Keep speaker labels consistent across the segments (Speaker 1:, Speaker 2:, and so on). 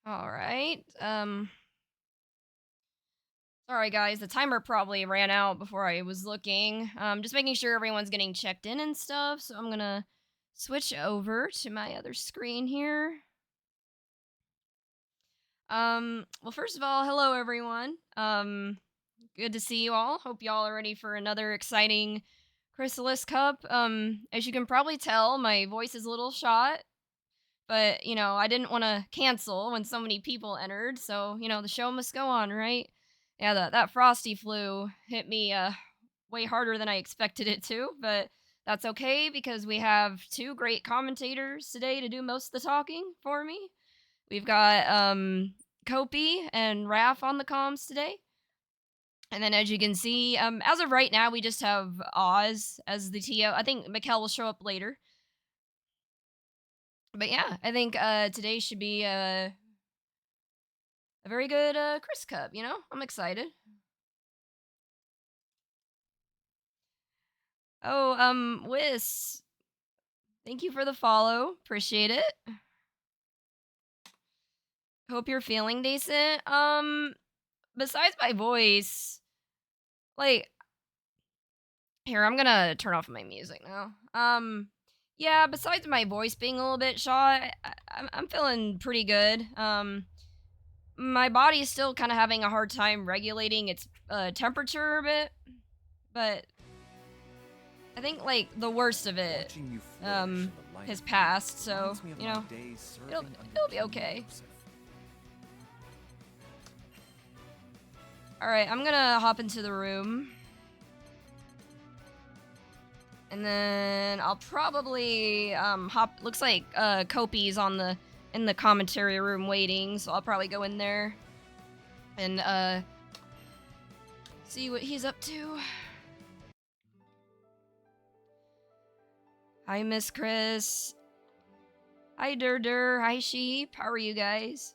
Speaker 1: All right. Sorry guys, the timer probably ran out before I was looking. Just making sure everyone's getting checked in and stuff. So I'm gonna switch over to my other screen here. Well, first of all, hello everyone. Good to see you all. Hope y'all are ready for another exciting Chrysalis Cup. As you can probably tell, my voice is a little shot, but I didn't want to cancel when so many people entered, so the show must go on, right? Yeah, that frosty flu hit me way harder than I expected it to, but that's okay because we have two great commentators today to do most of the talking for me. We've got Kopi and Raf on the comms today. And then as you can see, as of right now, we just have Oz as the TO. I think Mikkel will show up later. But yeah, I think today should be a very good Chris Cup, I'm excited. Oh, Wiz, thank you for the follow. Appreciate it. Hope you're feeling decent. Besides my voice, like here, I'm gonna turn off my music now. Yeah, besides my voice being a little bit shot, I'm feeling pretty good. My body's still kind of having a hard time regulating its temperature a bit, but I think like the worst of it has passed, so it'll be okay. All right, I'm gonna hop into the room, and then I'll probably hop. Looks like Kopi's in the commentary room waiting, so I'll probably go in there and see what he's up to. Hi, Miss Chris. Hi, Dur. Hi, Sheep. How are you guys?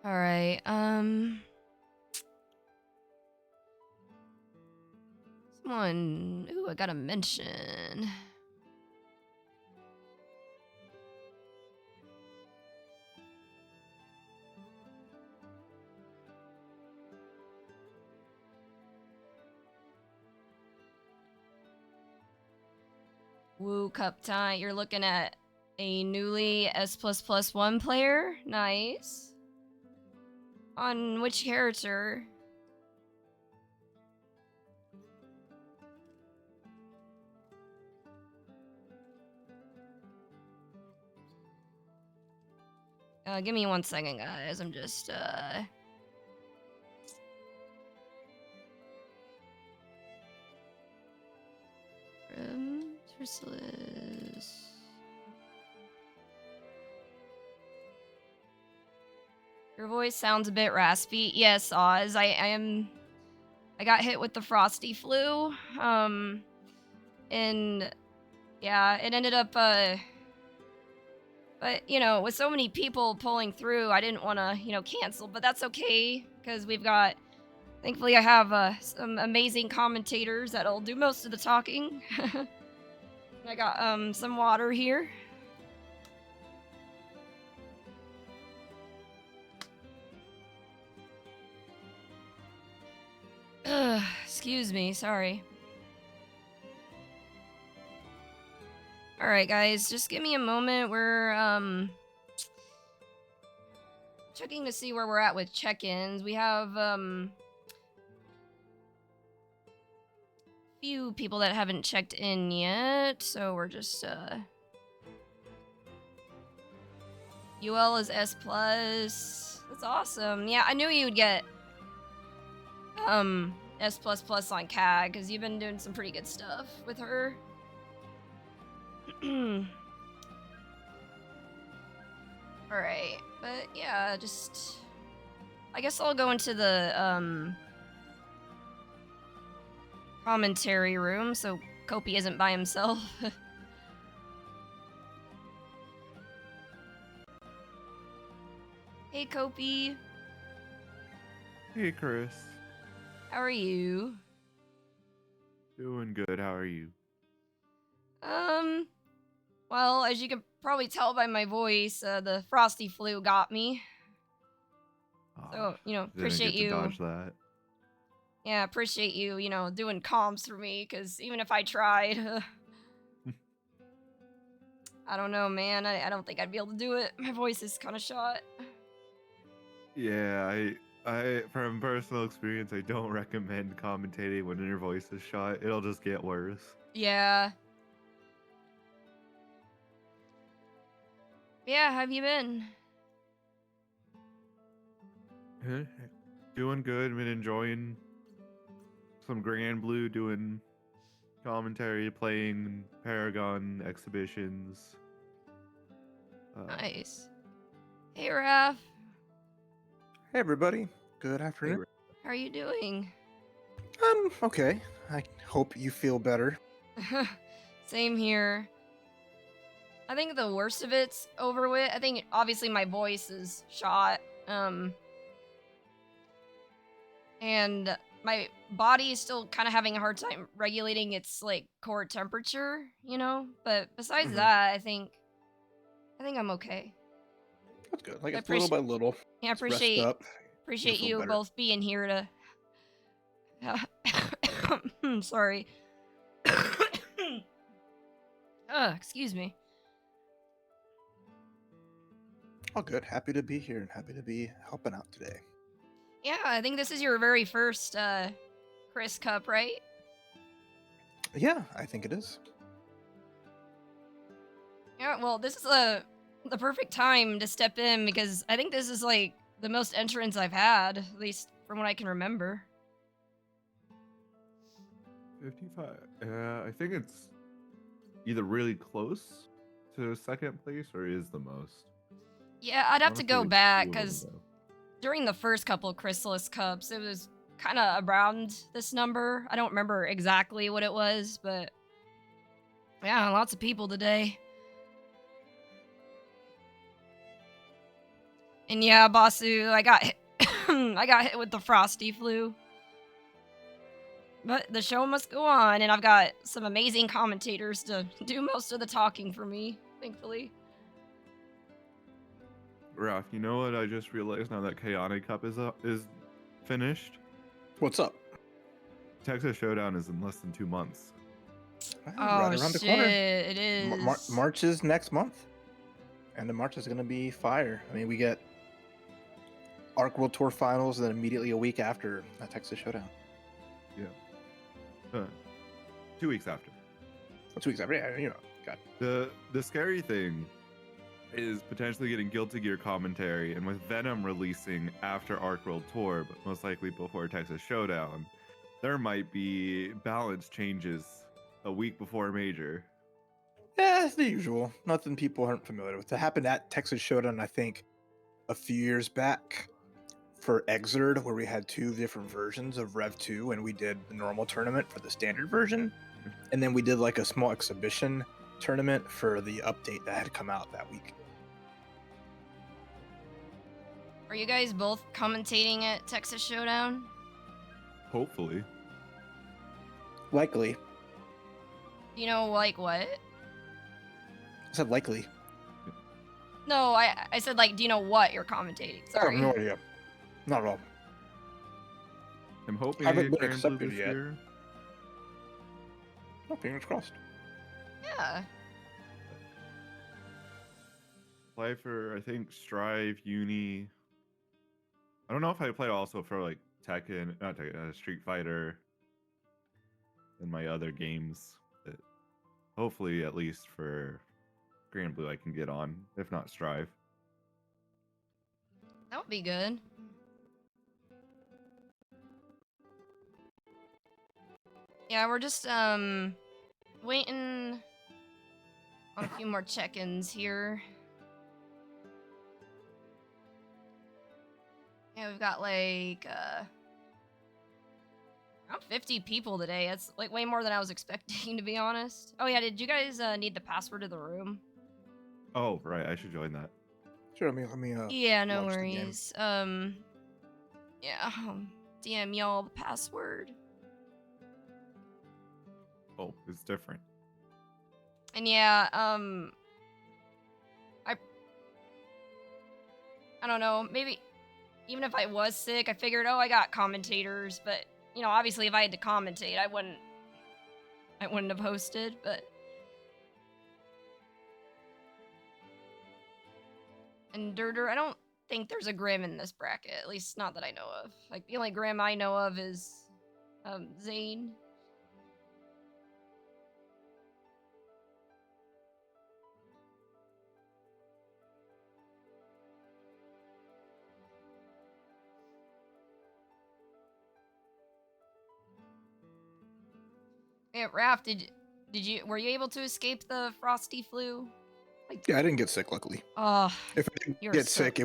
Speaker 1: All right. Someone. Ooh, I gotta mention. Woo, Cup time. You're looking at a newly S++1 player. Nice. On which character? Give me 1 second, guys. I'm just Krisalys. Your voice sounds a bit raspy. Yes, Oz. I got hit with the frosty flu. And yeah, it ended up but with so many people pulling through, I didn't want to, cancel, but that's okay because thankfully I have some amazing commentators that'll do most of the talking. I got some water here. Excuse me, sorry. All right, guys, just give me a moment. We're checking to see where we're at with check-ins. We have few people that haven't checked in yet, so we're just UL is S plus. That's awesome. Yeah, I knew you would get S plus plus on CAG because you've been doing some pretty good stuff with her. All right, but yeah, just I guess I'll go into the commentary room so Kopi isn't by himself. Hey, Kopi.
Speaker 2: Hey, Chris.
Speaker 1: How are you?
Speaker 2: Doing good. How are you?
Speaker 1: Um, well, as you can probably tell by my voice, the frosty flu got me.
Speaker 2: Ah,
Speaker 1: So,
Speaker 2: didn't
Speaker 1: appreciate
Speaker 2: get to
Speaker 1: you.
Speaker 2: dodge that.
Speaker 1: Yeah, appreciate you, doing comms for me, because even if I tried, I don't know, man. I don't think I'd be able to do it. My voice is kind of shot.
Speaker 2: Yeah, I from personal experience, I don't recommend commentating when your voice is shot. It'll just get worse.
Speaker 1: Yeah. Yeah, how have you been?
Speaker 2: Eh, Doing good. Been enjoying some Grand Blue, doing commentary, playing Paragon exhibitions. Uh,
Speaker 1: Nice. Hey, Raph.
Speaker 3: Hey everybody, good
Speaker 2: hey,
Speaker 3: afternoon.
Speaker 1: How are you doing?
Speaker 3: Okay. I hope you feel better.
Speaker 1: Same here. I think the worst of it's over with. I think obviously my voice is shot. And my body is still kind of having a hard time regulating its like core temperature. But besides
Speaker 3: hmm
Speaker 1: that, I think I'm okay.
Speaker 3: That's good. Like
Speaker 1: I
Speaker 3: it's little
Speaker 1: appreciate
Speaker 3: by little.
Speaker 1: yeah,
Speaker 3: Just rest up. You'll
Speaker 1: appreciate
Speaker 3: feel
Speaker 1: you
Speaker 3: better.
Speaker 1: both being here to sorry. Excuse me.
Speaker 3: All good. Happy to be here and happy to be helping out today.
Speaker 1: Yeah, I think this is your very first Chris Cup, right?
Speaker 3: Yeah, I think it is.
Speaker 1: Yeah, well, this is the perfect time to step in because I think this is like the most entrants I've had, at least from what I can remember.
Speaker 2: 55. I think it's either really close to second place or is the most.
Speaker 1: Yeah, I'd have
Speaker 2: I
Speaker 1: to
Speaker 2: want to say
Speaker 1: go
Speaker 2: like
Speaker 1: back
Speaker 2: two of them
Speaker 1: because
Speaker 2: though.
Speaker 1: during the first couple Chrysalis Cups, it was kind of around this number. I don't remember exactly what it was, but yeah, lots of people today. And yeah, Basu, I got hit. I got hit with the frosty flu. But the show must go on, and I've got some amazing commentators to do most of the talking for me, thankfully.
Speaker 2: Ralph, you know what I just realized now that Chaotic Cup is finished?
Speaker 3: What's up?
Speaker 2: Texas Showdown is in less than 2 months.
Speaker 3: Right
Speaker 1: Oh
Speaker 3: around the
Speaker 1: shit,
Speaker 3: corner.
Speaker 1: it is.
Speaker 3: March is next month. And the March is going to be fire. I mean, we get Arc World Tour Finals, and then immediately a week after Texas Showdown.
Speaker 2: Yeah. 2 weeks after.
Speaker 3: 2 weeks after. Yeah, God.
Speaker 2: The scary thing is potentially getting Guilty Gear commentary, and with Venom releasing after Arc World Tour, but most likely before Texas Showdown, there might be balance changes a week before Major.
Speaker 3: Yeah, it's the usual. Nothing people aren't familiar with. It happened at Texas Showdown, I think, a few years back for Exerd, where we had two different versions of Rev 2, and we did the normal tournament for the standard version. And then we did like a small exhibition tournament for the update that had come out that week.
Speaker 1: Are you guys both commentating at Texas Showdown?
Speaker 2: Hopefully.
Speaker 3: Likely.
Speaker 1: You know, like what?
Speaker 3: I said likely.
Speaker 1: No, I said like, do you know what you're commentating?
Speaker 3: I have
Speaker 1: Sorry.
Speaker 3: no idea. Not at all.
Speaker 2: I'm hoping
Speaker 3: I haven't
Speaker 2: I
Speaker 3: been
Speaker 2: get Grand Blue
Speaker 3: accepted
Speaker 2: this
Speaker 3: yet.
Speaker 2: year.
Speaker 3: Oh, fingers crossed.
Speaker 1: Yeah.
Speaker 2: Play for, I think, Strive, Uni. I don't know if I play also for like Tekken, not Tekken, Street Fighter, and my other games. That hopefully, at least for Grand Blue, I can get on, if not Strive.
Speaker 1: That would be good. Yeah, we're just waiting on a few more check-ins here. Yeah, we've got like around 50 people today. That's like way more than I was expecting, to be honest. Oh yeah, did you guys need the password to the room?
Speaker 2: Oh, right, I should join that.
Speaker 3: Sure, let me
Speaker 1: Yeah, no
Speaker 3: launch the game.
Speaker 1: worries. Yeah, DM y'all the password.
Speaker 2: Oh, it's different.
Speaker 1: And yeah, I I don't know, maybe even if I was sick, I figured, oh, I got commentators, but obviously if I had to commentate, I wouldn't have hosted, but and Durder, I don't think there's a Grim in this bracket, at least not that I know of. Like the only Grim I know of is Zane. Yeah, Raph, were you able to escape the frosty flu? Like,
Speaker 3: Yeah, I didn't get sick, luckily.
Speaker 1: oh,
Speaker 3: If I did
Speaker 1: you're
Speaker 3: get
Speaker 1: so.
Speaker 3: sick,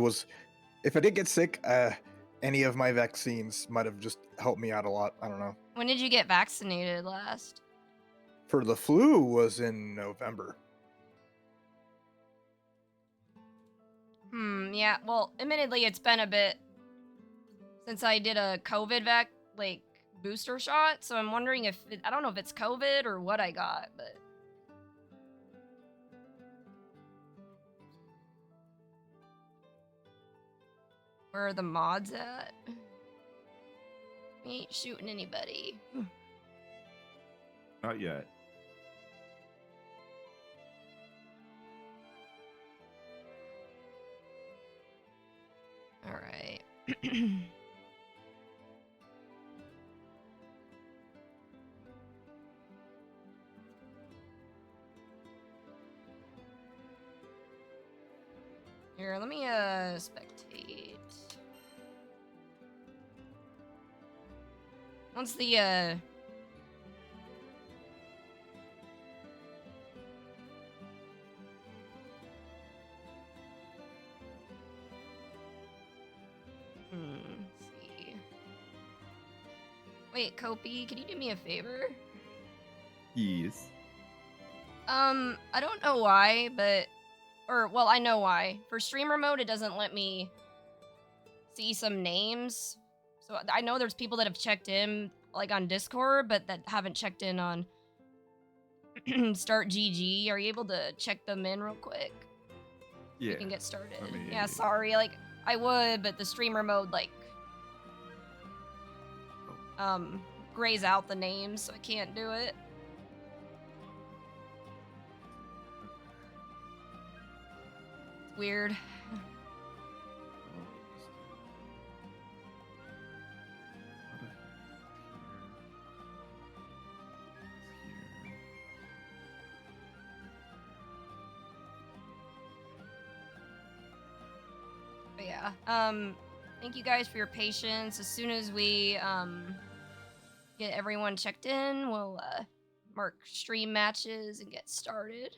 Speaker 3: if I did get sick, any of my vaccines might have just helped me out a lot. I don't know.
Speaker 1: When did you get vaccinated last?
Speaker 3: For the flu was in November.
Speaker 1: Yeah. Well, admittedly, it's been a bit since I did a COVID booster shot, so I'm wondering if I don't know if it's COVID or what I got, but where are the mods at? We ain't shooting anybody.
Speaker 2: Not yet.
Speaker 1: All right. Here, let me spectate. Once the let's see. Wait, Kopi, can you do me a favor?
Speaker 2: Yes.
Speaker 1: I don't know why, well, I know why. For streamer mode, it doesn't let me see some names. So I know there's people that have checked in, like on Discord, but that haven't checked in on Start GG. Are you able to check them in real quick?
Speaker 2: Yeah.
Speaker 1: We can get started.
Speaker 2: Let me-
Speaker 1: Yeah, sorry. Like, I would, but the streamer mode, grays out the names, so I can't do it. It's weird. But yeah, thank you guys for your patience. As soon as we get everyone checked in, we'll mark stream matches and get started.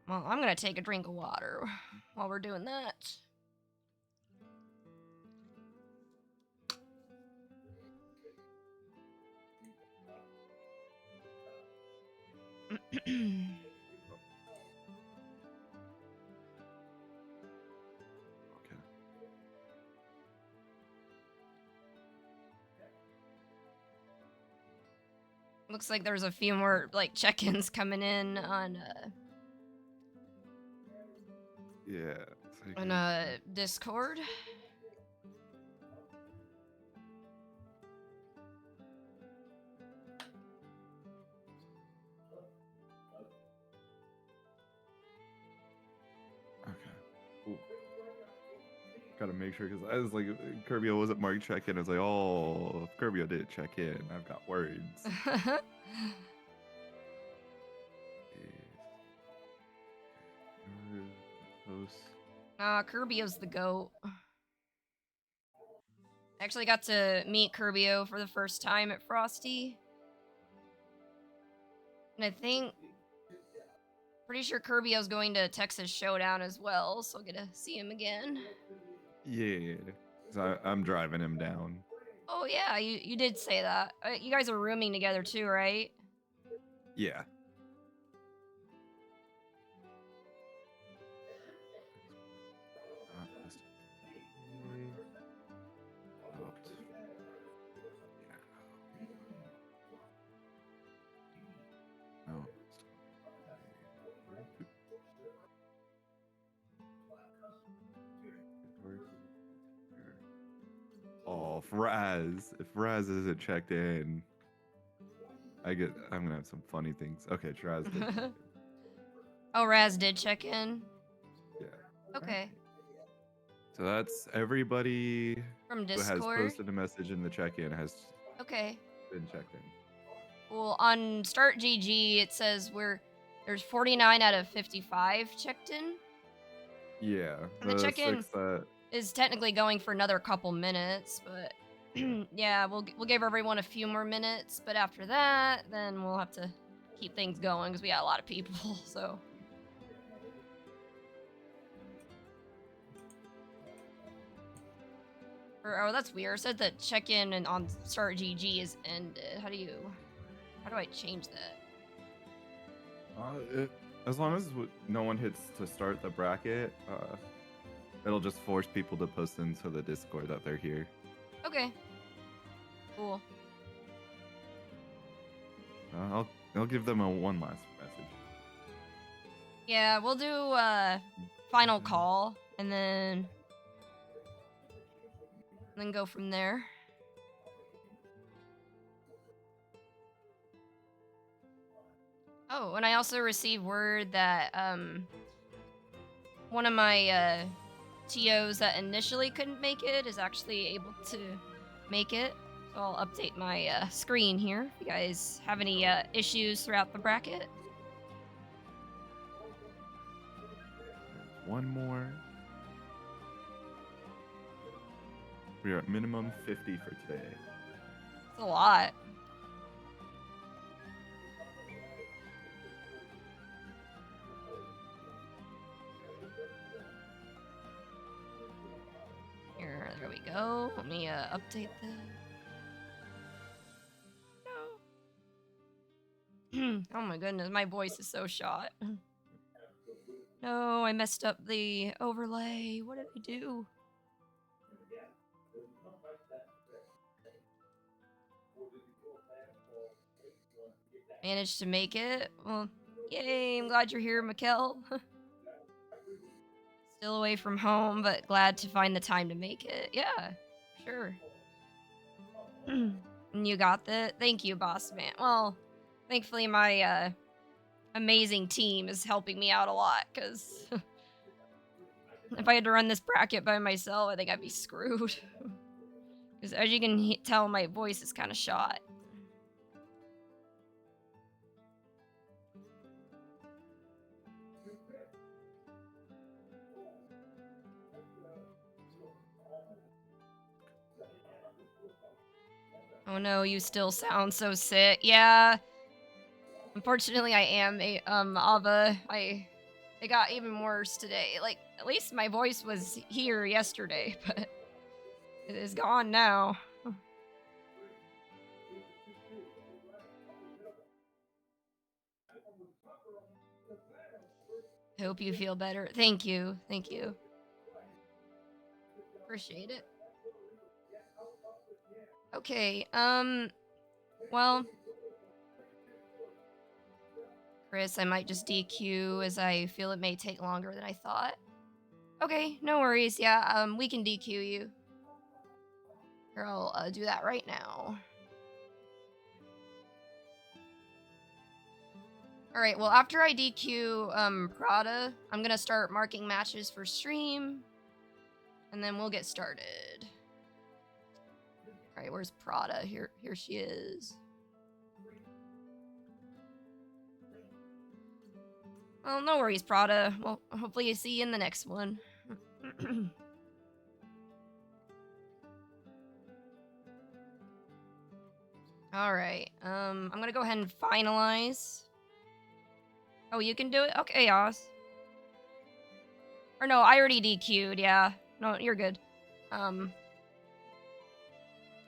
Speaker 1: Well, I'm gonna take a drink of water while we're doing that.
Speaker 2: Okay.
Speaker 1: Looks like there's a few more check-ins coming in on
Speaker 2: Yeah.
Speaker 1: Discord.
Speaker 2: Okay. Cool. Gotta make sure because I was like, Kirby wasn't marked check in. I was like, oh, if Kirby didn't check in, I've got words. Host.
Speaker 1: Kirbio's the GOAT. I actually got to meet Kirbio for the first time at Frosty. And I think, pretty sure Kirbio's going to Texas Showdown as well, so I'll get to see him again.
Speaker 2: Yeah. So I'm driving him down.
Speaker 1: Oh yeah, you did say that. You guys are rooming together too, right?
Speaker 2: Yeah. Oh, if Raz isn't checked in, I'm gonna have some funny things. Okay, Raz did check in.
Speaker 1: Oh, Raz did check in.
Speaker 2: Yeah.
Speaker 1: Okay.
Speaker 2: So that's everybody
Speaker 1: From
Speaker 2: who has
Speaker 1: Discord.
Speaker 2: posted a message in the check-in has
Speaker 1: Okay.
Speaker 2: been checked in.
Speaker 1: Well, on Start GG it says there's 49 out of 55 checked in.
Speaker 2: Yeah,
Speaker 1: And the check-in is technically going for another couple minutes, but yeah, we'll give everyone a few more minutes. But after that, then we'll have to keep things going because we got a lot of people. So. Oh, that's weird. It said that check-in and on Start GG is ended. How do I change that?
Speaker 2: As long as no one hits to start the bracket, it'll just force people to post into the Discord that they're here.
Speaker 1: Okay. Cool.
Speaker 2: I'll give them one last message.
Speaker 1: Yeah, we'll do final call and then go from there. Oh, and I also received word that one of my TOs that initially couldn't make it is actually able to make it. So I'll update my screen here if you guys have any issues throughout the bracket.
Speaker 2: One more. We are at minimum 50 for today.
Speaker 1: It's a lot. Here, there we go. Let me update that. No. Oh my goodness, my voice is so shot. No, I messed up the overlay. What did I do? Managed to make it. Well, yay, I'm glad you're here, Mikkel. Still away from home, but glad to find the time to make it. Yeah, sure. And you got that? Thank you, boss man. Well, thankfully my amazing team is helping me out a lot, because if I had to run this bracket by myself, I think I'd be screwed. Because as you can tell, my voice is kind of shot. Oh no, you still sound so sick. Yeah. Unfortunately, I am a Ava. It got even worse today. Like, at least my voice was here yesterday, but it is gone now. I hope you feel better. Thank you. Thank you. Appreciate it. Okay, well, Chris, I might just DQ as I feel it may take longer than I thought. Okay, no worries. Yeah, we can DQ you. Here, I'll do that right now. Alright, well, after I DQ Prada, I'm gonna start marking matches for stream, and then we'll get started. Alright, where's Prada? Here she is. Well, no worries, Prada. Well, hopefully you see you in the next one. Alright, I'm gonna go ahead and finalize. Oh, you can do it? Okay, Oz. Or no, I already DQ'd, yeah. No, you're good.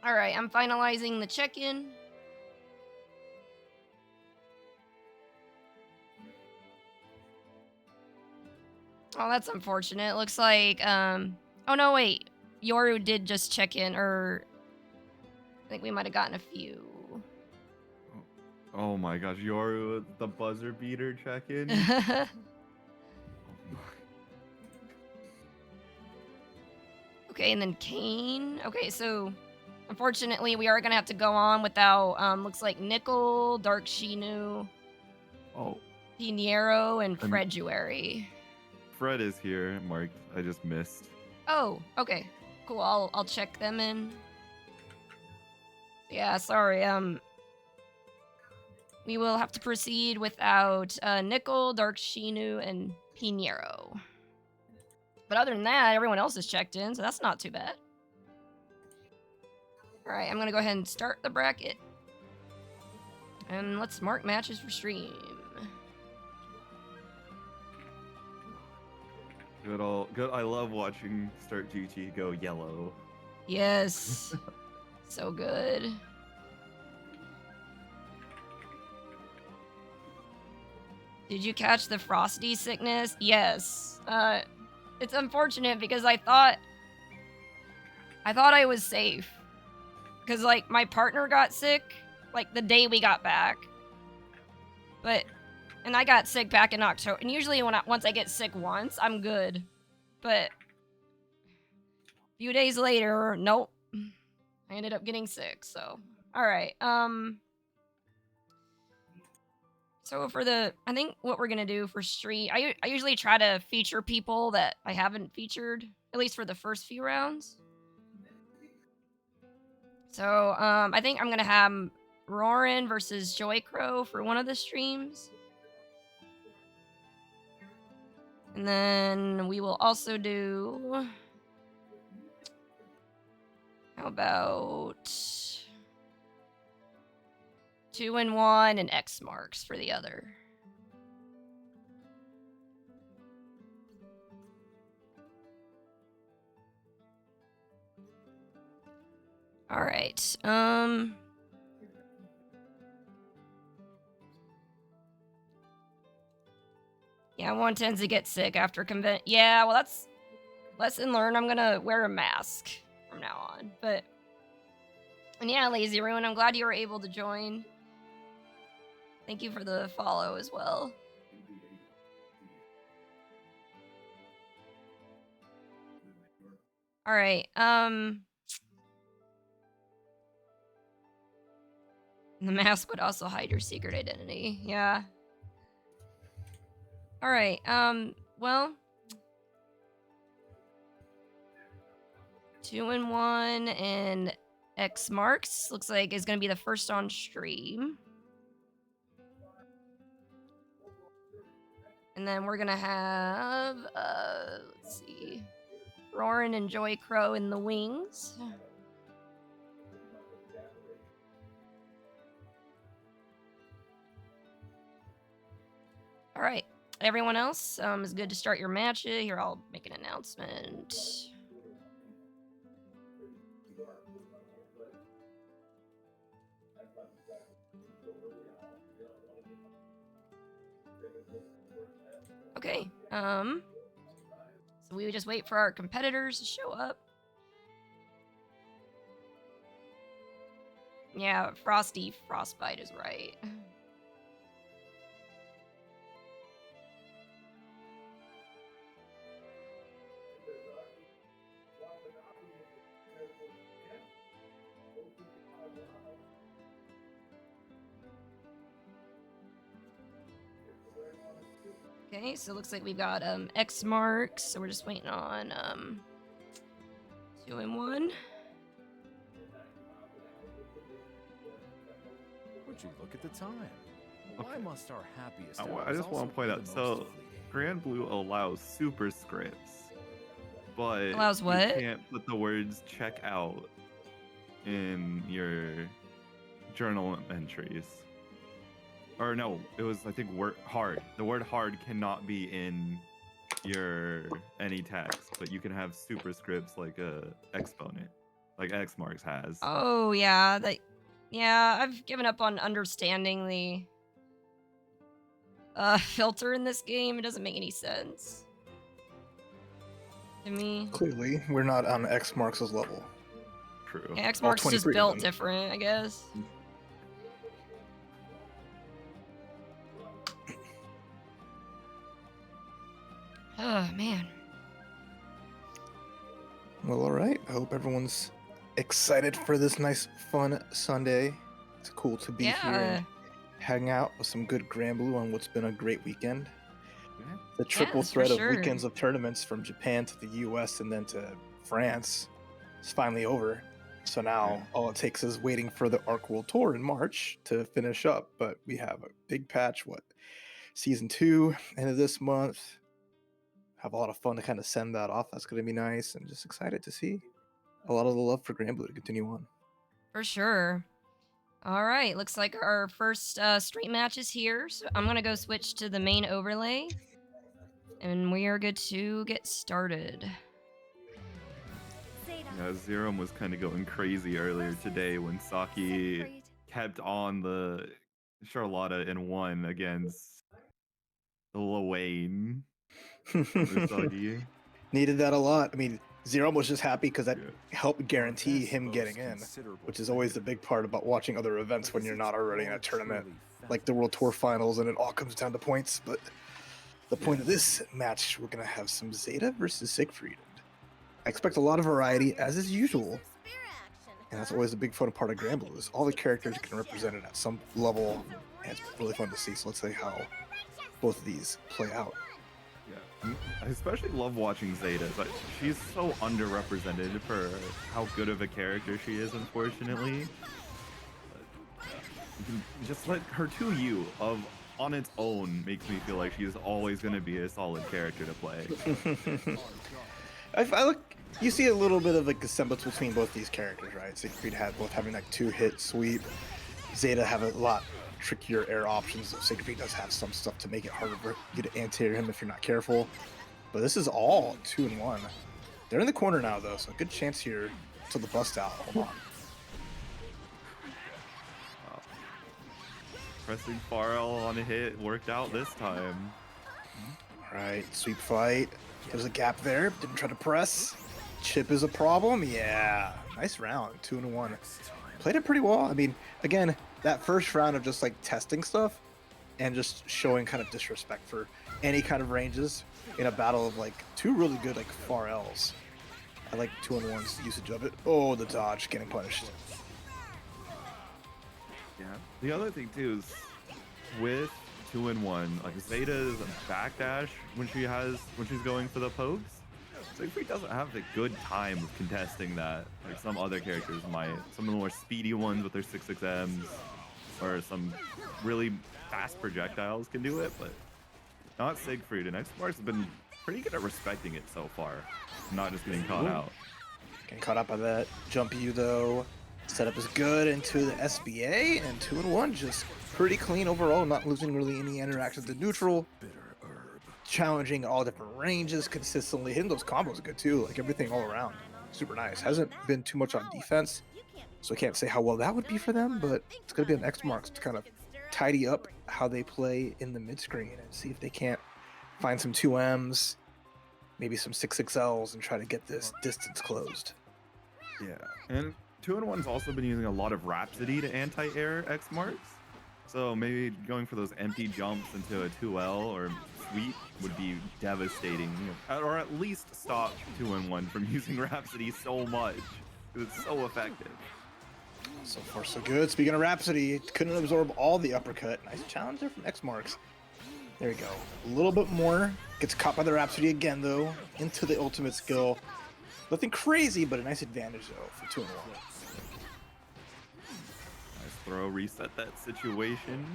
Speaker 1: Alright, I'm finalizing the check-in. Oh, that's unfortunate. Looks like, oh no, wait. Yoru did just check in, or I think we might have gotten a few.
Speaker 2: Oh my gosh, Yoru, the buzzer beater check-in.
Speaker 1: Okay, and then Kane. Okay, so unfortunately, we are gonna have to go on without looks like Nickel, Dark Shinu,
Speaker 2: Oh,
Speaker 1: Pinheiro, and
Speaker 2: and
Speaker 1: Fredruary.
Speaker 2: Fred is here, Mark. I just missed.
Speaker 1: Oh, okay. Cool. I'll check them in. Yeah, sorry. We will have to proceed without Nickel, Dark Shinu, and Pinheiro. But other than that, everyone else is checked in, so that's not too bad. Alright, I'm gonna go ahead and start the bracket. And let's mark matches for stream.
Speaker 2: Good. I love watching Start GT go yellow.
Speaker 1: Yes. So good. Did you catch the Frosty sickness? Yes. It's unfortunate because I thought I was safe. Cause like my partner got sick like the day we got back. And I got sick back in October. And usually once I get sick once, I'm good. But a few days later, nope. I ended up getting sick, so. Alright, so I think what we're gonna do for stream, I usually try to feature people that I haven't featured, at least for the first few rounds. So, I think I'm gonna have Roarin versus Joy Crow for one of the streams. And then we will also do... How about 2-1 and X marks for the other? All right. Yeah, one tends to get sick after convent. Yeah, well, that's lesson learned. I'm gonna wear a mask from now on. And yeah, Lazy Ruin, I'm glad you were able to join. Thank you for the follow as well. All right. The mask would also hide your secret identity. Yeah. All right. Well, 2-1 and X marks looks like is going to be the first on stream. And then we're going to have, let's see, Roarin and Joy Crow in the wings. All right. Everyone else is good to start your match. Here, I'll make an announcement. Okay. So we would just wait for our competitors to show up. Yeah, Frosty Frostbite is right. Okay, so it looks like we've got X marks, so we're just waiting on 2-1.
Speaker 4: Would you look at the time? Why
Speaker 2: Okay.
Speaker 4: must our happiest
Speaker 2: I
Speaker 4: hours
Speaker 2: just
Speaker 4: also
Speaker 2: want to point
Speaker 4: be
Speaker 2: out,
Speaker 4: the most
Speaker 2: so
Speaker 4: fleeting?
Speaker 2: Grand Blue allows super scripts, but
Speaker 1: Allows what?
Speaker 2: you can't put the words check out in your journal entries. Or no, it was, I think, word hard. The word hard cannot be in your any text, but you can have superscripts like a exponent, like X marks has.
Speaker 1: Oh, yeah. Yeah, I've given up on understanding the filter in this game. It doesn't make any sense to me.
Speaker 3: Clearly, we're not on X Marks' level.
Speaker 2: True.
Speaker 1: Yeah, X
Speaker 3: All
Speaker 1: marks just
Speaker 3: 23 of
Speaker 1: built
Speaker 3: them.
Speaker 1: different, I guess. Oh, man.
Speaker 3: Well, all right. I hope everyone's Excited for this nice, fun Sunday. It's cool to be here and
Speaker 1: Yeah.
Speaker 3: hang out with some good Grand Blue on what's been a great weekend.
Speaker 2: Yeah.
Speaker 3: The triple
Speaker 1: Yes, for
Speaker 3: threat of
Speaker 1: sure.
Speaker 3: weekends of tournaments from Japan to the US and then to France is finally over. So now
Speaker 2: Yeah.
Speaker 3: all it takes is waiting for the Arc World Tour in March to finish up. But we have a big patch, season 2, end of this month. Have a lot of fun to kind of send that off. That's going to be nice. And just excited to see a lot of the love for Grand Blue to continue on.
Speaker 1: For sure. All right. Looks like our first street match is here. So I'm going to go switch to the main overlay. And we are good to get started.
Speaker 2: Yeah, Zerum was kind of going crazy earlier today when Saki kept on the Charlotta and won against the Luane Usagi.
Speaker 3: Needed that a lot. I mean, Zero was just happy because that
Speaker 2: Yeah.
Speaker 3: helped guarantee
Speaker 4: This
Speaker 3: him
Speaker 4: boasts
Speaker 3: getting in,
Speaker 4: considerable
Speaker 3: which is always the
Speaker 4: fame.
Speaker 3: big part about watching other events when
Speaker 4: Because
Speaker 3: you're
Speaker 4: its
Speaker 3: not already in a
Speaker 4: all
Speaker 3: tournament,
Speaker 4: truly
Speaker 3: like the World Tour Finals, and it all comes down to points. But the point of
Speaker 2: Yeah.
Speaker 3: this match, we're going to have some Zeta versus Siegfried. I expect a lot of variety, as is usual. And that's always a big fun part of Grand Blue, is all the characters can represent it at some level, and it's really fun to see. So let's see how both of these play out.
Speaker 2: Yeah, I especially love watching Zeta. But she's so underrepresented for how good of a character she is, unfortunately. But, you can just let her 2U of on its own makes me feel like she's always going to be a solid character to play.
Speaker 3: I look, you see a little bit of like a semblance between both these characters, right? Siegfried had both having like 2-hit sweep. Zeta have a lot trickier air options. Siegfried does have some stuff to make it harder for you to anti-air him if you're not careful. But this is all 2-1. They're in the corner now though, so a good chance here to the bust out. Hold on.
Speaker 2: Pressing Farrell on a hit worked out this time.
Speaker 3: All right, sweep fight. There's a gap there. Didn't try to press. Chip is a problem. Yeah, nice round. 2-1. Played it pretty well. I mean, again, that first round of just like testing stuff and just showing kind of disrespect for any kind of ranges in a battle of like two really good like far L's. I like 2-1's usage of it. Oh, the dodge getting punished.
Speaker 2: Yeah. The other thing too is with 2-1, like Zeta's backdash when she's going for the pokes. Siegfried doesn't have the good time of contesting that like some other characters might. Some of the more speedy ones with their 6-6Ms or some really fast projectiles can do it, but not Siegfried. And X-Mark's been pretty good at respecting it so far, not just getting caught out.
Speaker 3: Getting caught up by that jump U though. Setup is good into the SBA, and 2-1 just pretty clean overall, not losing really any interactions to neutral.
Speaker 4: Bitter herb.
Speaker 3: Challenging all different ranges consistently, hitting those combos good too, like everything all around. Super nice. Hasn't been too much on defense, so I can't say how well that would be for them, but it's going to be an X marks to kind of tidy up how they play in the mid screen and see if they can't find some 2Ms, maybe some 6XLs, and try to get this distance closed.
Speaker 2: Yeah, and 2-1's also been using a lot of Rhapsody to anti-air X marks. So maybe going for those empty jumps into a 2L or sweep would be devastating, or at least stop 2-1 from using Rhapsody so much because it's so effective.
Speaker 3: So far so good. Speaking of Rhapsody, couldn't absorb all the uppercut. Nice challenge there from X marks. There we go. A little bit more. Gets caught by the Rhapsody again though, into the ultimate skill. Nothing crazy, but a nice advantage though for 2-1.
Speaker 2: Nice throw, reset that situation.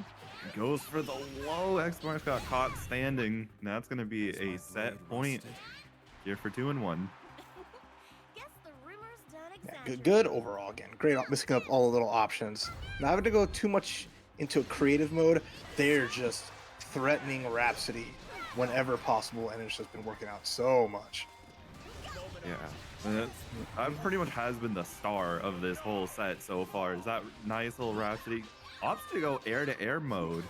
Speaker 2: Goes for the low. X-Marks got caught standing. Now it's going to be a set point here for 2-1.
Speaker 3: Yeah, good overall again. Great mixing up all the little options. Not having to go too much into a creative mode. They're just threatening Rhapsody whenever possible, and it's just been working out so much.
Speaker 2: Yeah, that pretty much has been the star of this whole set so far. Is that nice little Rhapsody opts to go air-to-air mode,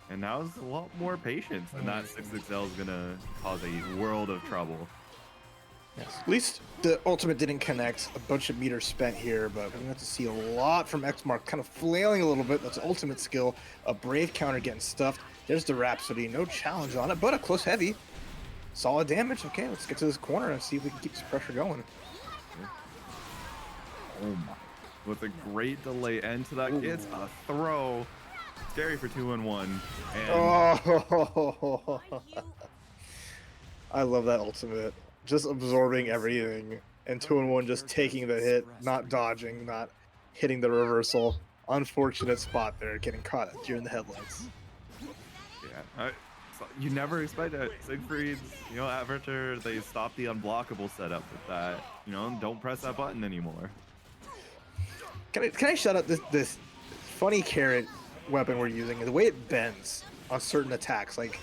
Speaker 2: and now it's a lot more patience, and that 6XL is gonna cause a world of trouble.
Speaker 3: Yes. At least the ultimate didn't connect. A bunch of meters spent here, but we're going to have to see a lot from X-Mark, kind of flailing a little bit. That's ultimate skill. A brave counter getting stuffed. There's the Rhapsody. No challenge on it, but a close heavy. Solid damage. Okay, let's get to this corner and see if we can keep this pressure going.
Speaker 2: Oh my. With a great delay end to that, gets a throw. Scary for 2-1. And
Speaker 3: Oh, I love that ultimate. Just absorbing everything, and 2-1 just taking the hit, not dodging, not hitting the reversal. Unfortunate spot there, getting caught deer in the headlights.
Speaker 2: yeah, you never expect that. Siegfried's, Avatar, they stopped the unblockable setup with that. Don't press that button anymore.
Speaker 3: Can I shout out this funny carrot weapon we're using? The way it bends on certain attacks, like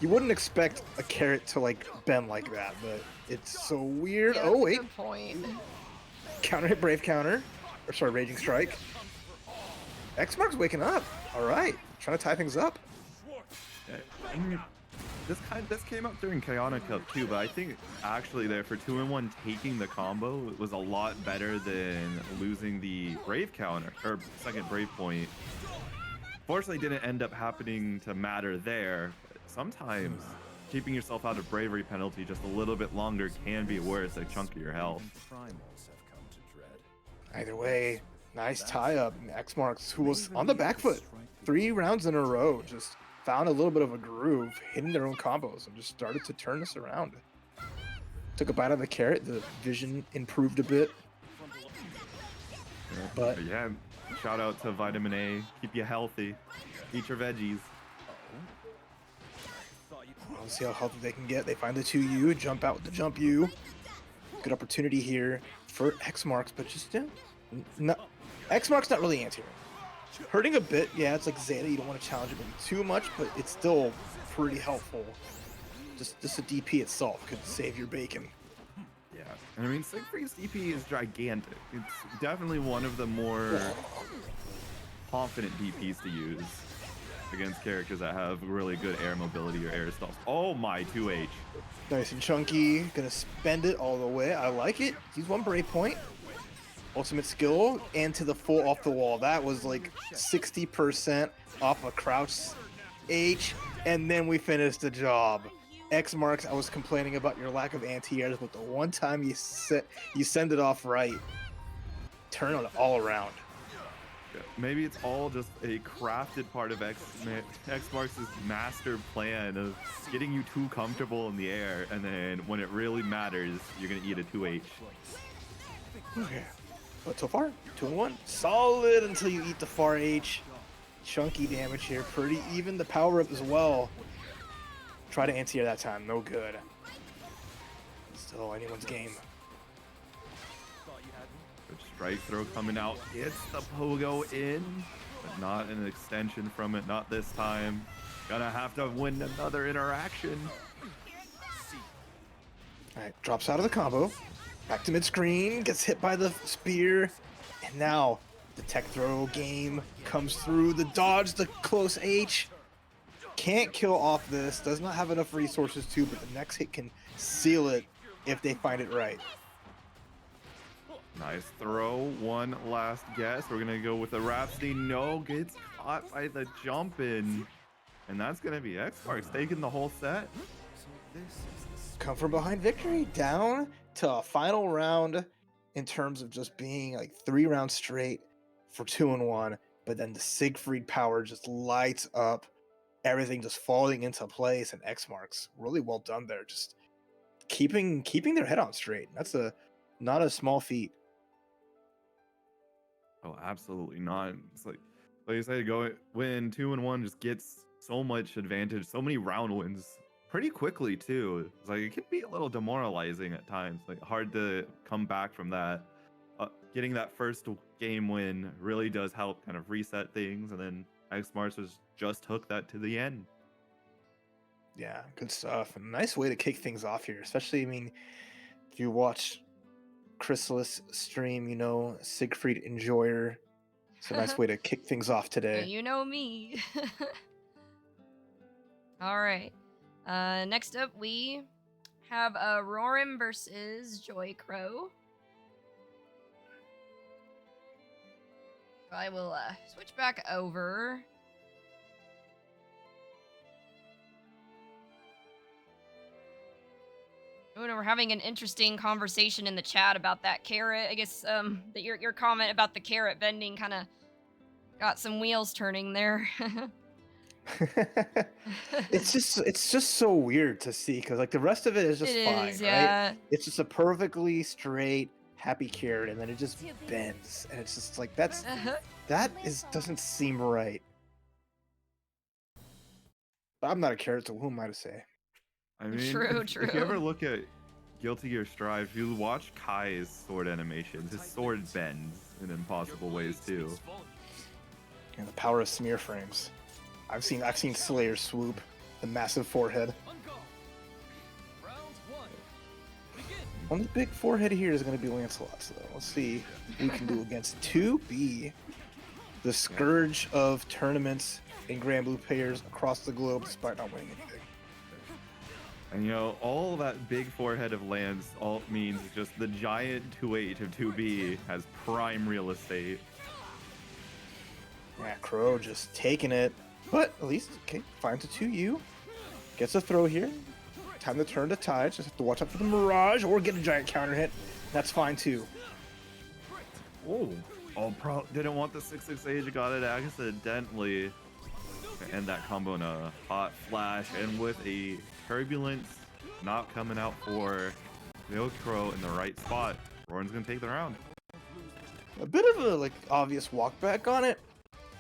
Speaker 3: you wouldn't expect a carrot to like bend like that, but it's so weird.
Speaker 1: Yeah,
Speaker 3: Oh
Speaker 1: that's a
Speaker 3: wait,
Speaker 1: good point.
Speaker 3: counter hit, brave counter, or sorry, raging strike. X Mark's waking up. All right, trying to tie things up.
Speaker 2: Yeah, and this came up during Chaotic Cup too, but I think actually there for 2-1 taking the combo was a lot better than losing the brave counter or second brave point. Fortunately, didn't end up happening to matter there. But sometimes keeping yourself out of bravery penalty just a little bit longer can be worth a chunk of your health.
Speaker 4: Primals have come to dread.
Speaker 3: Either way, nice tie up. X Marks, who was on the back foot 3 rounds in a row, just found a little bit of a groove, hitting their own combos, and just started to turn this around. Took a bite of the carrot, the vision improved a bit. But
Speaker 2: yeah, shout out to Vitamin A. Keep you healthy. Eat your veggies.
Speaker 3: we'll see how healthy they can get. They find the 2U, jump out with the jump U. Good opportunity here for X Marks, but just X Marks not really anti-hero. Hurting a bit, yeah, it's like Zeta, you don't want to challenge it maybe too much, but it's still pretty helpful. Just the DP itself could save your bacon.
Speaker 2: Yeah, and I mean, Siegfried's DP is gigantic. It's definitely one of the more confident DPs to use against characters that have really good air mobility or air stalls. Oh my, 2H.
Speaker 3: Nice and chunky, gonna spend it all the way. I like it. He's one brave point. Ultimate skill and to the full off the wall. That was like 60% off a crouch H, and then we finished the job. X Marks, I was complaining about your lack of anti-airs, but the one time you send it off right, turn it all around.
Speaker 2: Yeah, maybe it's all just a crafted part of X Marks' master plan of getting you too comfortable in the air, and then when it really matters, you're gonna eat a 2H.
Speaker 3: Okay. But so far, 2-1. Solid until you eat the far H. Chunky damage here. Pretty even. The power up as well. Try to anti-air that time. No good. Still anyone's game.
Speaker 2: Good strike throw coming out. Gets the pogo in, but not an extension from it. Not this time. Gonna have to win another interaction.
Speaker 3: Alright, drops out of the combo. Back to mid-screen, gets hit by the spear, and now the tech throw game comes through. The dodge, the close H. Can't kill off this, does not have enough resources to, but the next hit can seal it if they find it right.
Speaker 2: Nice throw. One last guess. We're gonna go with the Rhapsody. No, gets caught by the jump in. And that's gonna be X Marks taking the whole set.
Speaker 3: Come from behind victory, down to a final round in terms of just being like 3 rounds straight for 2-1, but then the Siegfried power just lights up, everything just falling into place, and X Marks really well done there, just keeping their head on straight. That's not a small feat.
Speaker 2: Oh, absolutely not. It's like you said, win 2-1 just gets so much advantage, so many round wins pretty quickly too. It's like it can be a little demoralizing at times, like hard to come back from that. Getting that first game win really does help kind of reset things, and then X Marks was just hooked that to the end.
Speaker 3: Yeah, good stuff. A nice way to kick things off here, especially, I mean, if you watch Krisalys stream, you know, Siegfried enjoyer. It's a nice way to kick things off today.
Speaker 1: You know me. All right. Next up, we have Rorim versus Joy Crow. I will switch back over. we're having an interesting conversation in the chat about that carrot. I guess that your comment about the carrot vending kind of got some wheels turning there.
Speaker 3: It's just so weird to see because like the rest of it is just
Speaker 1: It
Speaker 3: fine,
Speaker 1: is,
Speaker 3: right?
Speaker 1: yeah.
Speaker 3: It's just a perfectly straight happy carrot, and then it just bends, and it's just like doesn't seem right. But I'm not a carrot, so who am I to say?
Speaker 2: I mean,
Speaker 1: True,
Speaker 2: if you ever
Speaker 1: true.
Speaker 2: look at Guilty Gear Strive, if you watch Kai's sword animations, his sword bends in impossible ways too.
Speaker 3: And the power of smear frames. I've seen Slayer swoop, the massive forehead. Only big forehead here is going to be Lancelot's, though. Let's see who we can do against 2B, the scourge of tournaments and Grand Blue players across the globe, despite not winning anything.
Speaker 2: And you know, all that big forehead of Lance all means just the giant 2H of 2B has prime real estate.
Speaker 3: Yeah, Crow just taking it, but at least okay, finds a 2U, gets a throw here. Time to turn to tide. Just have to watch out for the mirage or get a giant counter hit. That's fine too.
Speaker 2: Oh, didn't want the 6-6 age, got it accidentally. And that combo in a hot flash, and with a turbulence not coming out for Crow in the right spot, Roran's gonna take the round.
Speaker 3: A bit of a like obvious walk back on it,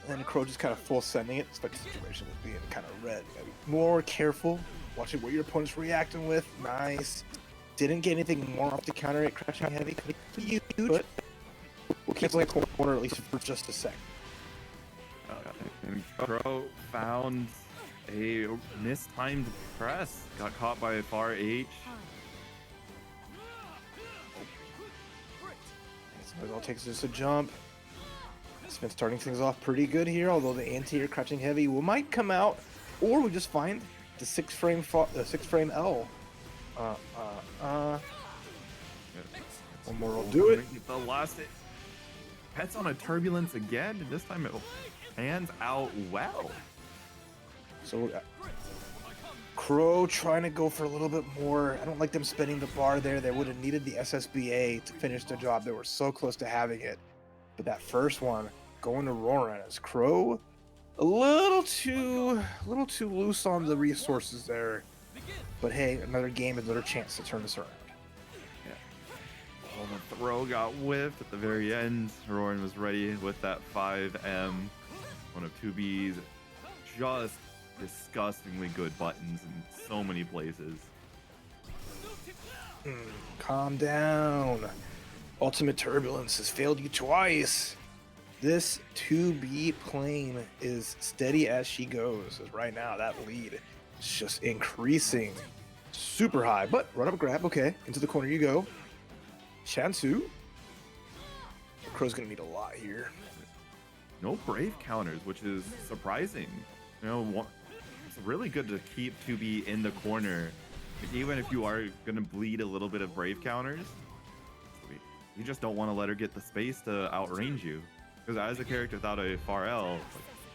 Speaker 3: and then Crow just kind of full sending it. It's like the situation was being kind of red. You gotta be more careful, watching what your opponent's reacting with. Nice. Didn't get anything more off the counter hit, crushing heavy. Could be huge, but we'll cancel that corner at least for just a sec.
Speaker 2: And Crow found a mistimed press, got caught by a far H.
Speaker 3: So it all takes just a jump. It's been starting things off pretty good here, although the anti-air crouching heavy might come out, or we just find the 6-frame L. One more will do it.
Speaker 2: The last hit. Pets on a turbulence again, and this time it pans out well.
Speaker 3: So Crow trying to go for a little bit more. I don't like them spinning the bar there. They would have needed the SSBA to finish the job. They were so close to having it. But that first one going to Roran as Crow a little too loose on the resources there. But hey, another game, another chance to turn this around.
Speaker 2: Oh, the throw got whiffed at the very end. Roran was ready with that 5M. One of 2B's just disgustingly good buttons in so many places.
Speaker 3: Calm down. Ultimate Turbulence has failed you twice. This 2B plane is steady as she goes. As right now, that lead is just increasing super high. But run up grab, okay. Into the corner you go. Shansu. Crow's gonna need a lot here.
Speaker 2: No brave counters, which is surprising. You know, it's really good to keep 2B in the corner, even if you are gonna bleed a little bit of brave counters. You just don't want to let her get the space to outrange you, because as a character without a far L,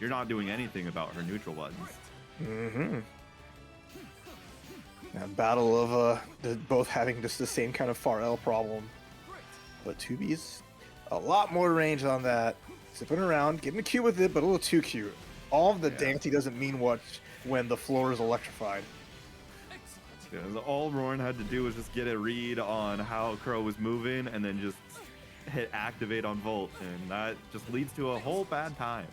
Speaker 2: you're not doing anything about her neutral buttons.
Speaker 3: Mm-hmm. That battle of both having just the same kind of far L problem, but 2B's a lot more range on that. Zipping around, getting cute with it, but a little too cute. All of the dancing doesn't mean much when the floor is electrified.
Speaker 2: Yeah, all Roran had to do was just get a read on how Crow was moving, and then just hit activate on Volt, and that just leads to a whole bad time.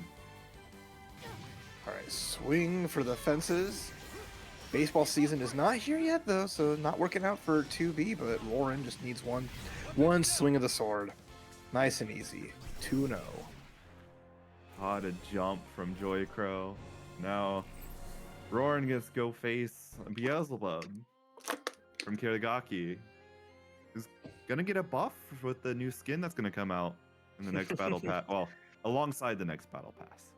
Speaker 3: All right, swing for the fences. Baseball season is not here yet, though, so not working out for 2B, but Roran just needs one swing of the sword. Nice and easy. 2-0.
Speaker 2: What a jump from Joy Crow. Now, Roran gets to go face Beelzebub from Kirigaki, who's gonna get a buff with the new skin that's gonna come out in the next battle pass. Well, alongside the next battle pass.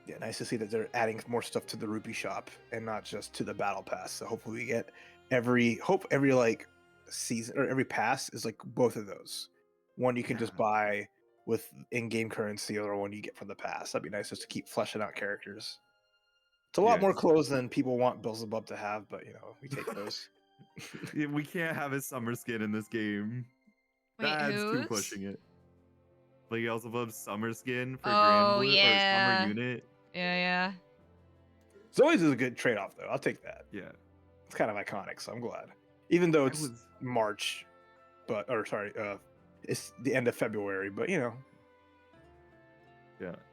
Speaker 3: Yeah, nice to see that they're adding more stuff to the rupee shop and not just to the battle pass. So hopefully we get every like season or every pass is like both of those. One you can just buy with in-game currency, or one you get from the pass. That'd be nice just to keep fleshing out characters. It's a lot more clothes than people want Beelzebub to have, but you know, we take those.
Speaker 2: We can't have his summer skin in this game.
Speaker 1: Wait,
Speaker 2: That's too
Speaker 1: whose?
Speaker 2: pushing it. Like Beelzebub's summer skin for Grand
Speaker 1: Oh
Speaker 2: Blue or summer
Speaker 1: yeah,
Speaker 2: unit.
Speaker 1: yeah.
Speaker 3: Zoe's is a good trade-off, though. I'll take that.
Speaker 2: Yeah,
Speaker 3: It's kind of iconic, so I'm glad. Even though
Speaker 2: I
Speaker 3: it's
Speaker 2: was.
Speaker 3: March, it's the end of February, but
Speaker 2: Yeah,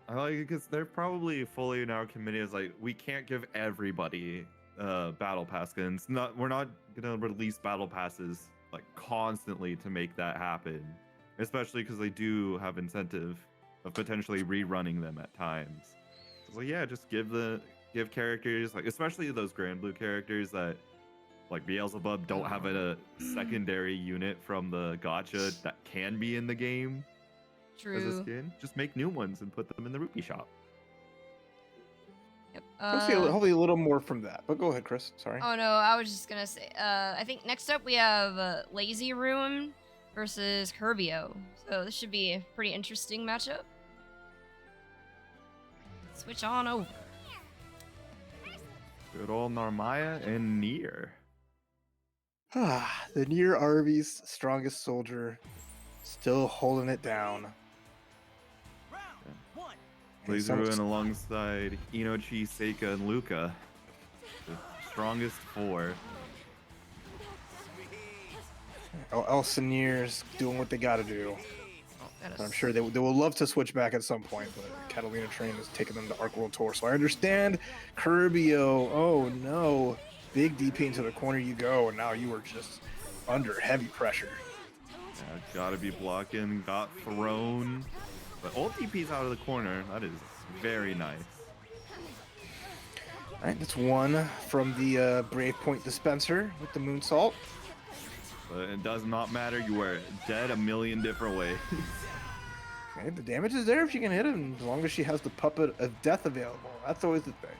Speaker 2: I like it because they're probably fully now committed as like we can't give everybody battle pass skins. We're not gonna release battle passes like constantly to make that happen, especially because they do have incentive of potentially rerunning them at times. So yeah, just give characters like especially those Grand Blue characters that like Beelzebub don't have a secondary unit from the gacha that can be in the game as a
Speaker 1: True.
Speaker 2: skin. Just make new ones and put them in the rupee shop.
Speaker 1: Yep.
Speaker 3: hopefully a little more from that. But go ahead, Chris. Sorry.
Speaker 1: Oh no, I was just gonna say. I think next up we have Lazy Ruin versus Curbio. So this should be a pretty interesting matchup. Switch on over.
Speaker 2: Good old Narmaya and Nier.
Speaker 3: The near Arby's strongest soldier, still holding it down. And
Speaker 2: Laser Ruin alongside Inochi, Seika, and Luca. The strongest four.
Speaker 3: Elseniers doing what they got to do. I'm sure they will love to switch back at some point, but Catalina Train has taken them to Arc World Tour, so I understand. Curbio, oh no. Big DP into the corner you go, and now you are just under heavy pressure.
Speaker 2: Yeah, gotta be blocking, got thrown. But ult DP's out of the corner. That is very nice.
Speaker 3: All right, that's one from the Brave Point dispenser with the Moonsault.
Speaker 2: But it does not matter. You are dead a million different ways.
Speaker 3: Okay, the damage is there if you can hit him, as long as she has the Puppet of Death available. That's always the thing.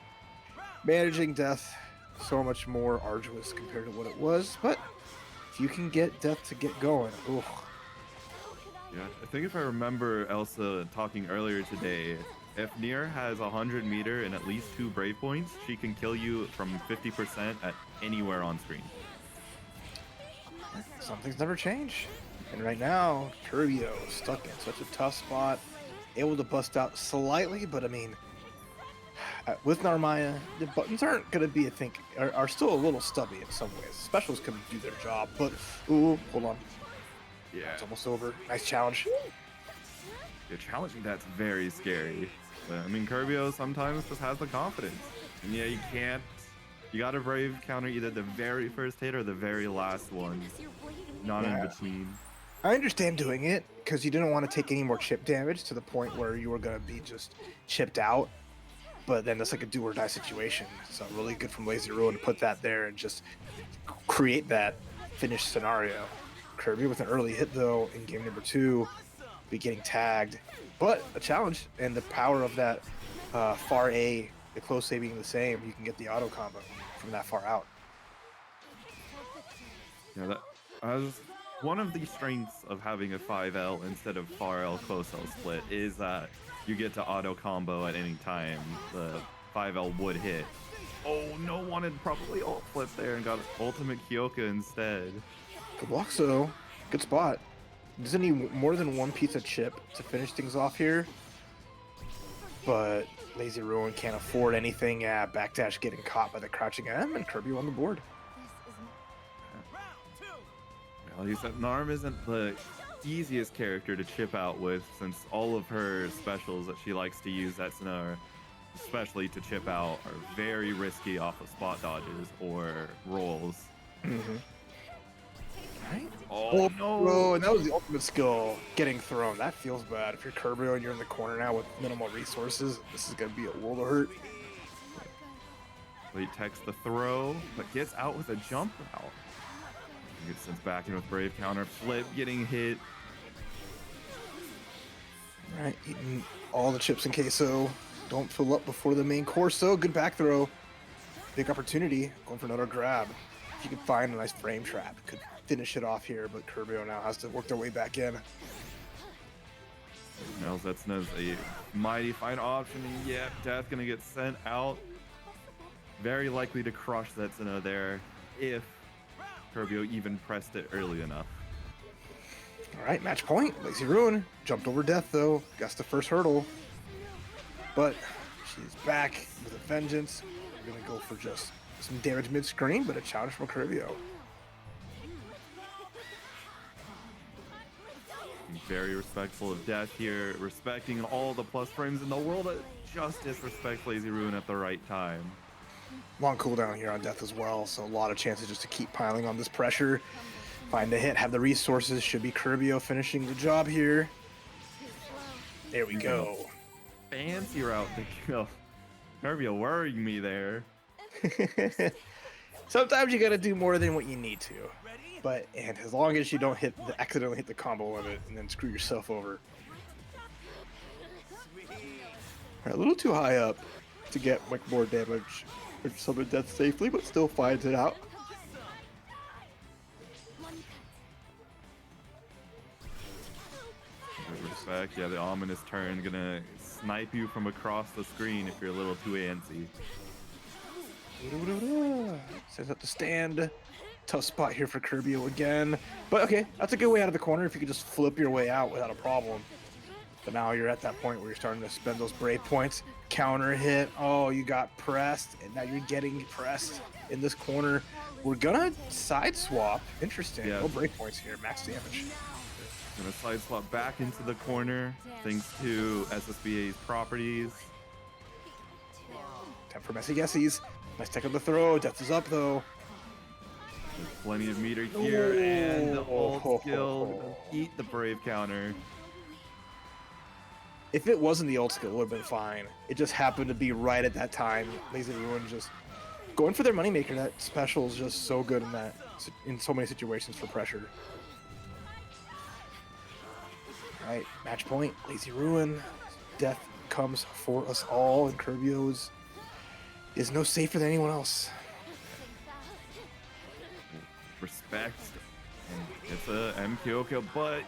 Speaker 3: Managing death, so much more arduous compared to what it was, but if you can get death to get going, ooh.
Speaker 2: Yeah, I think if I remember Elsa talking earlier today, if Nier has 100 meter and at least 2 brave points, she can kill you from 50% at anywhere on screen.
Speaker 3: Some things never change. And right now, Curbio stuck in such a tough spot, able to bust out slightly, but I mean, with Narmaya, the buttons aren't going to be, I think, are still a little stubby in some ways. Specials can do their job, but, ooh, hold on.
Speaker 2: Yeah,
Speaker 3: It's almost over. Nice challenge.
Speaker 2: yeah, challenging that's very scary. But I mean, Curbio sometimes just has the confidence. And yeah, you can't. You gotta brave counter either the very first hit or the very last one. Not in between.
Speaker 3: I understand doing it because you didn't want to take any more chip damage to the point where you were going to be just chipped out. But then that's like a do or die situation. So really good from Lazy Ruin to put that there and just create that finished scenario. Kirby with an early hit though in game number 2, be getting tagged, but a challenge, and the power of that far A, the close A being the same, you can get the auto combo from that far out.
Speaker 2: Yeah, that was one of the strengths of having a 5L instead of far L close L split is that you get to auto combo at any time the 5L would hit. Oh, no one had probably ult flip there and got ultimate Kyoka instead.
Speaker 3: Good block, so good spot. Doesn't need more than one piece of chip to finish things off here, but Lazy Ruin can't afford anything. Yeah, backdash getting caught by the crouching M, and Kirby on the board.
Speaker 2: Well, he said Narm isn't the easiest character to chip out with, since all of her specials that she likes to use that Scenario, especially to chip out, are very risky off of spot dodges or rolls.
Speaker 3: Mm-hmm. Right?
Speaker 2: Oh no!
Speaker 3: Bro, and that was the ultimate skill, getting thrown. That feels bad. If you're Curbio and you're in the corner now with minimal resources, this is going to be a world of hurt.
Speaker 2: He takes the throw, but gets out with a jump out. He gets sent back in with Brave counter, flip, getting hit.
Speaker 3: All right, eating all the chips in queso. Don't fill up before the main course, though. Good back throw. Big opportunity. Going for another grab. If you can find a nice frame trap, could finish it off here, but Curbio now has to work their way back in.
Speaker 2: Zetsuna is a mighty fine option, and yeah, Death gonna get sent out. Very likely to crush Zetsuna there if Curbio even pressed it early enough.
Speaker 3: All right, match point. Lazy Ruin jumped over death though. Guess the first hurdle, but she's back with a vengeance. We're gonna go for just some damage mid-screen, but a challenge from Curbio.
Speaker 2: Very respectful of death here, respecting all the plus frames in the world, but just disrespect Lazy Ruin at the right time.
Speaker 3: Long cooldown here on death as well, so a lot of chances just to keep piling on this pressure. Find a hit, have the resources. Should be Curbio finishing the job here. There we go.
Speaker 2: Fancy route to kill. Curbio worrying me there.
Speaker 3: Sometimes you gotta do more than what you need to. And as long as you don't accidentally hit the combo limit and then screw yourself over. Alright, a little too high up to get like more damage or summon death safely, but still finds it out.
Speaker 2: Good respect. Yeah, the ominous turn gonna snipe you from across the screen if you're a little too antsy.
Speaker 3: Sets up the stand. Tough spot here for Curbio again. But okay, that's a good way out of the corner if you could just flip your way out without a problem. But now you're at that point where you're starting to spend those brave points. Counter hit. Oh, you got pressed, and now you're getting pressed in this corner. We're gonna side swap. Interesting.
Speaker 2: Yeah.
Speaker 3: No break points here. Max damage.
Speaker 2: Gonna side swap back into the corner thanks to SSBA's properties.
Speaker 3: Time for messy guessies. Nice tech on the throw. Death is up though.
Speaker 2: There's plenty of meter here, and the ult skill eat the brave counter.
Speaker 3: If it wasn't the ult skill, it would have been fine. It just happened to be right at that time. Lazy Ruin just going for their moneymaker. That special is just so good in so many situations for pressure. All right, match point. Lazy Ruin. Death comes for us all, and Curbio is no safer than anyone else.
Speaker 2: Respect. And it's a MKO kill, but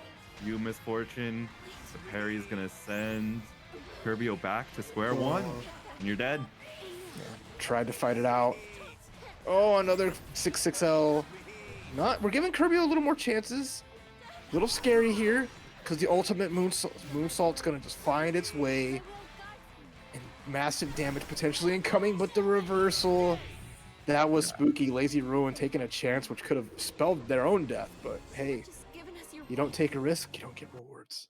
Speaker 2: you misfortune. The parry is gonna send Curbio back to square one, and you're dead.
Speaker 3: Yeah, tried to fight it out. Oh, another 6-6L. We're giving Curbio a little more chances. A little scary here, because the ultimate moonsault's gonna just find its way. And massive damage potentially incoming, but the reversal. That was spooky. Lazy Ruin taking a chance, which could have spelled their own death. But hey, you don't take a risk, you don't get rewards.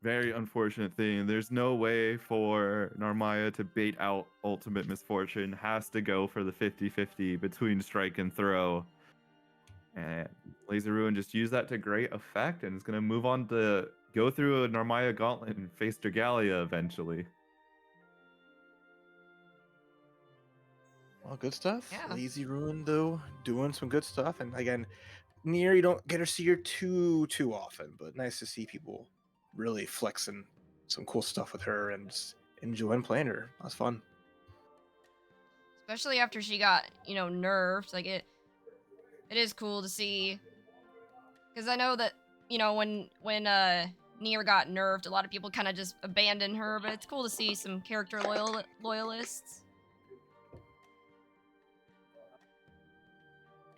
Speaker 2: Very unfortunate thing. There's no way for Narmaya to bait out ultimate misfortune. Has to go for the 50-50 between strike and throw. And Lazy Ruin just used that to great effect, and is going to move on to go through a Narmaya gauntlet and face Dragalia eventually.
Speaker 3: Well, good stuff.
Speaker 1: Yeah.
Speaker 3: Lazy Ruin, though, doing some good stuff. And again, Nier, you don't get to see her too often, but nice to see people really flexing some cool stuff with her and just enjoying playing her. That's fun.
Speaker 1: Especially after she got, nerfed. Like it is cool to see. Because I know that, when Nier got nerfed, a lot of people kind of just abandoned her, but it's cool to see some character loyalists.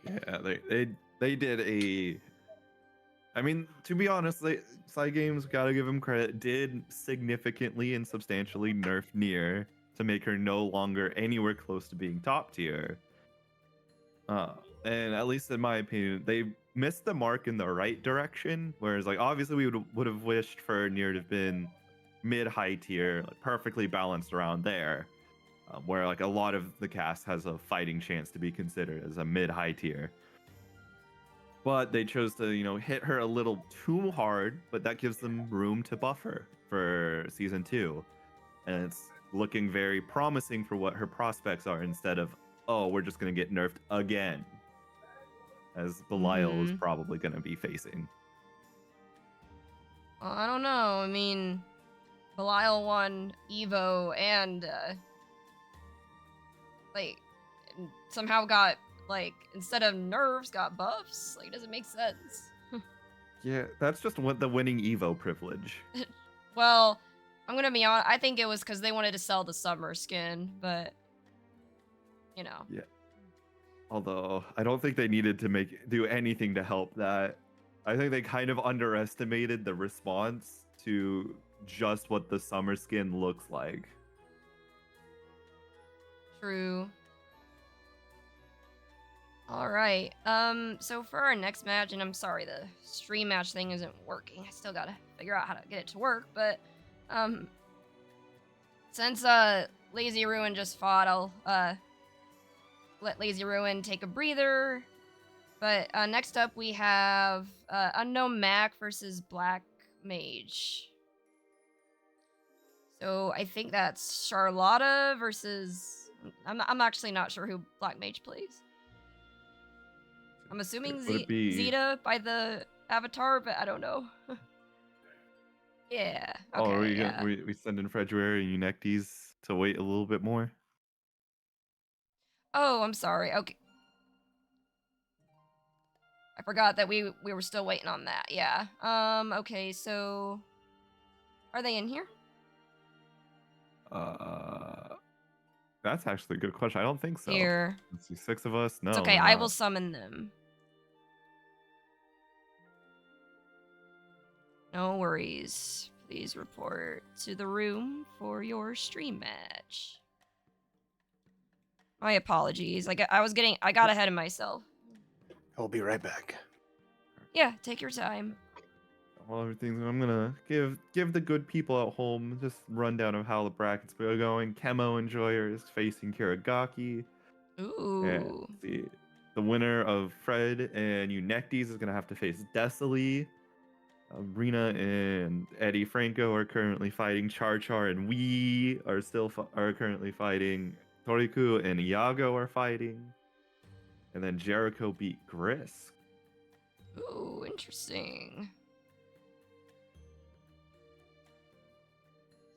Speaker 2: Yeah, they did a. I mean, to be honest, Side Games, gotta give them credit, did significantly and substantially nerf Nier to make her no longer anywhere close to being top tier. And at least in my opinion, they missed the mark in the right direction. Whereas, like, obviously we would have wished for Nier to have been mid-high tier, like, perfectly balanced around there. Where like a lot of the cast has a fighting chance to be considered as a mid-high tier. But they chose to, hit her a little too hard, but that gives them room to buffer for season 2. And it's looking very promising for what her prospects are, instead of, oh, we're just going to get nerfed again, as Belial is probably going to be facing.
Speaker 1: Well, I don't know. I mean, Belial won Evo and somehow got, instead of nerfs, got buffs. Like, it doesn't make sense.
Speaker 2: Yeah, that's just what the winning Evo privilege.
Speaker 1: Well, I'm gonna be honest, I think it was because they wanted to sell the summer skin, but,
Speaker 2: Yeah. Although I don't think they needed to do anything to help that. I think they kind of underestimated the response to just what the summer skin looks like.
Speaker 1: True. All right. So for our next match, and I'm sorry the stream match thing isn't working. I still gotta figure out how to get it to work. But since Lazy Ruin just fought, I'll let Lazy Ruin take a breather. But next up we have Unknown Mac versus Black Mage. So I think that's Charlotta versus. I'm actually not sure who Black Mage plays. I'm assuming
Speaker 2: Would it be
Speaker 1: Zeta by the avatar, but I don't know. Yeah.
Speaker 2: Oh, are
Speaker 1: Okay.
Speaker 2: we
Speaker 1: Yeah.
Speaker 2: we send in February and Unectes to wait a little bit more?
Speaker 1: Oh, I'm sorry. Okay. I forgot that we were still waiting on that. Yeah. Okay. So, are they in here?
Speaker 2: That's actually a good question. I don't think so.
Speaker 1: Here.
Speaker 2: Let's see, 6 of us. No,
Speaker 1: It's okay.
Speaker 2: we're
Speaker 1: I will
Speaker 2: not.
Speaker 1: summon them. No worries. Please report to the room for your stream match. My apologies. I got ahead of myself.
Speaker 3: I'll be right back.
Speaker 1: Yeah, take your time.
Speaker 2: Well, I'm gonna give the good people at home just rundown of how the brackets are going. Chemo Enjoyer is facing Kirigaki. And
Speaker 1: Ooh.
Speaker 2: the winner of Fred and Unectes is gonna have to face Desalee. Rena and Eddie Franco are currently fighting. Char Char and we are are currently fighting. Toriku and Iago are fighting. And then Jericho beat Grisk.
Speaker 1: Ooh, interesting.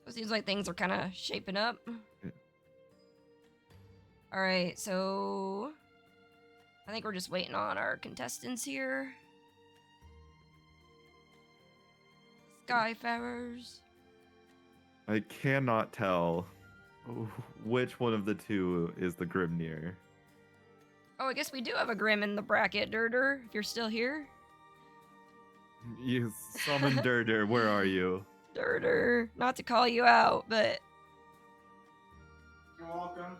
Speaker 1: So it seems like things are kind of shaping up.
Speaker 2: Yeah.
Speaker 1: All right, so I think we're just waiting on our contestants here. Skyfarers.
Speaker 2: I cannot tell which one of the two is the Grimnir.
Speaker 1: Oh, I guess we do have a Grim in the bracket, Durder, if you're still here.
Speaker 2: You summoned Durder, where are you?
Speaker 1: Durder, not to call you out, but
Speaker 3: You're welcome.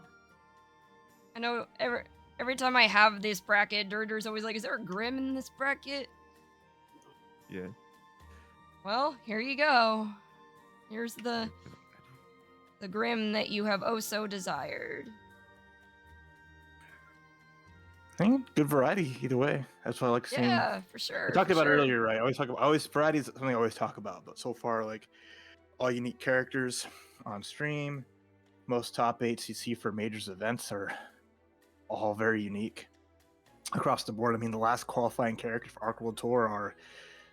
Speaker 1: I know every time I have this bracket, Durder's always like, is there a Grim in this bracket?
Speaker 2: Yeah.
Speaker 1: Well, here you go. Here's the Grim that you have oh so desired.
Speaker 3: I think good variety either way. That's what I like seeing.
Speaker 1: Yeah, for sure.
Speaker 3: I talked
Speaker 1: for
Speaker 3: about it
Speaker 1: sure.
Speaker 3: earlier, right? Variety is something I always talk about, but so far, like all unique characters on stream, most top 8s you see for majors events are all very unique across the board. I mean, the last qualifying character for Arc World Tour are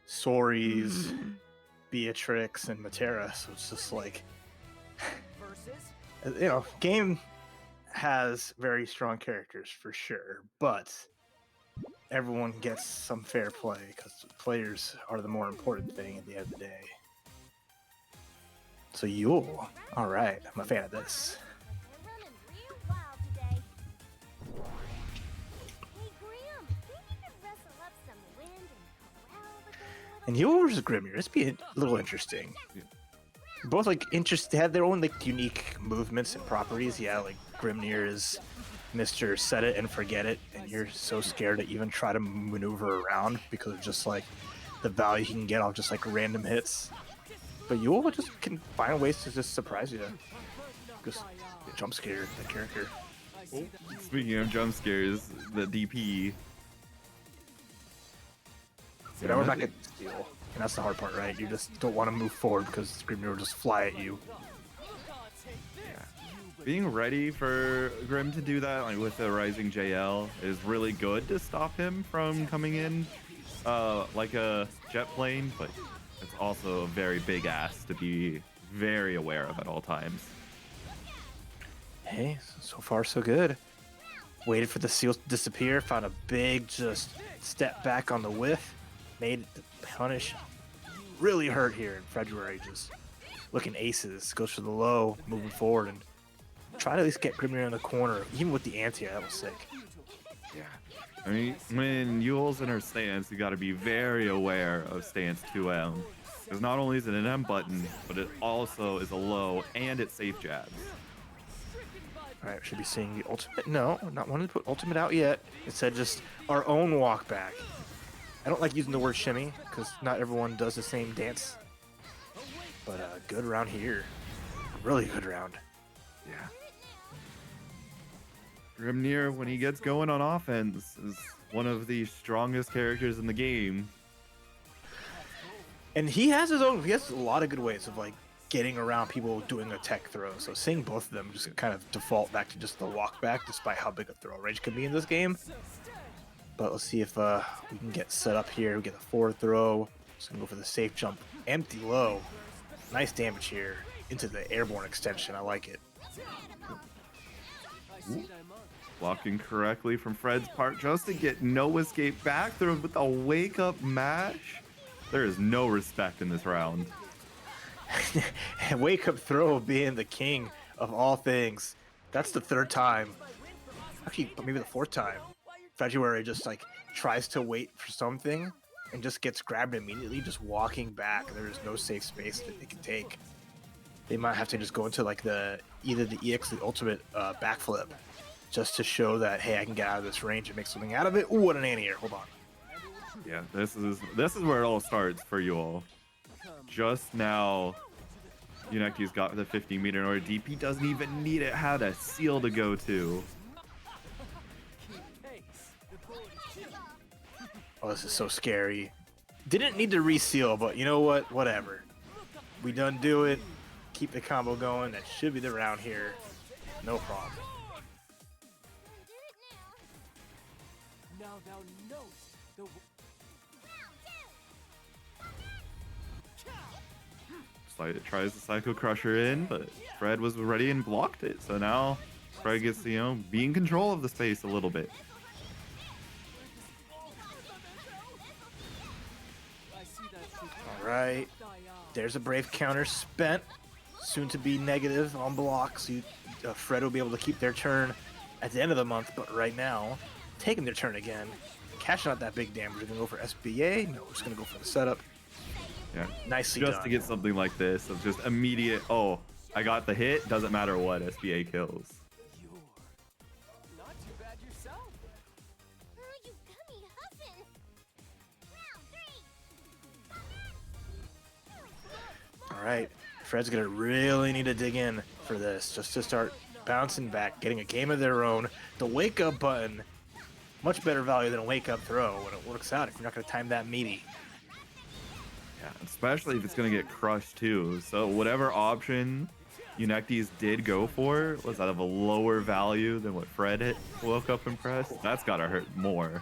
Speaker 3: Soris, Beatrix, and Matera. So it's just like, game has very strong characters for sure, but everyone gets some fair play because players are the more important thing at the end of the day. So Yule, all right, I'm a fan of this. And Yule versus Grimnir, this be a little interesting. Both like they have their own like unique movements and properties. Yeah, like Grimnir is Mr. Set It and Forget It, and you're so scared to even try to maneuver around because of just like the value he can get off just like random hits. But Yule just can find ways to just surprise you. Just jump scare the character.
Speaker 2: Speaking of jump scares, the DP.
Speaker 3: Yeah, we're not getting steal. And that's the hard part, right? You just don't want to move forward because Grimnir will just fly at you.
Speaker 2: Being ready for Grim to do that, like with the Rising JL, is really good to stop him from coming in like a jet plane, but it's also a very big ass to be very aware of at all times.
Speaker 3: Hey, so far so good. Waited for the seals to disappear, found a big just step back on the whiff, made it to punish. Really hurt here in February, just looking aces, goes for the low, moving forward, and try to at least get Grimnir in the corner, even with the anti, that was sick.
Speaker 2: Yeah. I mean, when Yule's in her stance, you got to be very aware of stance 2M. Because not only is it an M button, but it also is a low and it safe jabs.
Speaker 3: All right, should be seeing the ultimate. No, not wanting to put ultimate out yet. Instead, just our own walk back. I don't like using the word shimmy because not everyone does the same dance. But good round here. Really good round.
Speaker 2: Yeah. Grimnir, when he gets going on offense, is one of the strongest characters in the game.
Speaker 3: And he has his own. He has a lot of good ways of like getting around people doing a tech throw. So seeing both of them just kind of default back to just the walk back, despite how big a throw range can be in this game. But let's see if we can get set up here. We get a forward throw. Just gonna go for the safe jump. Empty low. Nice damage here into the airborne extension. I like it.
Speaker 2: Blocking correctly from Fred's part just to get no escape back through with a wake up mash. There is no respect in this round.
Speaker 3: And wake up throw being the king of all things. That's the third time. Actually, maybe the fourth time. February just like tries to wait for something and just gets grabbed immediately, just walking back. There's no safe space that they can take. They might have to just go into like either the EX or the ultimate backflip just to show that, hey, I can get out of this range and make something out of it. Ooh, what an anti-air. Hold on.
Speaker 2: Yeah, this is where it all starts for you all. Just now, Uneki's got the 50-meter in order. DP doesn't even need it. Had a seal to go to.
Speaker 3: Oh, this is so scary. Didn't need to reseal, but you know what? Whatever. We done do it. Keep the combo going. That should be the round here. No problem.
Speaker 2: It tries the Psycho Crusher in, but Fred was ready and blocked it. So now Fred gets to, be in control of the space a little bit.
Speaker 3: All right. There's a brave counter spent. Soon to be negative on blocks. Fred will be able to keep their turn at the end of the month, but right now, taking their turn again. Cashing out that big damage. We're going to go for SBA. No, we're just going to go for the setup.
Speaker 2: Yeah.
Speaker 3: Nicely
Speaker 2: just
Speaker 3: done.
Speaker 2: to get something like this of just immediate, oh, I got the hit, doesn't matter what, SBA kills.
Speaker 5: Not too bad yourself.
Speaker 6: You got me huffing. Round 3.
Speaker 3: All right. Fred's going to really need to dig in for this just to start bouncing back, getting a game of their own. The wake up button, much better value than a wake up throw when it works out if you're not going to time that meaty.
Speaker 2: Yeah, especially if it's going to get crushed too. So whatever option Unectes did go for was out of a lower value than what Fred woke up and pressed. That's got to hurt more.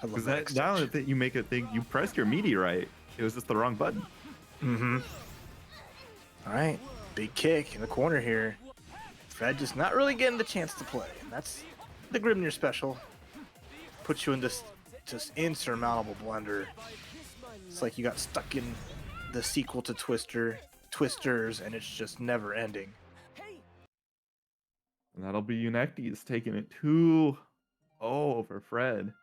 Speaker 2: Because now that you make it think you pressed your meaty right, it was just the wrong button.
Speaker 3: Mm-hmm. All right, big kick in the corner here. Fred just not really getting the chance to play. And that's the Grimnir special. Puts you in this just insurmountable blender. It's like you got stuck in the sequel to Twisters, and it's just never ending.
Speaker 2: And that'll be Unectes taking it 2-0 over Fred.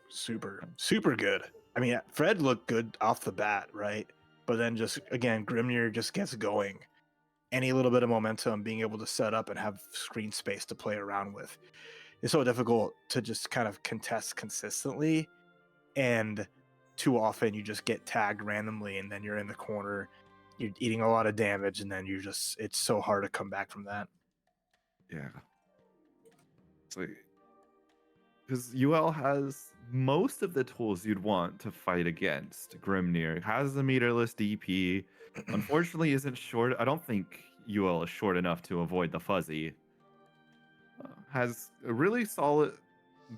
Speaker 3: Super good. I mean, Fred looked good off the bat, right? But then just, again, Grimnir just gets going. Any little bit of momentum, being able to set up and have screen space to play around with. It's so difficult to just kind of contest consistently. And too often you just get tagged randomly and then you're in the corner. You're eating a lot of damage and then it's so hard to come back from that.
Speaker 2: Yeah. It's like, because UL has most of the tools you'd want to fight against Grimnir. It has the meterless DP. Unfortunately, isn't short. I don't think UL is short enough to avoid the fuzzy. Has a really solid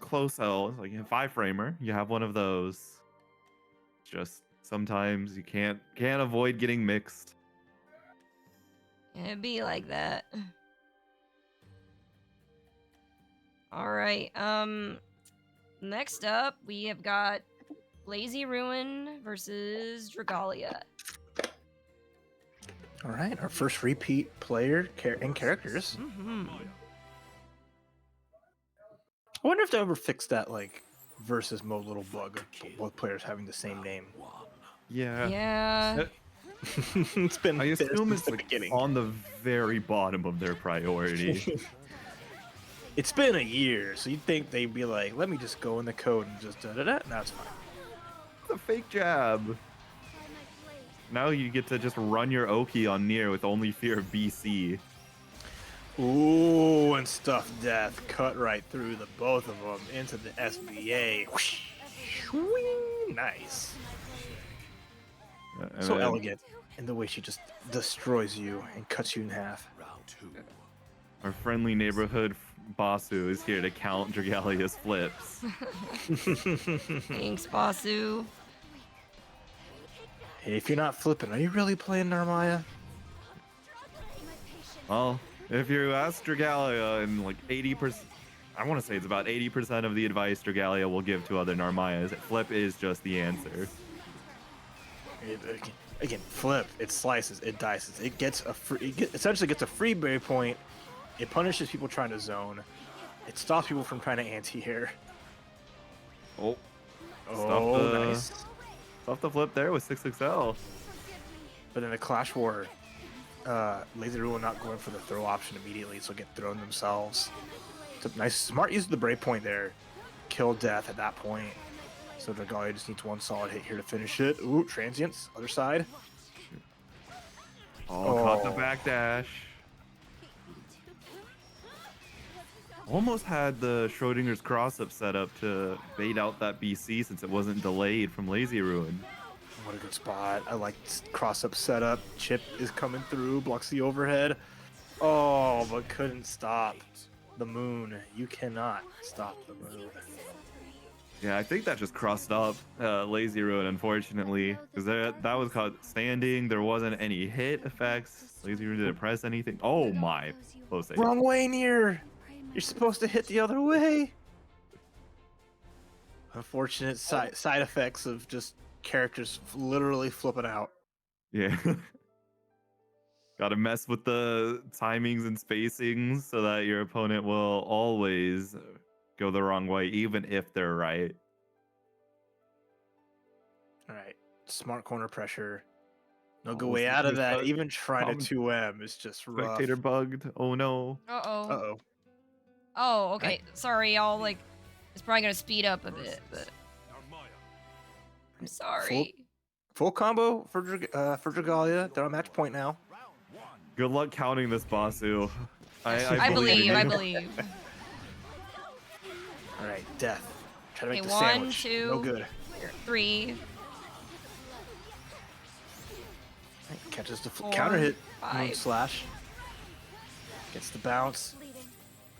Speaker 2: close L, like a 5-framer. You have one of those. Just sometimes you can't avoid getting mixed.
Speaker 1: It'd be like that. All right. Next up, we have got Lazy Ruin versus Dragalia.
Speaker 3: All right, our first repeat player and characters.
Speaker 1: Mm-hmm.
Speaker 3: I wonder if they ever fixed that like versus mode little bug of both players having the same name.
Speaker 2: Yeah.
Speaker 1: Yeah.
Speaker 3: It's been
Speaker 2: I
Speaker 3: there
Speaker 2: assume
Speaker 3: since
Speaker 2: it's
Speaker 3: the
Speaker 2: like
Speaker 3: beginning.
Speaker 2: on the very bottom of their priority.
Speaker 3: It's been a year, so you'd think they'd be like, let me just go in the code and just da da da. No, it's fine.
Speaker 2: It's a fake jab. Now you get to just run your Oki on Nier with only fear of BC.
Speaker 3: Ooh, and stuff death cut right through the both of them into the SBA. Whoosh, whing, nice.
Speaker 2: And
Speaker 3: So
Speaker 2: then
Speaker 3: elegant in the way she just destroys you and cuts you in half.
Speaker 4: Round 2.
Speaker 2: our friendly neighborhood Basu is here to count Dragalia's flips.
Speaker 1: Thanks, Basu.
Speaker 3: Hey, if you're not flipping, are you really playing Narmaya?
Speaker 2: Well, if you ask Dragalia, and like 80%, I want to say it's about 80% of the advice Dragalia will give to other Narmayas, flip is just the answer.
Speaker 3: Again, flip. It slices. It dices. It gets a free. Essentially gets a free berry point. It punishes people trying to zone. It stops people from trying to anti-air.
Speaker 2: Oh,
Speaker 3: Oh, nice.
Speaker 2: Stuff the flip there with 6XL.
Speaker 3: But in the Clash War, Lazy Rule not going for the throw option immediately, so get thrown themselves. It's a nice, smart use of the break point there. Kill death at that point. So Dragalia just needs one solid hit here to finish it. Ooh, transients, other side.
Speaker 2: Oh, caught the
Speaker 3: Oh.
Speaker 2: backdash. Almost had the Schrodinger's cross-up set up to bait out that BC since it wasn't delayed from Lazy Ruin.
Speaker 3: What a good spot. I like cross-up setup. Chip is coming through, blocks the overhead. Oh, but couldn't stop the moon. You cannot stop the moon.
Speaker 2: Yeah, I think that just crossed up Lazy Ruin, unfortunately, because that was caught standing. There wasn't any hit effects. Lazy Ruin didn't press anything. Oh my, close save.
Speaker 3: Wrong way, Near. You're supposed to hit the other way. Unfortunate side effects of just characters literally flipping out.
Speaker 2: Yeah. Gotta mess with the timings and spacings so that your opponent will always go the wrong way, even if they're right.
Speaker 3: All right, smart corner pressure. No
Speaker 2: Oh,
Speaker 3: good way out of that.
Speaker 2: spectator-
Speaker 3: Even trying to
Speaker 2: common-
Speaker 3: 2M is just rough.
Speaker 2: Spectator bugged. Oh no.
Speaker 1: Uh-oh.
Speaker 3: Uh-oh.
Speaker 1: Oh, okay. Sorry, y'all. Like, it's probably gonna speed up a bit, but I'm sorry.
Speaker 3: Full combo for Dragalia. They're on match point now.
Speaker 2: Good luck counting this, Basu.
Speaker 1: I believe.
Speaker 2: in
Speaker 1: I
Speaker 2: you.
Speaker 1: believe.
Speaker 3: All right, death. Try to make
Speaker 1: Okay,
Speaker 3: the
Speaker 1: 1,
Speaker 3: sandwich.
Speaker 1: 2,
Speaker 3: No good.
Speaker 1: 3,
Speaker 3: Catches the
Speaker 1: 4,
Speaker 3: counter hit. Moon
Speaker 1: 5.
Speaker 3: slash. Gets the bounce.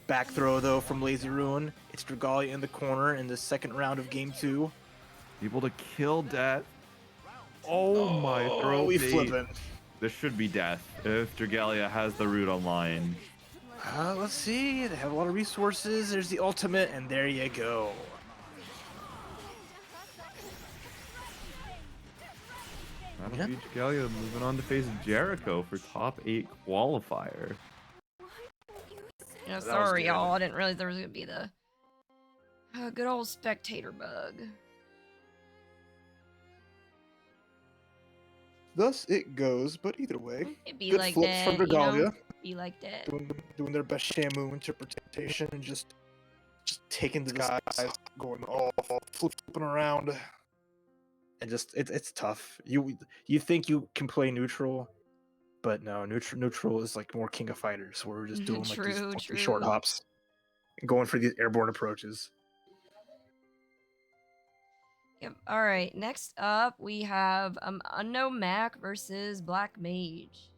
Speaker 3: Back throw though from Lazy Ruin. It's Dragalia in the corner in the second round of game 2.
Speaker 2: Able to kill death. Oh my throw
Speaker 3: we
Speaker 2: bait.
Speaker 3: flipping.
Speaker 2: This should be death if Dragalia has the root online.
Speaker 3: Let's see. They have a lot of resources. There's the ultimate, and there you go.
Speaker 2: That'll be Dragalia moving on to face Jericho for top 8 qualifier.
Speaker 1: You know,
Speaker 3: was
Speaker 1: sorry,
Speaker 3: good.
Speaker 1: y'all. I didn't realize there was gonna be the good old spectator bug.
Speaker 3: Thus it goes, but either way,
Speaker 1: It'd be
Speaker 3: good
Speaker 1: like
Speaker 3: flips
Speaker 1: that,
Speaker 3: from
Speaker 1: you know?
Speaker 3: Dragalia,
Speaker 1: Be like that.
Speaker 3: doing their best Shamu interpretation and just taking the guys, going all flipping around, and just it's tough. You think you can play neutral, but no, neutral is like more King of Fighters, where we're just doing like these
Speaker 1: True,
Speaker 3: funky short
Speaker 1: true.
Speaker 3: hops and going for these airborne approaches.
Speaker 1: Yep. All right. Next up, we have Unknown Mac versus Black Mage.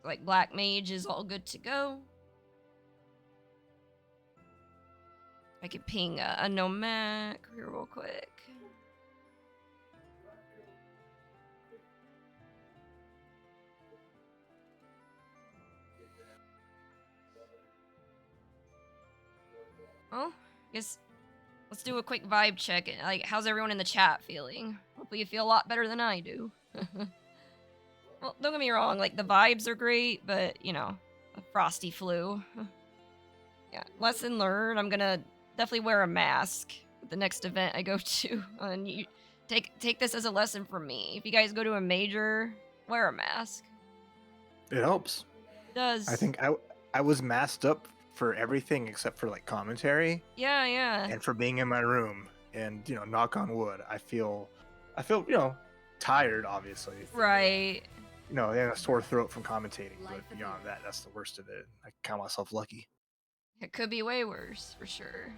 Speaker 1: Like Black Mage is all good to go. I could ping Unknown Mac here real quick. Well, I guess let's do a quick vibe check. Like, how's everyone in the chat feeling? Hopefully you feel a lot better than I do. Well, don't get me wrong, like, the vibes are great, but, you know, a frosty flu. Yeah, lesson learned. I'm gonna definitely wear a mask at the next event I go to, and you take this as a lesson from me. If you guys go to a major, wear a mask.
Speaker 3: It helps.
Speaker 1: It does.
Speaker 3: I think I was masked up for everything except for like commentary
Speaker 1: Yeah, yeah.
Speaker 3: and for being in my room. And knock on wood, I feel tired, obviously.
Speaker 1: Right.
Speaker 3: And a sore throat from commentating, but beyond that, that's the worst of it. I count myself lucky.
Speaker 1: It could be way worse for sure.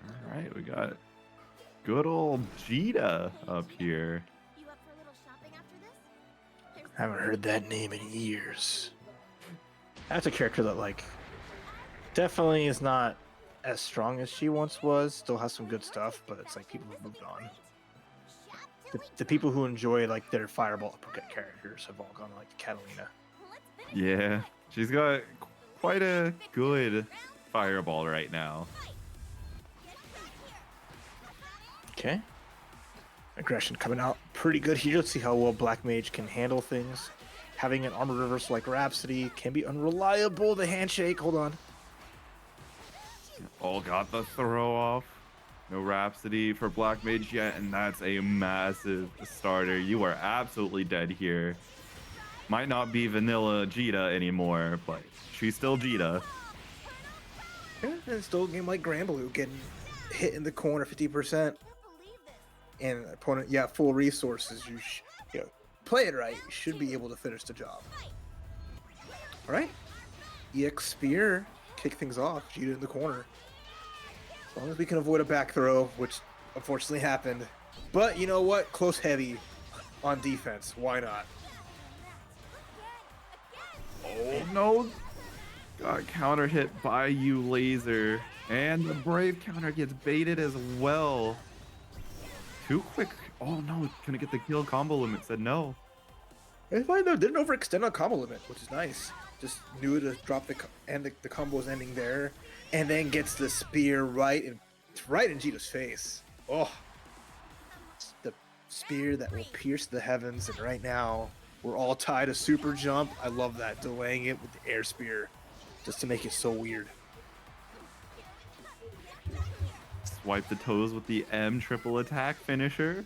Speaker 2: All right, we got good old Jita up here.
Speaker 6: You up for a little shopping after this? There's
Speaker 3: I haven't heard that name in years. That's a character that definitely is not as strong as she once was. Still has some good stuff, but it's like people have moved on. The people who enjoy their fireball uppercut characters have all gone to Catalina.
Speaker 2: Yeah, she's got quite a good fireball right now.
Speaker 3: Okay. Aggression coming out pretty good here. Let's see how well Black Mage can handle things. Having an armor reversal like Rhapsody can be unreliable. The handshake, hold on.
Speaker 2: Oh, got the throw off. No Rhapsody for Black Mage yet, and that's a massive starter. You are absolutely dead here. Might not be vanilla Jita anymore, but she's still Jita.
Speaker 3: Yeah, and still a game like Granblue getting hit in the corner 50%. And opponent, full resources. You play it right. You should be able to finish the job. All right. EX Spear, kick things off. Jita in the corner. As long as we can avoid a back throw, which unfortunately happened. But you know what? Close heavy on defense. Why not?
Speaker 2: Oh no! Got counter hit by you, Laser. And the Brave counter gets baited as well. Too quick. Oh no, gonna get the kill. Combo limit said no.
Speaker 3: It's fine though. Didn't overextend on combo limit, which is nice. Just knew to drop the combo's ending there, and then gets the spear right in Jita's face. Oh, it's the spear that will pierce the heavens, and right now we're all tied to super jump. I love that, delaying it with the air spear, just to make it so weird.
Speaker 2: Swipe the toes with the M triple attack finisher.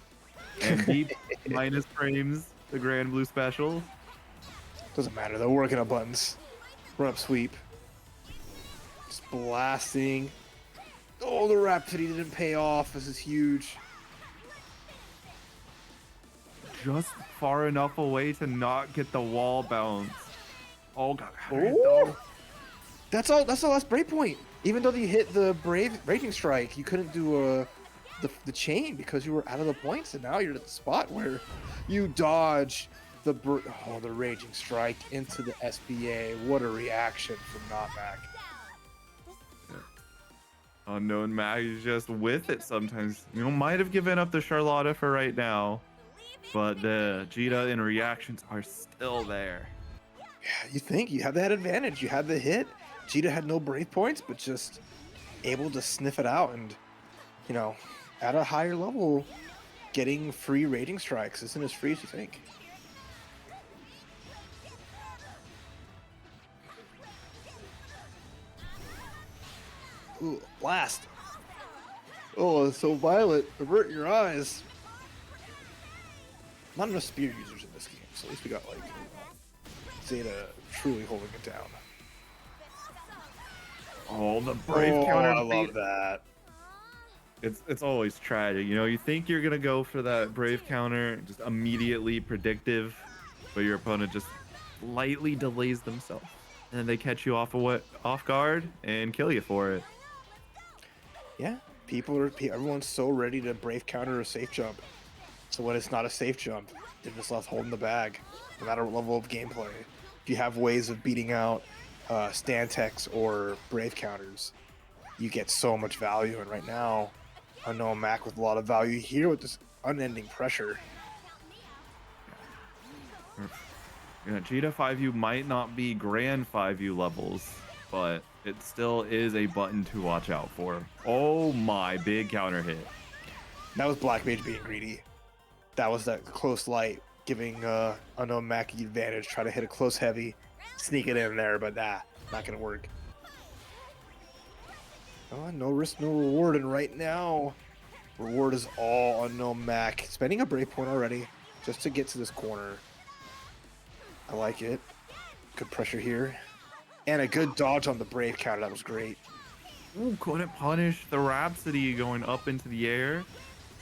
Speaker 2: And deep minus frames the Grand Blue special.
Speaker 3: Doesn't matter, they're working on buttons. Run up sweep. Just blasting. Oh, the Rhapsody didn't pay off. This is huge.
Speaker 2: Just far enough away to not get the wall bounce. Oh god.
Speaker 3: Oh, that's all. That's the last break point. Even though you hit the Brave Raging Strike, you couldn't do the chain because you were out of the points, and now you're at the spot where you dodge the Raging Strike into the SBA. What a reaction from Not Mac.
Speaker 2: Unknown Mag is just with it sometimes. Might have given up the Charlotta for right now, but the Jita and reactions are still there.
Speaker 3: Yeah, you think you have that advantage. You had the hit. Jita had no Brave points, but just able to sniff it out and, at a higher level, getting free Raging Strikes isn't as free as you think. Ooh, blast. Oh, it's so violent. Avert your eyes. Not enough spear users in this game, so at least we got, Zeta truly holding it down.
Speaker 2: Oh, the Brave counter.
Speaker 3: I love that.
Speaker 2: It's always tragic. You think you're gonna go for that Brave counter, just immediately predictive, but your opponent just lightly delays themselves, and then they catch you off guard and kill you for it.
Speaker 3: Yeah, everyone's so ready to Brave counter a safe jump. So when it's not a safe jump, they're just left holding the bag, no matter what level of gameplay. If you have ways of beating out Stantex or Brave counters, you get so much value. And right now, Unknown Mac with a lot of value here with this unending pressure.
Speaker 2: Jita 5U might not be Grand 5U levels, but it still is a button to watch out for. Oh my, big counter hit.
Speaker 3: That was Black Mage being greedy. That was that close light, giving Unknown Mac the advantage, try to hit a close heavy, sneak it in there, but Not gonna work. Oh, no risk, no reward, and right now, reward is all unknown Mac. Spending a brave point already just to get to this corner. I like it. Good pressure here. And a good dodge on the brave counter. That was great.
Speaker 2: Ooh, couldn't punish the Rhapsody going up into the air.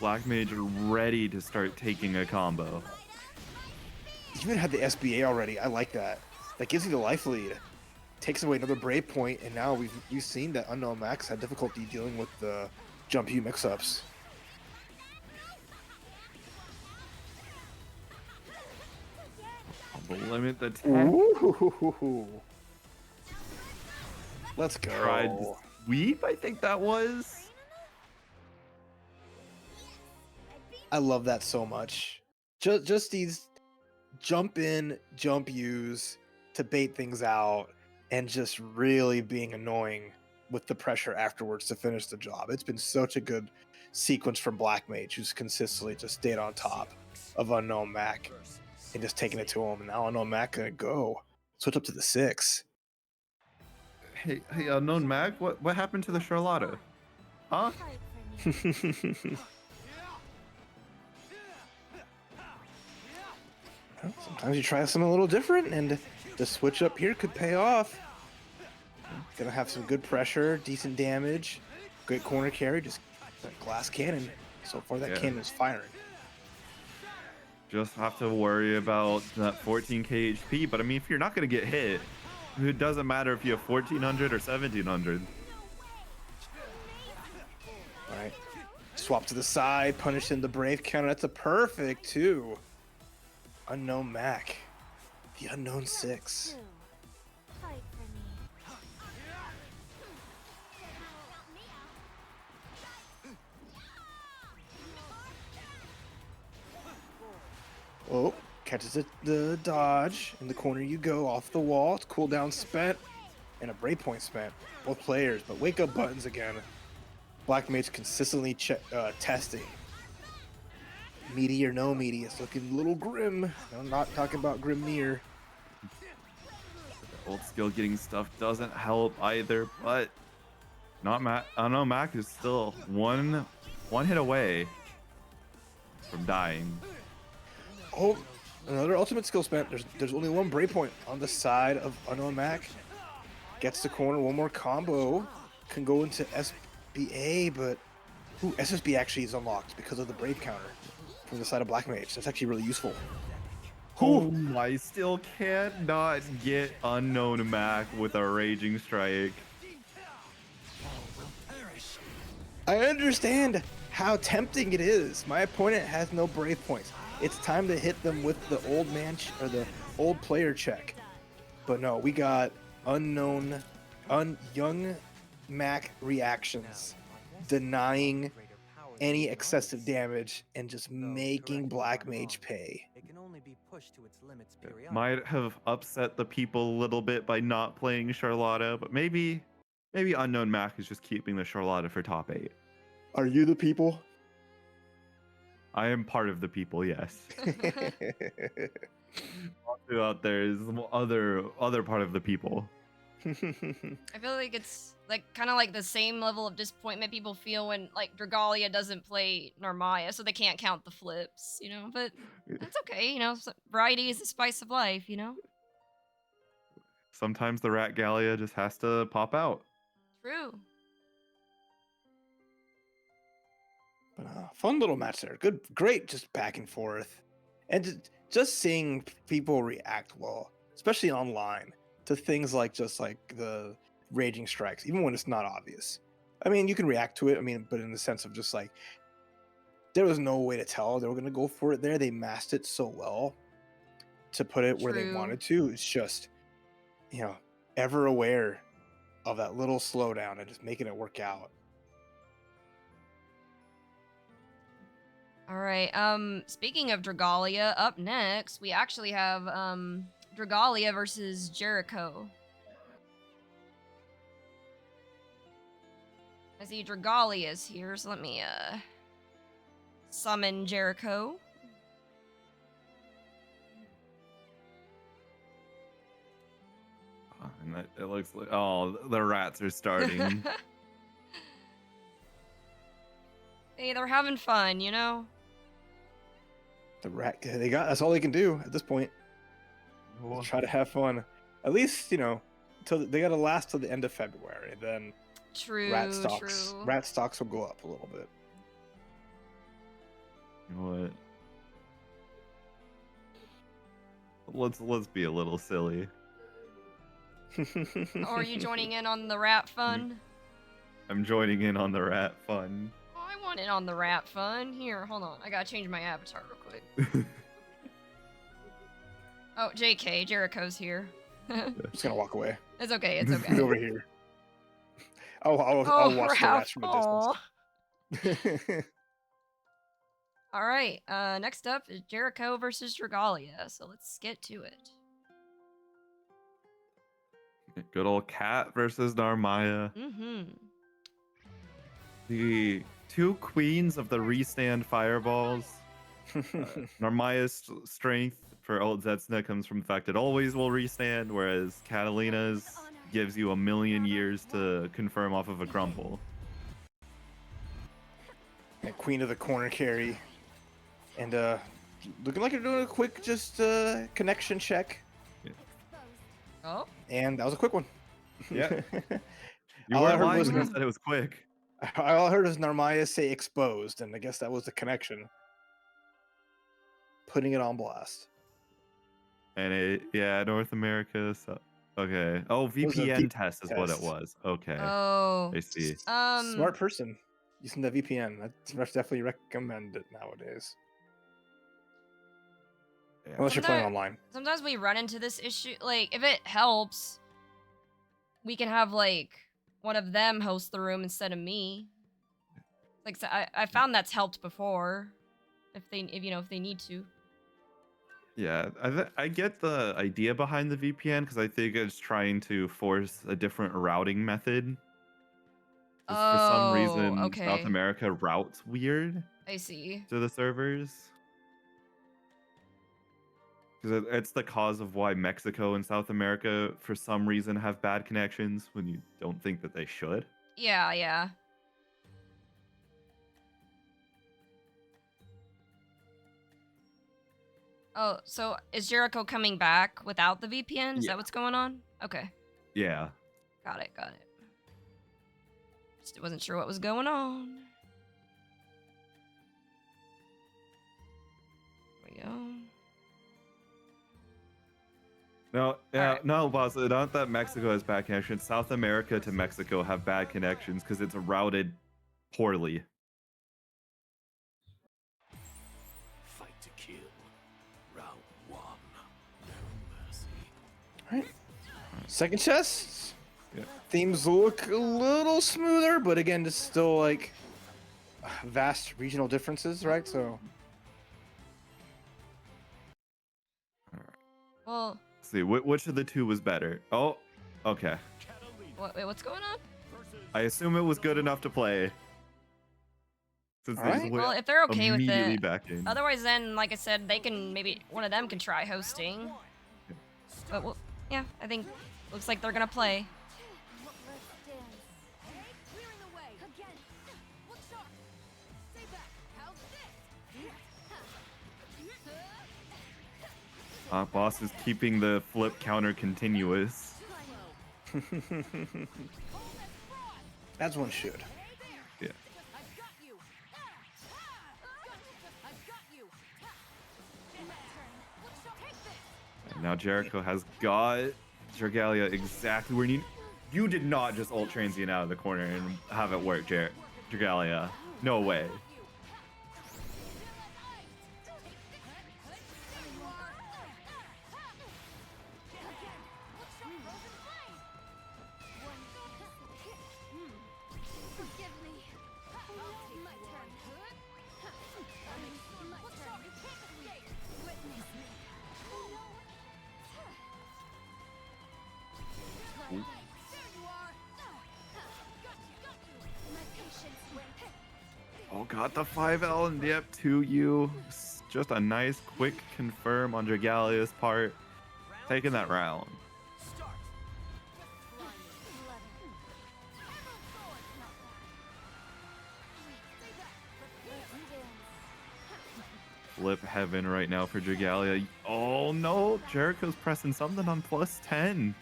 Speaker 2: Black Mage ready to start taking a combo.
Speaker 3: Even had the SBA already. I like that. That gives you the life lead. Takes away another brave point, and now you've seen that Unknown Max had difficulty dealing with the jump U mix-ups.
Speaker 2: Limit the tech.
Speaker 3: Ooh. Let's go.
Speaker 2: Tried to sweep, I think that was.
Speaker 3: I love that so much. Just these jump in, jump use to bait things out, and just really being annoying with the pressure afterwards to finish the job. It's been such a good sequence from Black Mage, who's consistently just stayed on top of Unknown Mac and just taking it to him. And now Unknown Mac gonna go switch up to the 6.
Speaker 2: Hey, Unknown Mac, what happened to the Charlotta? Huh?
Speaker 6: Fight for me.
Speaker 3: Well, sometimes you try something a little different, and the switch up here could pay off. Gonna have some good pressure, decent damage, great corner carry, just that glass cannon. So far, that cannon is firing.
Speaker 2: Just have to worry about that 14k HP, but I mean, if you're not going to get hit, it doesn't matter if you have 1400 or 1700.
Speaker 3: All right, swap to the side, punish in the brave counter. That's a perfect 2. Unknown Mac, the unknown 6.
Speaker 6: Fight for me.
Speaker 3: Oh, catches the dodge. In the corner you go, off the wall. It's cooldown spent, and a break point spent. Both players, but wake up buttons again. Black Mage consistently testing. Meaty or no meaty, it's looking a little grim. I'm not talking about grim near.
Speaker 2: Old skill getting stuff doesn't help either, but not Mac. I know Mac is still one hit away from dying.
Speaker 3: Oh, another ultimate skill spent. There's only one break point on the side of Unknown Mac. Gets the corner, one more combo. Can go into SBA, but SSB actually is unlocked because of the brave counter from the side of Black Mage. That's actually really useful.
Speaker 2: Oh, I still cannot get Unknown Mac with a Raging Strike.
Speaker 3: I understand how tempting it is. My opponent has no brave points. It's time to hit them with the old man or the old player check. But no, we got young Mac reactions, denying any excessive damage and just making Black Mage pay.
Speaker 5: It can only be pushed to its limits periodically.
Speaker 2: Might have upset the people a little bit by not playing Charlotta, but maybe Unknown Mac is just keeping the Charlotta for top 8.
Speaker 3: Are you the people?
Speaker 2: I am part of the people, yes. Also out there is other part of the people.
Speaker 1: I feel like it's like kind of like the same level of disappointment people feel when like Dragalia doesn't play Narmaya, so they can't count the flips, you know. But that's okay, you know. Variety is the spice of life, you know.
Speaker 2: Sometimes the Rat Gallia just has to pop out.
Speaker 1: True.
Speaker 3: But fun little match there. Good, great, just back and forth, and just seeing people react well, especially online, to things like just like the raging strikes, even when it's not obvious. I mean, you can react to it. I mean, but in the sense of just like there was no way to tell they were gonna go for it there. They masked it so well to put it where they
Speaker 1: True.
Speaker 3: wanted to. It's just, ever aware of that little slowdown and just making it work out.
Speaker 1: All right. Speaking of Dragalia, up next we actually have Dragalia versus Jericho. I see Dragalia's here, so let me summon Jericho.
Speaker 2: And It looks like the rats are starting.
Speaker 1: Hey, they're having fun, you know?
Speaker 3: The rat, they got that's all they can do at this point.
Speaker 2: Wha-
Speaker 3: Try to have fun. At least, till they gotta last till the end of February. Then
Speaker 1: True, true.
Speaker 3: rat stocks will go up a little bit.
Speaker 2: What? Let's be a little silly.
Speaker 1: Oh, are you joining in on the rat fun?
Speaker 2: I'm joining in on the rat fun.
Speaker 1: Oh, I want in on the rat fun. Here, hold on. I gotta change my avatar real quick. Oh, JK, Jericho's here.
Speaker 3: I'm just gonna walk away.
Speaker 1: It's okay, it's
Speaker 3: Get
Speaker 1: okay.
Speaker 3: over here. I'll watch the
Speaker 1: Raph.
Speaker 3: rats from a
Speaker 1: Aw.
Speaker 3: distance.
Speaker 1: Alright, next up is Jericho versus Dragalia, so let's get to it.
Speaker 2: Good old Cat versus Narmaya.
Speaker 1: Mm-hmm.
Speaker 2: The two queens of the restand fireballs. Narmaya's strength for old Zetsuna comes from the fact it always will restand, whereas Catalina's gives you 1,000,000 years to confirm off of a crumble.
Speaker 3: And Queen of the corner carry. And looking like you're doing a quick connection check.
Speaker 1: Oh?
Speaker 3: And that was a quick one.
Speaker 2: Yeah. You
Speaker 3: All I
Speaker 2: weren't
Speaker 3: heard
Speaker 2: lying
Speaker 3: was
Speaker 2: when you said it was quick.
Speaker 3: all I heard was Narmaya say exposed, and I guess that was the connection. Putting it on blast.
Speaker 2: And North America. So okay. Oh,
Speaker 3: was a
Speaker 2: VPN test is what it
Speaker 3: test.
Speaker 2: was. Okay.
Speaker 1: Oh.
Speaker 2: I see.
Speaker 3: Smart person using the VPN. That's definitely recommended nowadays.
Speaker 2: Yeah.
Speaker 3: Unless you're playing
Speaker 1: Sometimes-
Speaker 3: online.
Speaker 1: Sometimes we run into this issue. Like, if it helps, we can have, like, one of them host the room instead of me. Like, so I found that's helped before. If they need to.
Speaker 2: Yeah, I get the idea behind the VPN because I think it's trying to force a different routing method. Just for some reason, South
Speaker 1: okay.
Speaker 2: America routes weird
Speaker 1: I see.
Speaker 2: to the servers. Because it's the cause of why Mexico and South America, for some reason, have bad connections when you don't think that they should.
Speaker 1: Yeah, yeah. Oh, so is Jericho coming back without the VPN? Is
Speaker 2: Yeah.
Speaker 1: that what's going on? Okay.
Speaker 2: Yeah.
Speaker 1: Got it. Just wasn't sure what was going on. There we go.
Speaker 2: No, yeah,
Speaker 1: Alright.
Speaker 2: no, boss. Not that Mexico has bad connections. South America to Mexico have bad connections because it's routed poorly.
Speaker 4: Fight to kill. Round 1. No mercy.
Speaker 3: All right. Second chest.
Speaker 2: Yeah.
Speaker 3: Themes look a little smoother, but again, it's still like vast regional differences, right? So
Speaker 1: Well,
Speaker 2: Let's see, which of the two was better? Oh, okay.
Speaker 1: wait, what's going on?
Speaker 2: I assume it was good enough to play. Since they
Speaker 3: Alright.
Speaker 2: just
Speaker 1: Well,
Speaker 2: went
Speaker 1: if they're okay with
Speaker 2: immediately
Speaker 1: it.
Speaker 2: back in.
Speaker 1: Otherwise, then, like I said, they can one of them can try hosting. But well, yeah, I think looks like they're gonna play.
Speaker 6: What left stands. Hey, clearing the way. Again. Look sharp. Stay back. How's this?
Speaker 2: Boss is keeping the flip counter continuous.
Speaker 3: as one should.
Speaker 2: Yeah.
Speaker 6: I've got you. I've got you. My turn. Look sharp. Take this.
Speaker 2: And now Jericho has got Dragalia exactly where you did not just ult transient out of the corner and have it work, Dragalia. No way.
Speaker 6: Forgive me. My turn. My turn. You can't escape. Witness me.
Speaker 2: Ooh.
Speaker 6: There you are. Got you. My patience went.
Speaker 2: Oh god, the 5L and yep, 2U. Just a nice quick confirm on Dragalia's part. Taking that round. flip heaven right now for Dragalia. Oh no, Jericho's pressing something on plus 10.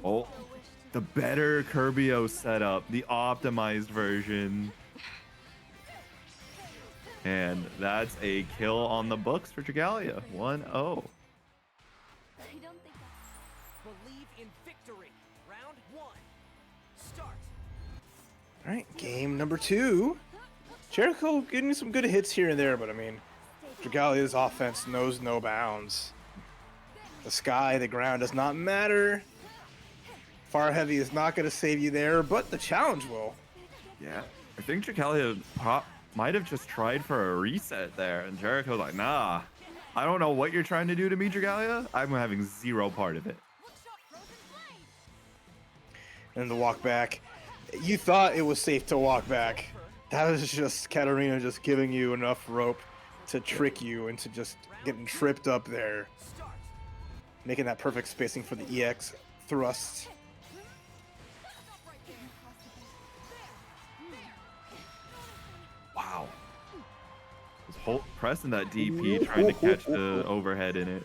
Speaker 2: Oh, the better Kirby-O setup, the optimized version. And that's a kill on the books for Dragalia. 1-0.
Speaker 5: Believe in victory. Round 1. Start.
Speaker 3: All right, game number 2. Jericho getting me some good hits here and there, but I mean, Dragalia's offense knows no bounds. The sky, the ground does not matter. Far heavy is not going to save you there, but the challenge will.
Speaker 2: Yeah, I think Dragalia might have just tried for a reset there, and Jericho's like, nah, I don't know what you're trying to do to me, Dragalia. I'm having zero part of it.
Speaker 3: And the walk back. You thought it was safe to walk back. That was just Katarina just giving you enough rope to trick you into just getting tripped up there. Making that perfect spacing for the EX thrust.
Speaker 2: Wow. Was pressing that DP, trying to catch the overhead in it.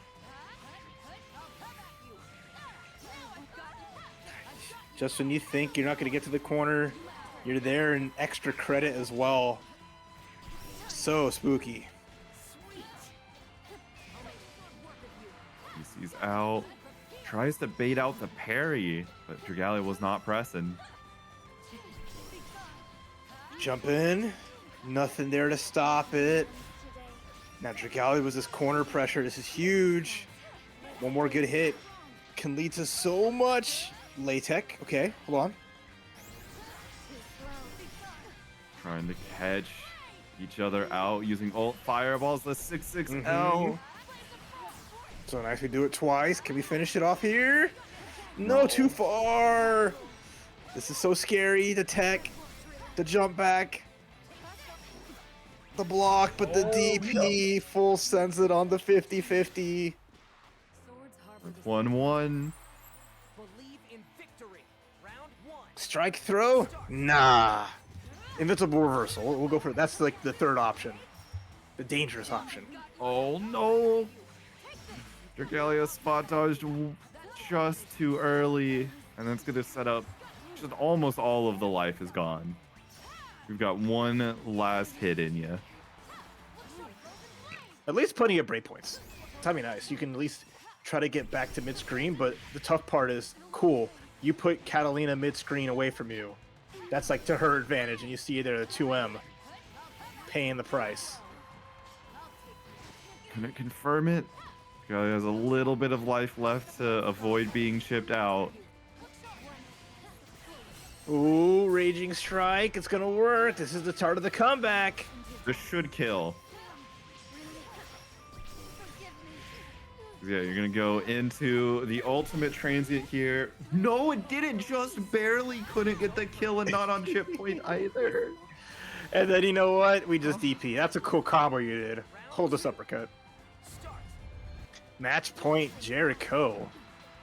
Speaker 3: Just when you think you're not going to get to the corner, you're there in extra credit as well. So spooky.
Speaker 2: He's out. Tries to bait out the parry, but Dragalia was not pressing.
Speaker 3: Jump in. Nothing there to stop it. Now Dragalia was this corner pressure. This is huge. One more good hit can lead to so much. Latex. Okay, hold on.
Speaker 2: Trying to catch each other out using ult fireballs. The 6-6L.
Speaker 3: So nice we do it twice. Can we finish it off here? No, too far. This is so scary. The tech, the jump back, the block, but the DP full sends it on the 50-50.
Speaker 2: 1-1.
Speaker 5: Believe in victory. Round 1.
Speaker 3: Strike throw? Nah. Invincible reversal. We'll go for it. That's like the third option. The dangerous option.
Speaker 2: Oh no. Dragalia spot dodged just too early, and that's going to set up just almost all of the life is gone. We've got one last hit in you.
Speaker 3: At least plenty of breakpoints. That'd be nice. You can at least try to get back to mid-screen, but the tough part is, cool, you put Catalina mid-screen away from you. That's like to her advantage, and you see there the 2M paying the price.
Speaker 2: Can it confirm it? Dragalia has a little bit of life left to avoid being chipped out.
Speaker 3: Ooh, Raging Strike. It's gonna work. This is the start of the comeback.
Speaker 2: This should kill. Yeah, you're gonna go into the ultimate transient here. No, it didn't. Just barely couldn't get the kill, and not on chip point either.
Speaker 3: And then you know what? We just DP. That's a cool combo you did. Hold this uppercut. Match point Jericho.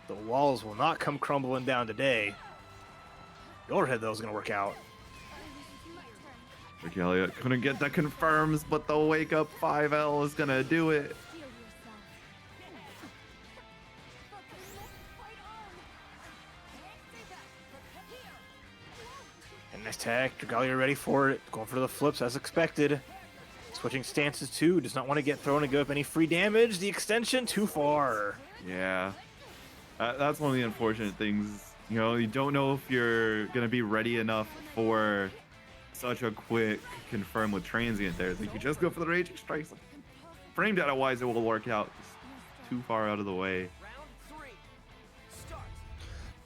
Speaker 3: The walls will not come crumbling down today. The overhead though is gonna work out.
Speaker 2: Dragalia couldn't get the confirms, but the wake up 5L is gonna do it.
Speaker 3: And nice tag. Dragalia ready for it. Going for the flips as expected. Switching stances too. Does not want to get thrown and give up any free damage. The extension too far.
Speaker 2: Yeah, that's one of the unfortunate things. You know, you don't know if you're gonna be ready enough for such a quick confirm with transient there. Like you just go for the raging strikes. Like, frame data wise, it will work out. Just too far out of the way.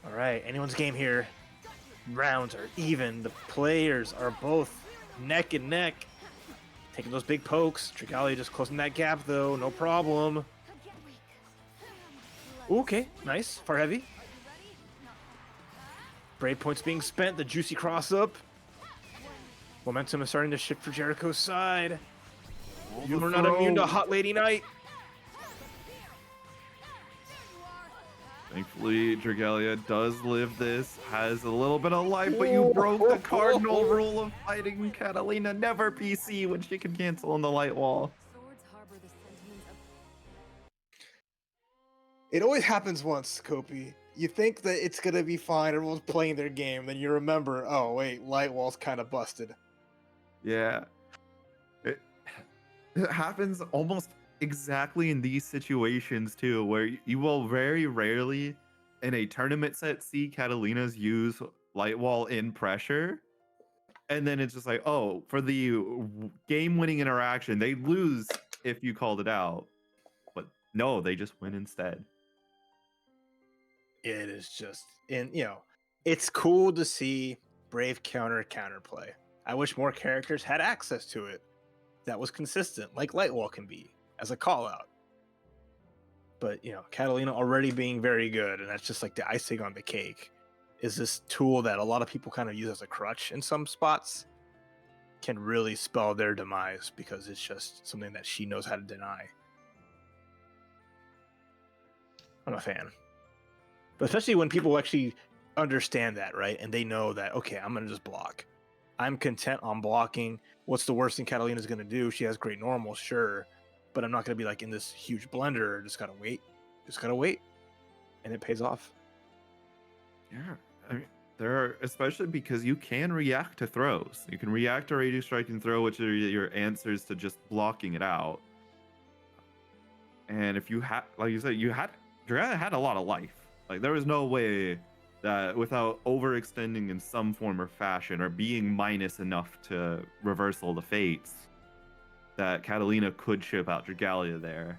Speaker 3: All right, anyone's game here. Rounds are even. The players are both neck and neck. Taking those big pokes. Dragalia just closing that gap though. No problem. Ooh, okay, nice. Far heavy. Brave points being spent. The juicy cross up. Momentum is starting to shift for Jericho's side. You are not immune to Hot Lady Night.
Speaker 2: Thankfully, Dragalia does live this, has a little bit of life, but you broke the cardinal rule of fighting Catalina. Never PC when she can cancel on the light wall.
Speaker 6: Swords harbor the sentiments of
Speaker 3: It always happens once, Kopi. You think that it's gonna be fine, everyone's playing their game, then you remember, oh wait, light wall's kind of busted.
Speaker 2: Yeah. It, it happens almost exactly in these situations too, where you will very rarely in a tournament set see Catalina's use light wall in pressure. And then it's just like, oh, for the game-winning interaction, they lose if you called it out. But no, they just win instead.
Speaker 3: It is just it's cool to see brave counterplay. I wish more characters had access to it that was consistent, like Lightwall can be, as a call out. But Catalina already being very good, and that's just like the icing on the cake, is this tool that a lot of people kind of use as a crutch in some spots, can really spell their demise because it's just something that she knows how to deny. I'm a fan. But especially when people actually understand that, right? And they know that, okay, I'm going to just block. I'm content on blocking. What's the worst thing Catalina's going to do? She has great normal, sure. But I'm not going to be like in this huge blender. Just got to wait. Just got to wait. And it pays off.
Speaker 2: Yeah. I mean, there are, especially because you can react to throws. You can react to radio strike and throw, which are your answers to just blocking it out. And if you had, like you said, Dragana had a lot of life. Like, there was no way that without overextending in some form or fashion or being minus enough to reversal the fates, that Catalina could ship out Dragalia there.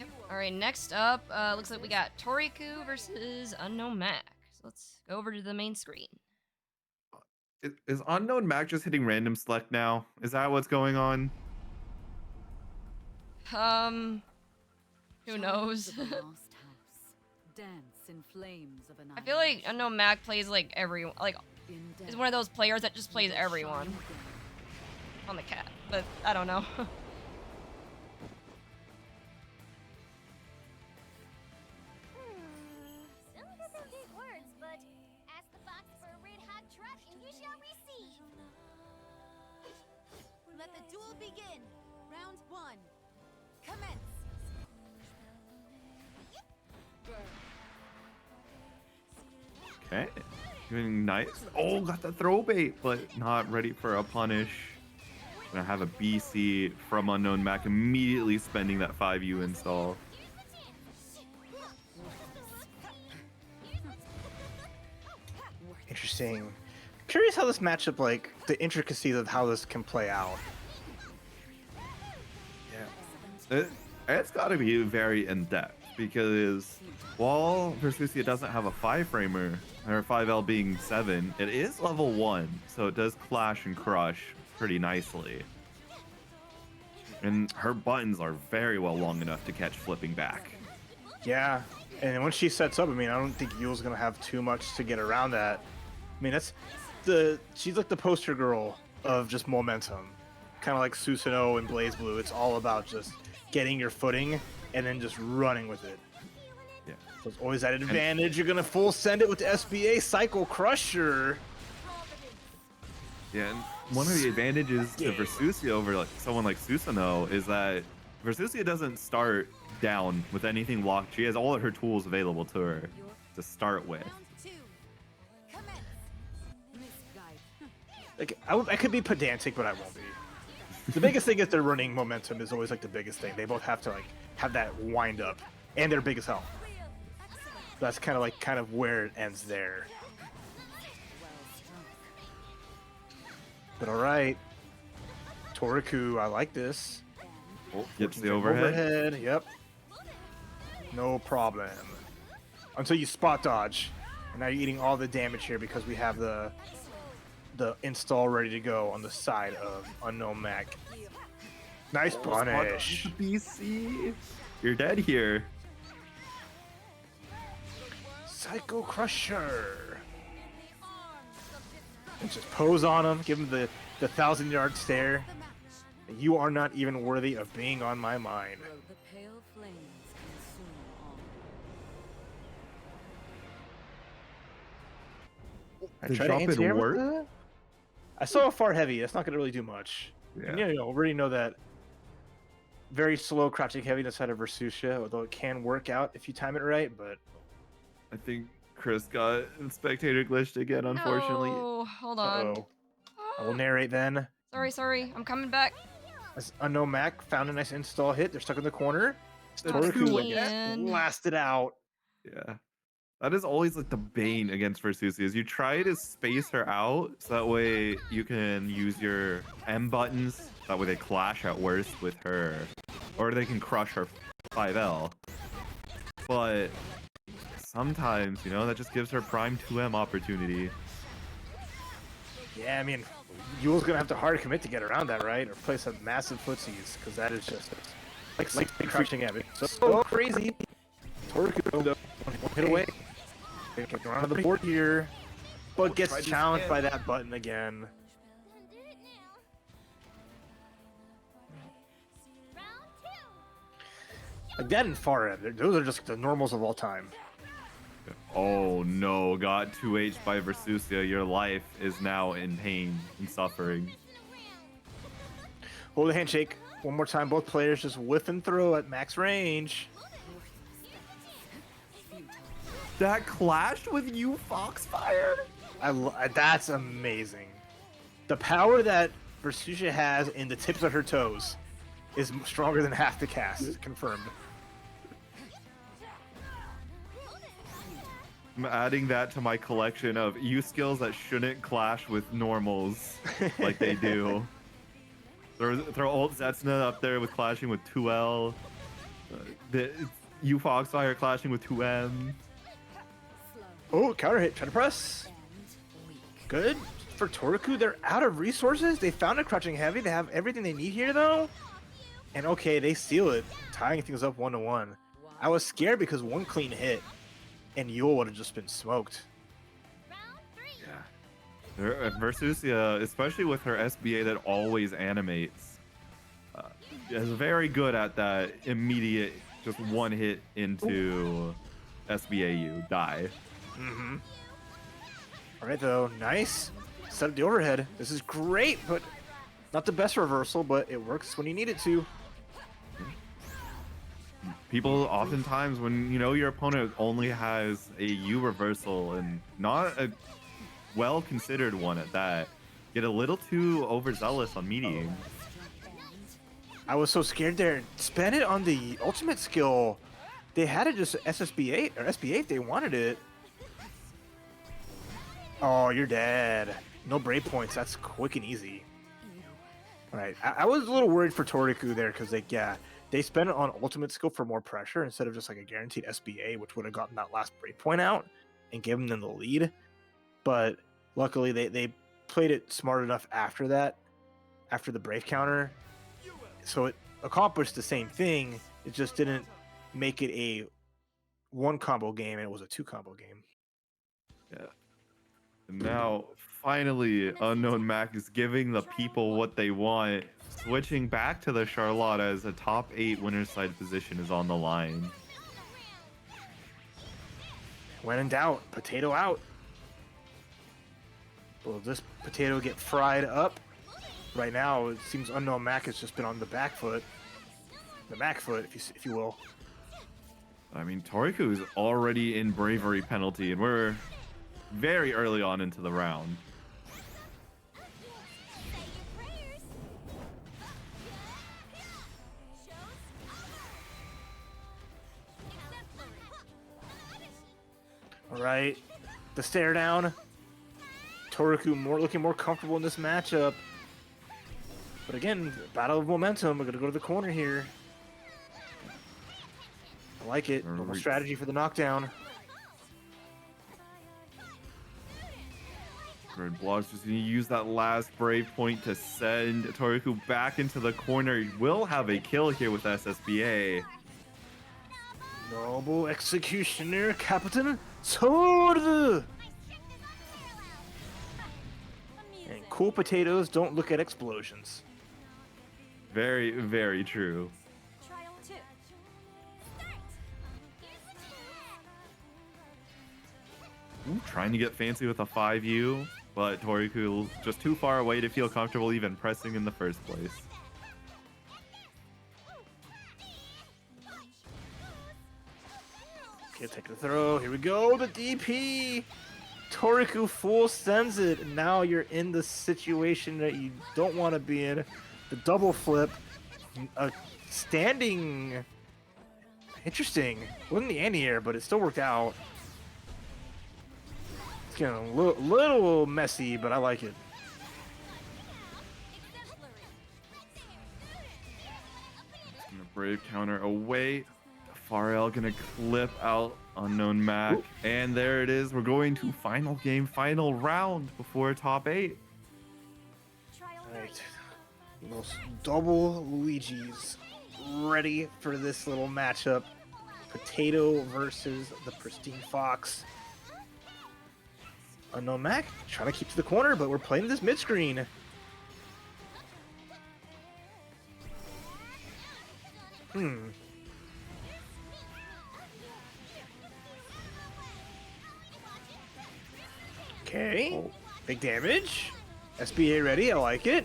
Speaker 1: Yep. All right, next up, looks like we got Toriku versus Unknown Mac. So let's go over to the main screen.
Speaker 2: Is Unknown Mac just hitting random select now? Is that what's going on?
Speaker 1: Who knows?
Speaker 7: Chimes of a lost house, dance in flames of an
Speaker 1: I feel like
Speaker 7: island.
Speaker 1: Unknown Mac plays like everyone, like
Speaker 7: In
Speaker 1: is
Speaker 7: death,
Speaker 1: one of those players that just plays
Speaker 7: we will
Speaker 1: everyone
Speaker 7: shine again.
Speaker 1: on the cat. But I don't know.
Speaker 6: Some doesn't take words, but ask the fox for a red hot truck and you shall receive. Let the duel begin. Round one. Commence.
Speaker 2: Okay. Doing nice. Oh, got the throw bait, but not ready for a punish. Gonna have a BC from Unknown Mac immediately spending that 5U install.
Speaker 3: Interesting. Curious how this matchup, like, the intricacies of how this can play out.
Speaker 2: Yeah. It's gotta be very in-depth because while Versusia doesn't have a 5-framer, or 5L being 7, it is level 1, so it does clash and crush pretty nicely. And her buttons are very well long enough to catch flipping back.
Speaker 3: Yeah, and when she sets up, I mean, I don't think Yule's gonna have too much to get around that. I mean, she's like the poster girl of just momentum, kind of like Susanoo and Blaze Blue. It's all about just getting your footing and then just running with it.
Speaker 2: Yeah.
Speaker 3: So it's always that advantage. You're gonna full send it with the SBA Cycle Crusher.
Speaker 2: Yeah, and one of the advantages to Versusia over like someone like Susanoo is that Versusia doesn't start down with anything locked. She has all of her tools available to her to start with.
Speaker 6: Round two. Commence.
Speaker 7: Misguide.
Speaker 3: Like I could be pedantic, but I won't be. The biggest thing is their running momentum is always like the biggest thing. They both have to like have that wind up, and their biggest health. That's kind of where it ends there. But all right, Toriku, I like this.
Speaker 2: Oh, gets the
Speaker 3: Working from
Speaker 2: overhead.
Speaker 3: Yep. No problem. Until you spot dodge, and now you're eating all the damage here because we have the install ready to go on the side of Unknown Mac. Nice punish.
Speaker 2: BC. You're dead here.
Speaker 3: Psycho Crusher. And just pose on him, give him the 1,000-yard stare. You are not even worthy of being on my mind.
Speaker 7: The pale flames consume
Speaker 3: I
Speaker 2: The
Speaker 3: try to
Speaker 2: drop in
Speaker 3: anti-air with
Speaker 2: work?
Speaker 3: the... I saw a far heavy. That's not going to really do much. And
Speaker 2: Yeah.
Speaker 3: you know, already know that very slow crouching heavy inside of Versucia, although it can work out if you time it right, but
Speaker 2: I think Chris got spectator glitched again, unfortunately.
Speaker 1: No, hold on.
Speaker 3: uh-oh. I will narrate then.
Speaker 1: Sorry. I'm coming back.
Speaker 3: As Unknown Mac found a nice install hit. They're stuck in the corner.
Speaker 2: The
Speaker 3: Toraku gets
Speaker 1: 2-in.
Speaker 3: blasted out.
Speaker 2: Yeah. That is always like the bane against Versusia is you try to space her out so that way you can use your M buttons. That way they clash at worst with her. Or they can crush her 5L. But sometimes, you know, that just gives her prime 2M opportunity.
Speaker 3: Yeah, I mean, Yule's going to have to hard commit to get around that, right? Or play some massive footsies, because that is just like crushing heavy. So crazy. Toraku, though, one hit away. Getting around to the board here, but gets challenged by that button again. Like that and far end, those are just the normals of all time.
Speaker 2: Oh no, got 2H by Versusia. Your life is now in pain and suffering.
Speaker 3: Hold the handshake. One more time, both players just whiff and throw at max range.
Speaker 2: That clashed with you, Foxfire?
Speaker 3: That's amazing. The power that Versucia has in the tips of her toes is stronger than half the cast. Confirmed.
Speaker 2: I'm adding that to my collection of U skills that shouldn't clash with normals like they do. Throw old Zetsuna up there with clashing with 2L. The U Foxfire clashing with 2M.
Speaker 3: Oh, counter hit. Try to press. Good for Toraku. They're out of resources. They found a crouching heavy. They have everything they need here, though. And okay, they steal it, tying things up 1-1. I was scared because one clean hit, and Yule would have just been smoked.
Speaker 2: Yeah. Versusia, especially with her SBA that always animates, is very good at that immediate, just one hit into SBAU, die.
Speaker 3: Mm-hmm. All right, though, nice. Set up the overhead. This is great, but not the best reversal, but it works when you need it to.
Speaker 2: People oftentimes, when you know your opponent only has a U reversal and not a well-considered one at that, get a little too overzealous on medium.
Speaker 3: I was so scared there. Spend it on the ultimate skill. They had it just SSB8 or SB8 if they wanted it. Oh, you're dead. No brave points. That's quick and easy. All right. I was a little worried for Toraku there because, like, yeah, they spent it on ultimate skill for more pressure instead of just like a guaranteed SBA, which would have gotten that last brave point out and given them the lead. But luckily, they played it smart enough after that, after the brave counter. So it accomplished the same thing. It just didn't make it a one combo game, and it was a two combo game.
Speaker 2: Yeah. And now, finally, Unknown Mac is giving the people what they want, switching back to the Charlotte as a top 8 winner's side position is on the line.
Speaker 3: When in doubt, potato out. Will this potato get fried up? Right now, it seems Unknown Mac has just been on the back foot. The Mac foot, if you will.
Speaker 2: I mean, Toraku is already in bravery penalty, and we're very early on into the round.
Speaker 3: All right, the stare down. Toraku looking more comfortable in this matchup. But again, battle of momentum. We're gonna go to the corner here. I like it. Normal strategy for the knockdown.
Speaker 2: Red Block's just going to use that last brave point to send Toraku back into the corner. He will have a kill here with SSBA.
Speaker 3: Noble executioner, Captain Sword. And cool potatoes don't look at explosions.
Speaker 2: Very, very true.
Speaker 6: Trial 2. Start!
Speaker 2: Ooh, trying to get fancy with a 5U, but Toriku just too far away to feel comfortable even pressing in the first place.
Speaker 3: Okay, take the throw. Here we go. The DP. Toriku full sends it. And now you're in the situation that you don't want to be in. The double flip. Standing. Interesting. Wasn't the anti-air, but it still worked out. It's getting a little messy, but I like it.
Speaker 2: Gonna brave counter away. Pharrell gonna clip out Unknown Mac.
Speaker 3: Ooh.
Speaker 2: And there it is. We're going to final game, final round before top 8.
Speaker 3: Alright. Those double Luigis ready for this little matchup. Potato versus the Pristine Fox. Unknown Mac trying to keep to the corner, but we're playing this mid screen. Okay.
Speaker 2: Oh.
Speaker 3: Big damage. SBA ready. I like it.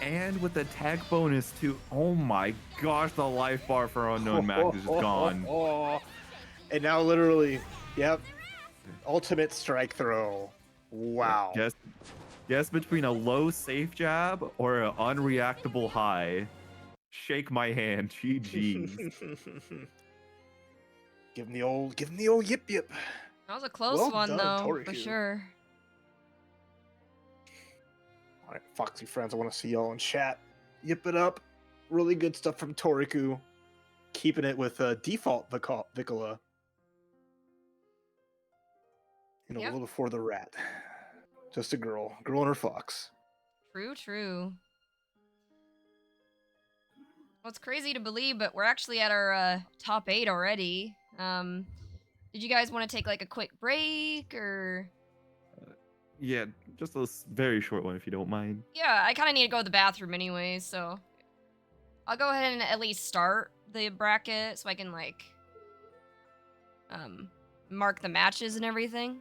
Speaker 2: And with the tag bonus too. Oh my gosh, the life bar for Unknown Mac is just gone.
Speaker 3: And now literally, yep. Ultimate strike throw. Wow.
Speaker 2: Guess between a low safe jab or an unreactable high. Shake my hand. GG.
Speaker 3: Give him the old yip yip.
Speaker 1: That was a close
Speaker 3: Well
Speaker 1: one,
Speaker 3: done,
Speaker 1: though, for
Speaker 3: Toriku.
Speaker 1: sure.
Speaker 3: All right, Foxy friends, I want to see y'all in chat. Yip it up. Really good stuff from Toriku. Keeping it with default Vicola. You know,
Speaker 1: Yep.
Speaker 3: a little before the rat. Just a girl and her fox.
Speaker 1: True, true. Well, it's crazy to believe, but we're actually at our top 8 already. Did you guys want to take like a quick break or?
Speaker 2: Yeah, just a very short one if you don't mind.
Speaker 1: Yeah, I kind of need to go to the bathroom anyway, so I'll go ahead and at least start the bracket so I can like mark the matches and everything.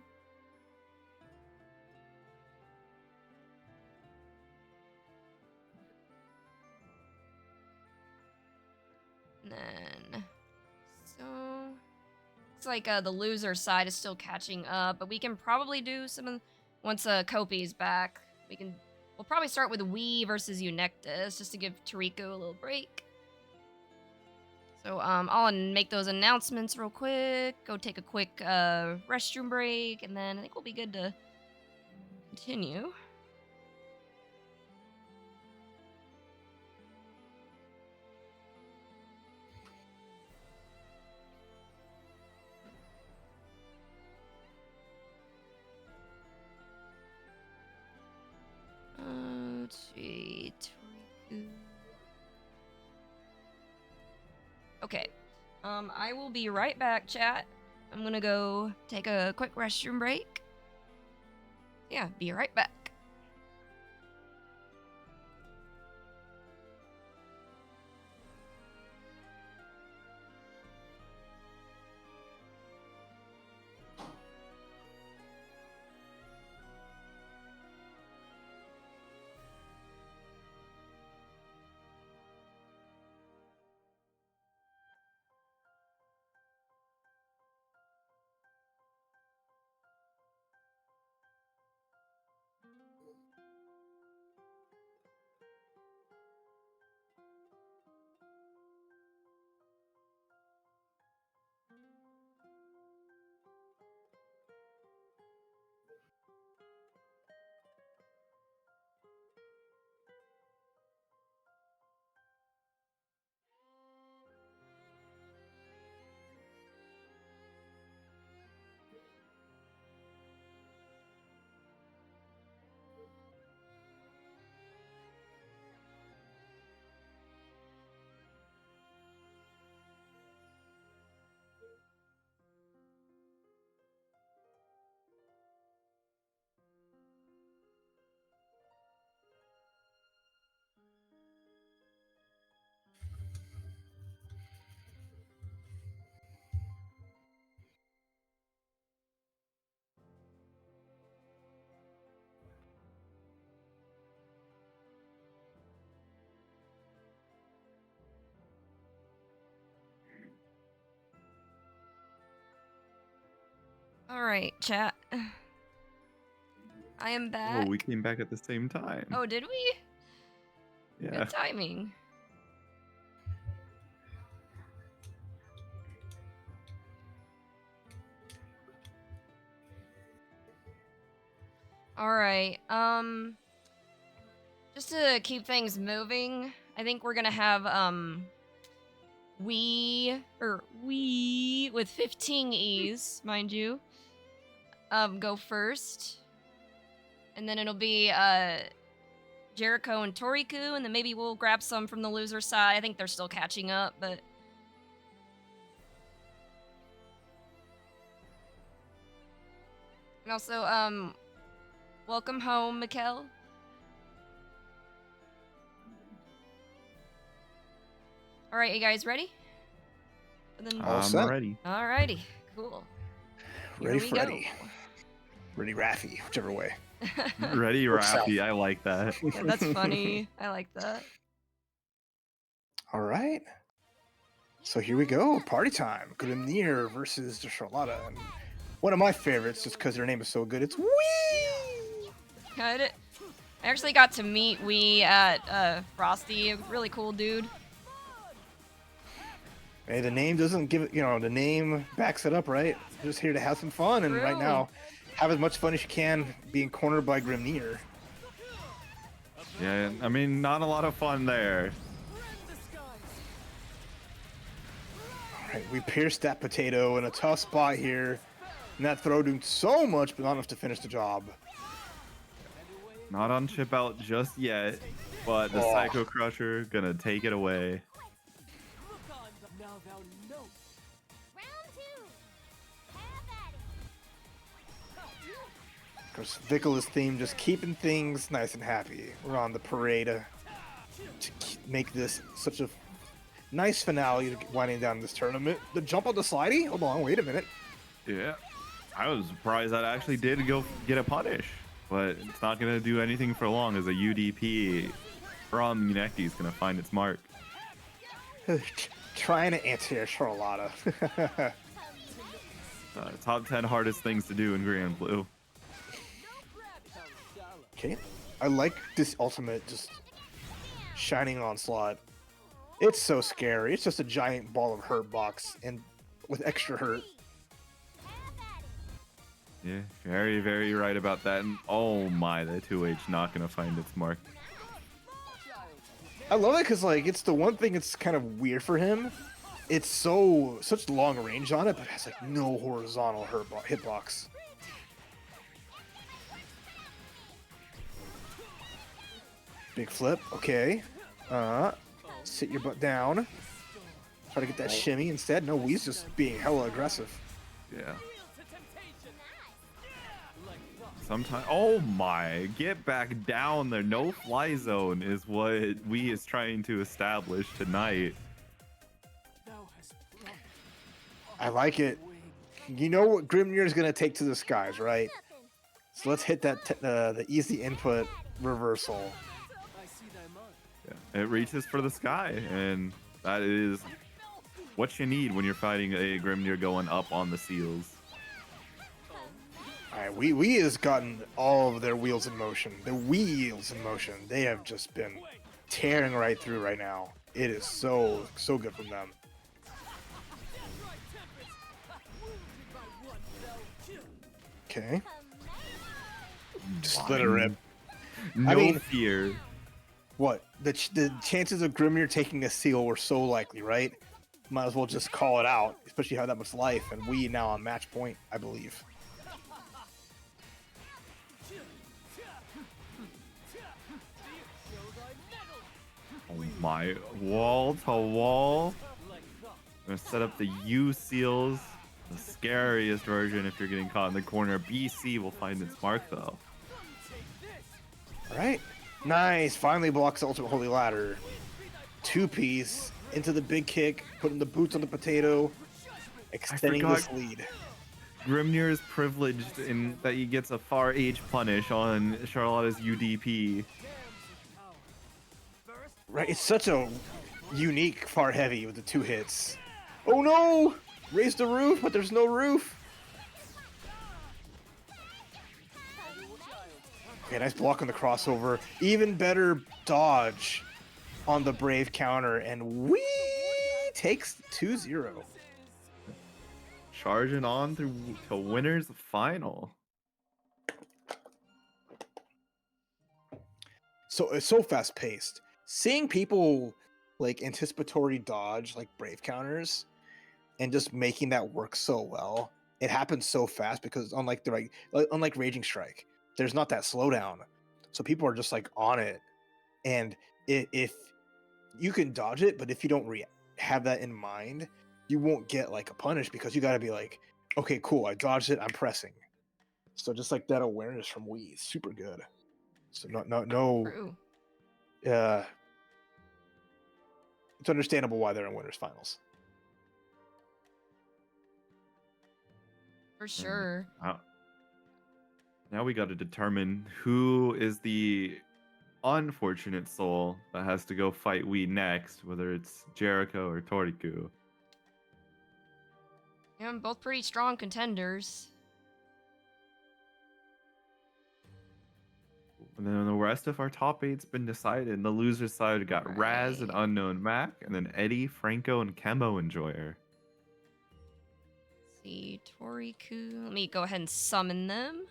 Speaker 1: And then so looks like the loser side is still catching up, but we can probably do some of once Kopi's back. We'll probably start with Wii versus Eunectus just to give Tariko a little break. So I'll make those announcements real quick. Go take a quick restroom break, and then I think we'll be good to continue. Let's see. Toriku. Okay. I will be right back, chat. I'm gonna go take a quick restroom break. Yeah, be right back. All right, chat. I am back.
Speaker 2: Oh, we came back at the same time.
Speaker 1: Oh, did we?
Speaker 2: yeah.
Speaker 1: Good timing. All right. Just to keep things moving, I think we're gonna have we with 15 E's, mind you. Go first. And then it'll be Jericho and Toriku, and then maybe we'll grab some from the loser side. I think they're still catching up, but and also welcome home, Mikkel. All right, you guys ready? And then,
Speaker 3: All
Speaker 2: I'm
Speaker 3: set.
Speaker 2: ready.
Speaker 1: alrighty, cool. Here
Speaker 3: Ready,
Speaker 1: we
Speaker 3: Freddy. Ready, Raffy, whichever way.
Speaker 1: go.
Speaker 2: Ready,
Speaker 3: Works out.
Speaker 2: Raffy. I like that.
Speaker 1: Yeah, that's funny. I like that.
Speaker 3: All right. So here we go. Party time. Grimnir versus Charlotta. And one of my favorites, just because her name is so good, it's Wee!
Speaker 1: I actually got to meet Wee at Frosty. A really cool dude.
Speaker 3: Hey, the name doesn't give it, the name backs it up, right? We're just here to have some fun, and right
Speaker 1: True.
Speaker 3: now, have as much fun as you can being cornered by Grimnir.
Speaker 2: Yeah, I mean, not a lot of fun there.
Speaker 3: All right, we pierced that potato in a tough spot here, and that throw doing so much, but not enough to finish the job.
Speaker 2: Not on chip out just yet, but the
Speaker 3: Oh.
Speaker 2: Psycho Crusher gonna take it away.
Speaker 4: Now thou know.
Speaker 6: Round 2. Have at it.
Speaker 3: Of course, Vicola's theme just keeping things nice and happy. We're on the parade to make this such a nice finale to winding down this tournament. The jump on the slidey? Hold on, wait a minute.
Speaker 2: Yeah, I was surprised that actually did go get a punish, but it's not gonna do anything for long as a UDP from Muneki is gonna find its mark.
Speaker 3: Trying to anti-air Charlotta.
Speaker 2: Top 10 hardest things to do in Grand Blue.
Speaker 3: Okay, I like this ultimate just shining onslaught. It's so scary. It's just a giant ball of hurt box and with extra hurt.
Speaker 2: Yeah, very, very right about that. And oh my, the 2H not gonna find its mark.
Speaker 3: I love it because like it's the one thing that's kind of weird for him. It's such long range on it, but it has like no horizontal hitbox. Big flip, okay. Sit your butt down. Try to get that shimmy instead. No, Wee's just being hella aggressive.
Speaker 2: Yeah. Sometimes, oh my, get back down there. No fly zone is what we is trying to establish tonight.
Speaker 4: Thou hast brought
Speaker 3: I like it. You know what Grimnir is gonna take to the skies, right? So let's hit that the easy input reversal.
Speaker 4: I see thy mark.
Speaker 2: Yeah, it reaches for the sky, and that is what you need when you're fighting a Grimnir going up on the seals.
Speaker 3: All right, we has gotten all of their wheels in motion. The wheels in motion. They have just been tearing right through right now. It is so good from them. Okay, just let it rip.
Speaker 2: No
Speaker 3: mean-
Speaker 2: fear.
Speaker 3: What the chances of Grimnir taking a seal were so likely, right? Might as well just call it out, especially how that much life, and we now on match point, I believe.
Speaker 2: Oh my, wall to wall. I'm gonna set up the U seals, the scariest version if you're getting caught in the corner. BC will find its mark though.
Speaker 3: All right, nice. Finally blocks the ultimate holy ladder. Two-piece into the big kick, putting the boots on the potato, extending this
Speaker 2: forgot-
Speaker 3: lead.
Speaker 2: Grimnir is privileged in that he gets a far H punish on Charlotta's UDP.
Speaker 3: Right, it's such a unique far heavy with the two hits. Oh no! Raise the roof, but there's no roof. Okay, nice block on the crossover. Even better dodge on the Brave counter, and we takes 2-0.
Speaker 2: Charging on through to winners final.
Speaker 3: So it's so fast paced. Seeing people like anticipatory dodge like Brave counters and just making that work so well. It happens so fast because unlike Raging Strike, there's not that slowdown. So people are just like on it. And if you can dodge it, but if you don't have that in mind, you won't get like a punish because you got to be like, okay, cool, I dodged it, I'm pressing. So just like that awareness from Wii is super good. So no.
Speaker 1: True.
Speaker 3: It's understandable why they're in winners finals.
Speaker 1: For sure.
Speaker 2: Now we got to determine who is the unfortunate soul that has to go fight Wii next, whether it's Jericho or Toriku.
Speaker 1: Yeah, both pretty strong contenders.
Speaker 2: And then the rest of our top eight's been decided. The loser's side got Raz and
Speaker 1: Right.
Speaker 2: Unknown Mac, and then Eddie, Franco, and Kemo Enjoyer.
Speaker 1: Let's see, Toriku. Let me go ahead and summon them.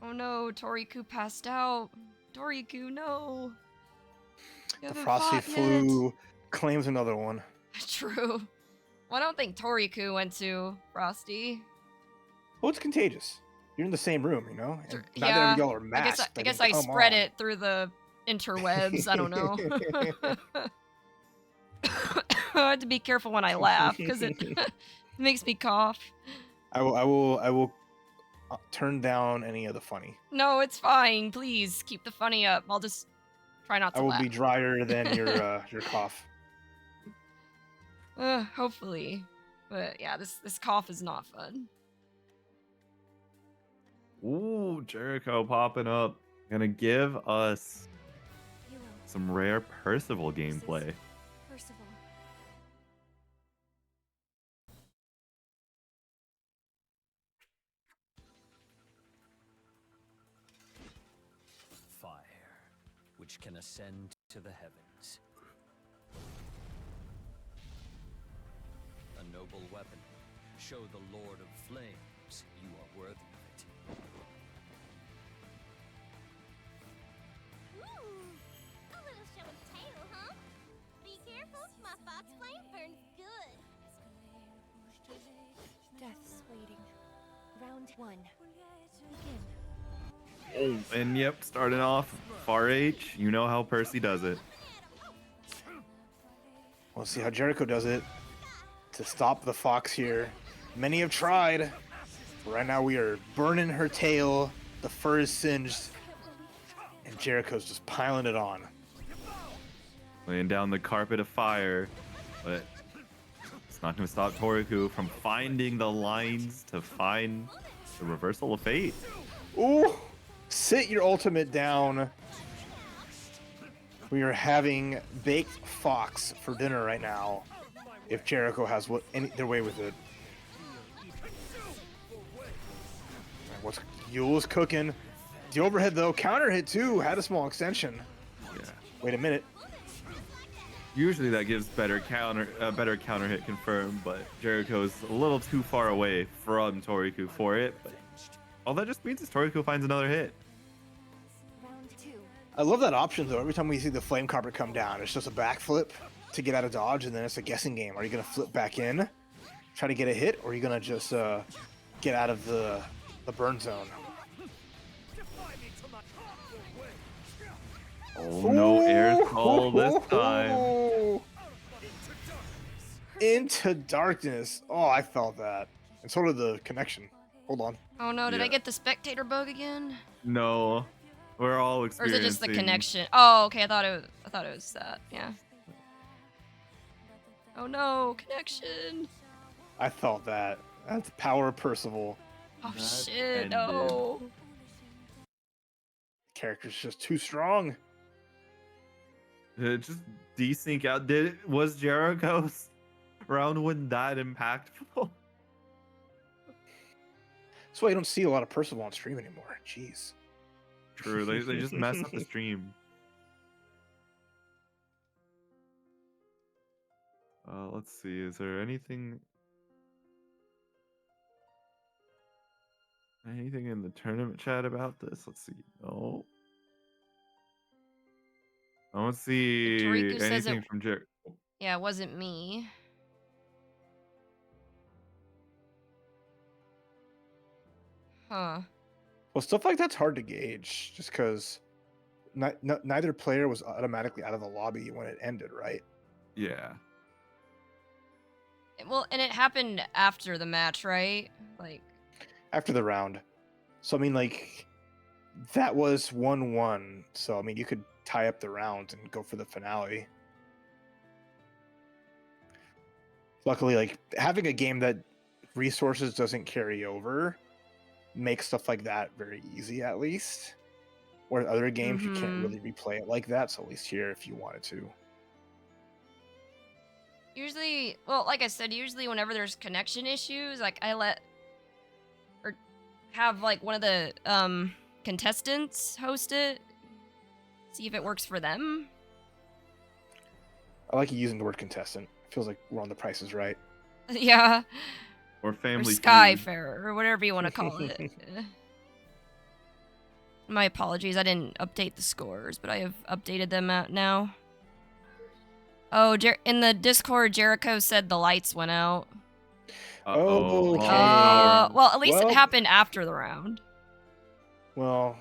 Speaker 1: Oh no, Toriku passed out. Toriku, no. You
Speaker 3: The
Speaker 1: haven't
Speaker 3: Frosty
Speaker 1: fought yet.
Speaker 3: Flu claims another one.
Speaker 1: True. Well, I don't think Toriku went to Frosty.
Speaker 3: Well, it's contagious. You're in the same room, you know? And neither
Speaker 1: Yeah,
Speaker 3: of y'all are masked.
Speaker 1: I guess I
Speaker 3: come
Speaker 1: spread
Speaker 3: on.
Speaker 1: it through the interwebs. I don't know. I have to be careful when I laugh because it makes me cough.
Speaker 3: I will turn down any of the funny.
Speaker 1: No, it's fine. Please keep the funny up. I'll just try not to
Speaker 3: I will
Speaker 1: laugh.
Speaker 3: be drier than your cough.
Speaker 1: Hopefully. But yeah, this cough is not fun.
Speaker 2: Ooh, Jericho popping up. Gonna give us
Speaker 6: You will.
Speaker 2: some rare Percival gameplay.
Speaker 6: Percival.
Speaker 4: Fire, which can ascend to the heavens. A noble weapon. Show the Lord of Flames you are worthy of it.
Speaker 6: Ooh, a little show and tell, huh? Be careful, my fox flame burns good. Death's waiting. Round 1. Begin.
Speaker 2: Oh, and yep, starting off Far H. You know how Percy does it.
Speaker 3: We'll see how Jericho does it to stop the fox here. Many have tried. But right now we are burning her tail. The fur is singed. And Jericho's just piling it on.
Speaker 2: Laying down the carpet of fire. But it's not going to stop Toriku from finding the lines to find the reversal of fate.
Speaker 3: Ooh! Sit your ultimate down. We are having baked fox for dinner right now. If Jericho has their way with it. What's Yule's cooking? The overhead though, counter hit too, had a small extension.
Speaker 2: Yeah.
Speaker 3: Wait a minute.
Speaker 2: Usually that gives better counter hit confirmed, but Jericho's a little too far away from Toriku for it. But all that just means is Toriku finds another hit.
Speaker 6: Round 2.
Speaker 3: I love that option though. Every time we see the flame carpet come down, it's just a backflip to get out of dodge, and then it's a guessing game. Are you gonna flip back in, try to get a hit, or are you gonna just get out of the burn zone?
Speaker 2: Oh, no air call this time.
Speaker 3: Ooh. Into darkness. Oh, I felt that. And so did the connection. Hold on.
Speaker 1: Oh no, did I
Speaker 2: Yeah.
Speaker 1: get the spectator bug again?
Speaker 2: No, we're all
Speaker 1: Or is
Speaker 2: experiencing.
Speaker 1: it just the connection? Oh, okay. I thought it was that. Yeah. Oh no, connection.
Speaker 3: I felt that. That's the power of Percival.
Speaker 1: Oh
Speaker 2: That
Speaker 1: shit, no.
Speaker 3: Character's just too strong.
Speaker 2: Did it just desync out? Was Jericho's round wasn't that impactful.
Speaker 3: That's why you don't see a lot of Percival on stream anymore. Jeez.
Speaker 2: True, they just mess up the stream. Let's see. Is there anything in the tournament chat about this? Let's see. No. I don't see
Speaker 1: Tariku says
Speaker 2: anything
Speaker 1: it.
Speaker 2: from Jared.
Speaker 1: Yeah, it wasn't me. Huh.
Speaker 3: Well, stuff like that's hard to gauge, just because neither player was automatically out of the lobby when it ended, right?
Speaker 2: Yeah.
Speaker 1: Well, and it happened after the match, right? Like,
Speaker 3: After the round. So I mean, like, that was 1-1. So I mean, you could tie up the rounds and go for the finale. Luckily, like, having a game that resources doesn't carry over makes stuff like that very easy, at least. Where other games you can't really replay it like that. So at least here, if you wanted to.
Speaker 1: usually, well, like I said, usually whenever there's connection issues, like I let or have like one of the contestants host it, see if it works for them.
Speaker 3: I like you using the word contestant. It feels like we're on The Price is Right.
Speaker 1: Yeah,
Speaker 2: Or
Speaker 1: or
Speaker 2: Family Feud.
Speaker 1: Skyfarer or whatever you want to call it. My apologies, I didn't update the scores, but I have updated them out now. Oh, in the Discord, Jericho said the lights went out.
Speaker 3: Oh, okay.
Speaker 1: Well, at least
Speaker 3: Well-
Speaker 1: it happened after the round.
Speaker 3: Well,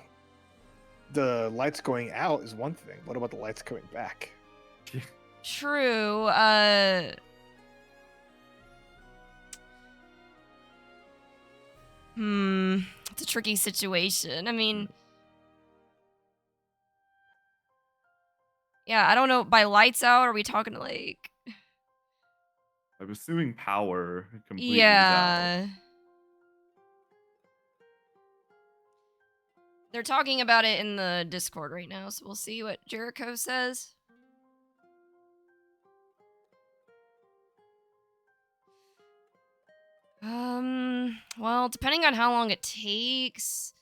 Speaker 3: the lights going out is one thing. What about the lights coming back?
Speaker 1: True. It's a tricky situation. I mean, yeah, I don't know. By lights out, are we talking like?
Speaker 2: I'm assuming power completely is out.
Speaker 1: Yeah. They're talking about it in the Discord right now, so we'll see what Jericho says. Well, depending on how long it takes.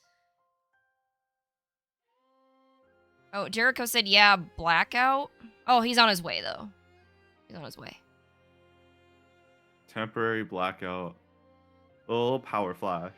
Speaker 1: Oh, Jericho said, yeah, blackout. Oh, he's on his way, though. He's on his way.
Speaker 2: Temporary blackout. A little power flash.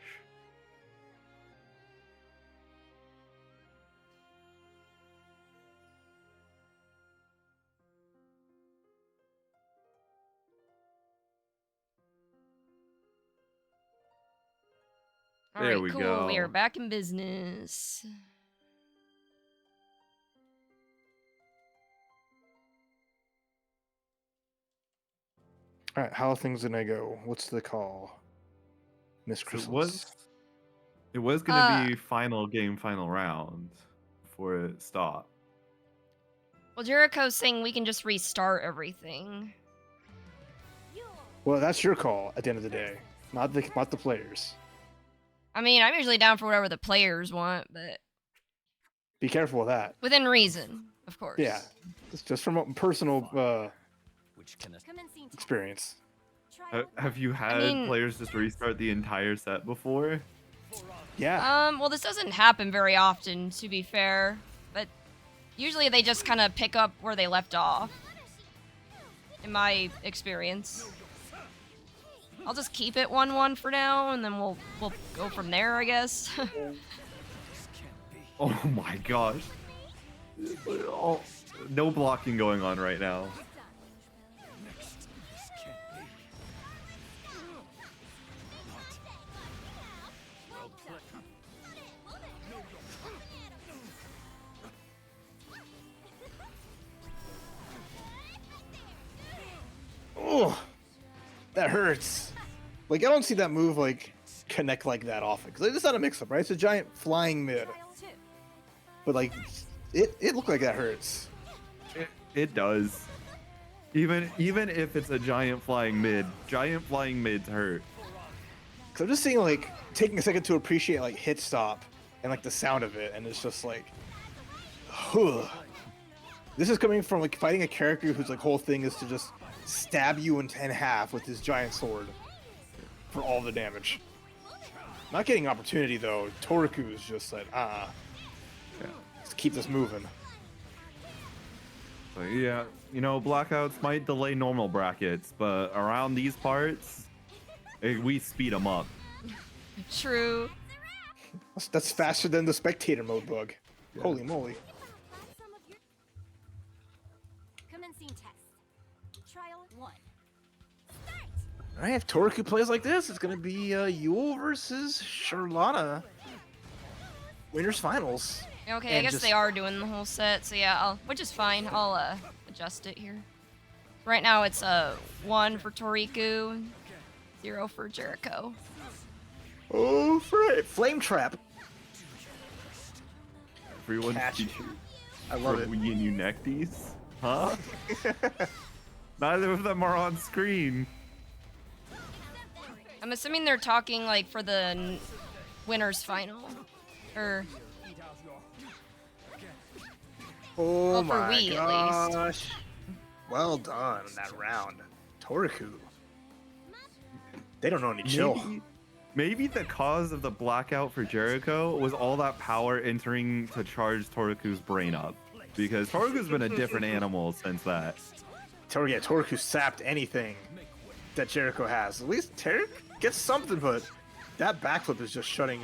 Speaker 1: All
Speaker 2: There
Speaker 1: right,
Speaker 2: we
Speaker 1: cool. We are
Speaker 2: go.
Speaker 1: back in business.
Speaker 3: All right, how are things gonna go? What's the call, Miss
Speaker 2: So
Speaker 3: Krisalys?
Speaker 2: it was gonna be final game, final round before it stopped.
Speaker 1: Well, Jericho's saying we can just restart everything.
Speaker 3: Well, that's your call at the end of the day, not the players.
Speaker 1: I mean, I'm usually down for whatever the players want, but
Speaker 3: Be careful of that.
Speaker 1: within reason, of course.
Speaker 3: Yeah, it's just from a personal
Speaker 4: Which can
Speaker 3: experience.
Speaker 2: Have you had
Speaker 1: mean-
Speaker 2: players just restart the entire set before?
Speaker 3: Yeah.
Speaker 1: Well, this doesn't happen very often, to be fair, but usually they just kind of pick up where they left off, in my experience. I'll just keep it 1-1 for now, and then we'll go from there, I guess.
Speaker 2: Oh my gosh. Oh, no blocking going on right now.
Speaker 3: Oh, that hurts. Like, I don't see that move like connect like that often because it's not a mix-up, right? It's a giant flying mid. But like, it looked like that hurts.
Speaker 2: It does. Even if it's a giant flying mids hurt.
Speaker 3: Cause I'm just seeing like taking a second to appreciate like hit stop and like the sound of it, and it's just like, this is coming from like fighting a character whose like whole thing is to just stab you in half with his giant sword for all the damage. Not getting opportunity though. Toriku's is just like, let's keep this moving.
Speaker 2: So yeah, you know, blackouts might delay normal brackets, but around these parts, we speed them up.
Speaker 1: True.
Speaker 3: That's faster than the spectator mode bug.
Speaker 2: Yeah.
Speaker 3: Holy moly.
Speaker 6: Commencing test. Trial 1. Start!
Speaker 3: Alright, if Toriku plays like this, it's gonna be Yule versus Charlotta. Winners finals.
Speaker 1: Okay, I
Speaker 3: And
Speaker 1: guess
Speaker 3: just-
Speaker 1: they are doing the whole set, so yeah, which is fine. I'll adjust it here. Right now it's 1 for Toriku, 0 for Jericho.
Speaker 3: Oh, frick! Flame trap.
Speaker 2: Everyone's
Speaker 3: Catch. I
Speaker 2: for
Speaker 3: love it.
Speaker 2: we and you necties, huh? Neither of them are on screen.
Speaker 1: I'm assuming they're talking like for the winners final, or
Speaker 3: Oh
Speaker 1: Well, for
Speaker 3: my
Speaker 1: we, at least.
Speaker 3: gosh. Well done in that round. Toriku. They don't know any chill.
Speaker 2: Maybe the cause of the blackout for Jericho was all that power entering to charge Toriku's brain up. Because Toriku's been a different animal since that.
Speaker 3: Toriku sapped anything that Jericho has. At least Tarek gets something, but that backflip is just shutting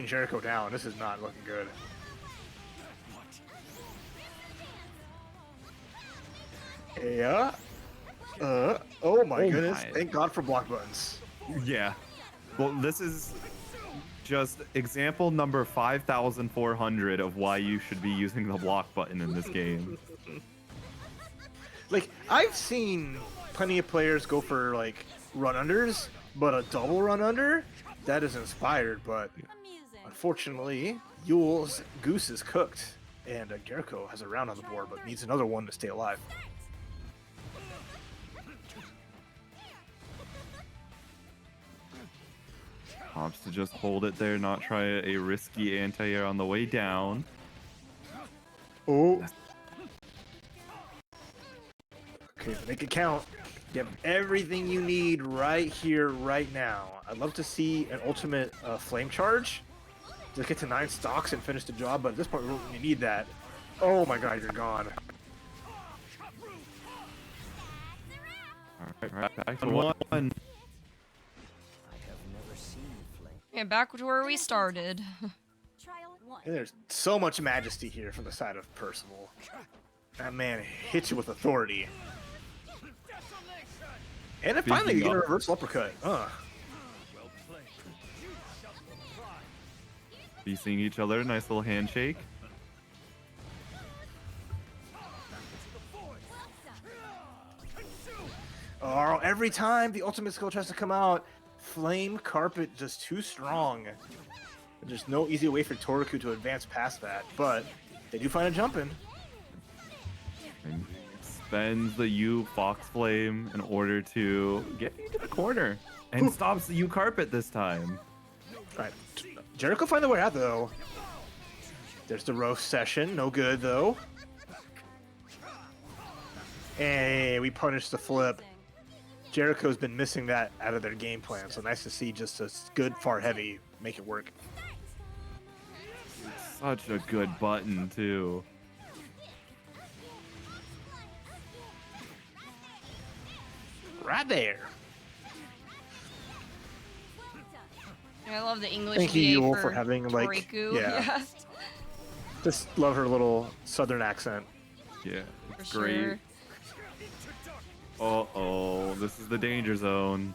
Speaker 3: Jericho down. This is not looking good. Yeah. Oh my goodness.
Speaker 2: my.
Speaker 3: Thank God for block buttons.
Speaker 2: Yeah. Well, this is just example number 5,400 of why you should be using the block button in this game.
Speaker 3: Like, I've seen plenty of players go for, like, run-unders, but a double run-under? That is inspired, but
Speaker 6: Amusing.
Speaker 3: unfortunately, Yule's goose is cooked, and Jericho has a round on the board, but needs another one to stay alive.
Speaker 2: Opts to just hold it there, not try a risky anti-air on the way down.
Speaker 3: Oh. Okay, make it count. You have everything you need right here, right now. I'd love to see an ultimate flame charge. Just get to 9 stocks and finish the job, but at this point, we don't really need that. Oh my god, you're gone.
Speaker 2: Alright, back to 1.
Speaker 4: I have never seen flame.
Speaker 1: Yeah, back to where we started.
Speaker 6: Trial 1.
Speaker 3: And there's so much majesty here from the side of Percival. That man hits you with authority. And then finally, you
Speaker 2: Speaking
Speaker 3: get a
Speaker 2: of-
Speaker 3: reverse uppercut.
Speaker 2: Facing each other, nice little handshake.
Speaker 3: Oh, every time the ultimate skill tries to come out, Flame Carpet just too strong. There's no easy way for Toriku to advance past that, but they do find a jump in.
Speaker 2: And spends the U Fox Flame in order to get into the corner. And stops the U Carpet this time.
Speaker 3: Right. Jericho find the way out though. There's the roast session, no good though. Hey, we punished the flip. Jericho's been missing that out of their game plan, so nice to see just a good far heavy make it work.
Speaker 2: Such a good button, too.
Speaker 3: Right there.
Speaker 1: I love the English
Speaker 3: Thank you,
Speaker 1: VA
Speaker 3: Yule,
Speaker 1: for
Speaker 3: for having, like,
Speaker 1: Toriku.
Speaker 3: yeah. Just love her little southern accent.
Speaker 2: Yeah,
Speaker 1: for
Speaker 2: it's great.
Speaker 1: sure.
Speaker 2: Uh-oh, this is the danger zone.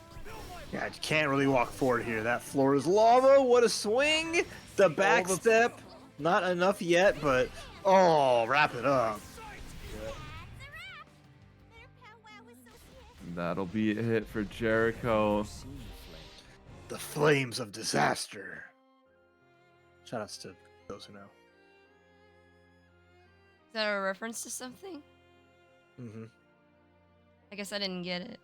Speaker 3: Yeah, you can't really walk forward here. That floor is lava. What a swing! The back step, not enough yet, but oh, wrap it up.
Speaker 2: That'll be a hit for Jericho.
Speaker 3: The flames of disaster. Shoutouts to those who know.
Speaker 1: Is that a reference to something?
Speaker 3: Mm-hmm.
Speaker 1: I guess I didn't get it.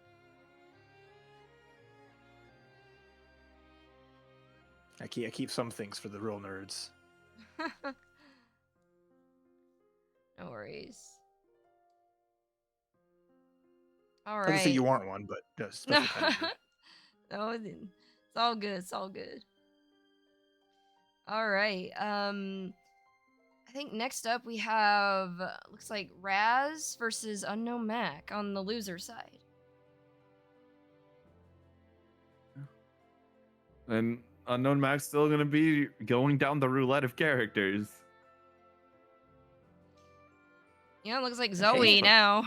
Speaker 3: I keep some things for the real nerds.
Speaker 1: No worries. All
Speaker 3: Not to say
Speaker 1: right.
Speaker 3: you aren't one, but
Speaker 1: No,
Speaker 3: special kind of you.
Speaker 1: no, it's all good. It's all good. All right. I think next up we have looks like Raz versus Unknown Mac on the loser side.
Speaker 2: And Unknown Mac's still gonna be going down the roulette of characters.
Speaker 1: Yeah, it looks like
Speaker 3: Okay.
Speaker 1: Zoe now.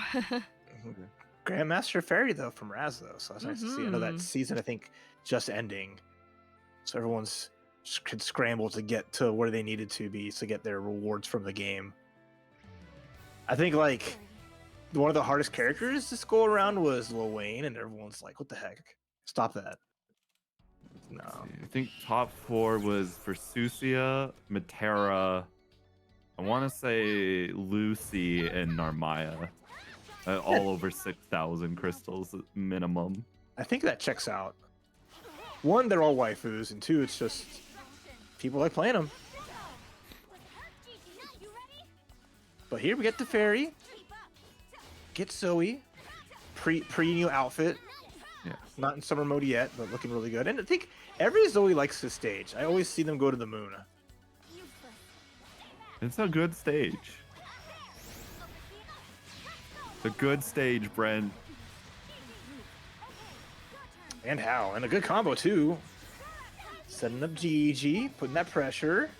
Speaker 3: Grandmaster Fairy though from Raz though, so that's nice to see. I know that
Speaker 1: Mhm.
Speaker 3: season I think just ending, so everyone's could scramble to get to where they needed to be to get their rewards from the game. I think like one of the hardest characters this go around was Lil Wayne, and everyone's like, "What the heck? Stop that!" No,
Speaker 2: I think top 4 was for Susia, Matera. I want to say Lucy and Narmaya. All over 6,000 crystals minimum.
Speaker 3: I think that checks out. One, they're all waifus, and two, it's just people like playing them. But here we get the Fairy, get Zoe, pre new outfit.
Speaker 2: Yeah.
Speaker 3: Not in summer mode yet, but looking really good. And I think every Zoe likes this stage. I always see them go to the moon.
Speaker 2: It's a good stage. It's a good stage, Brent.
Speaker 3: And how? And a good combo, too. Setting up GG, putting that pressure.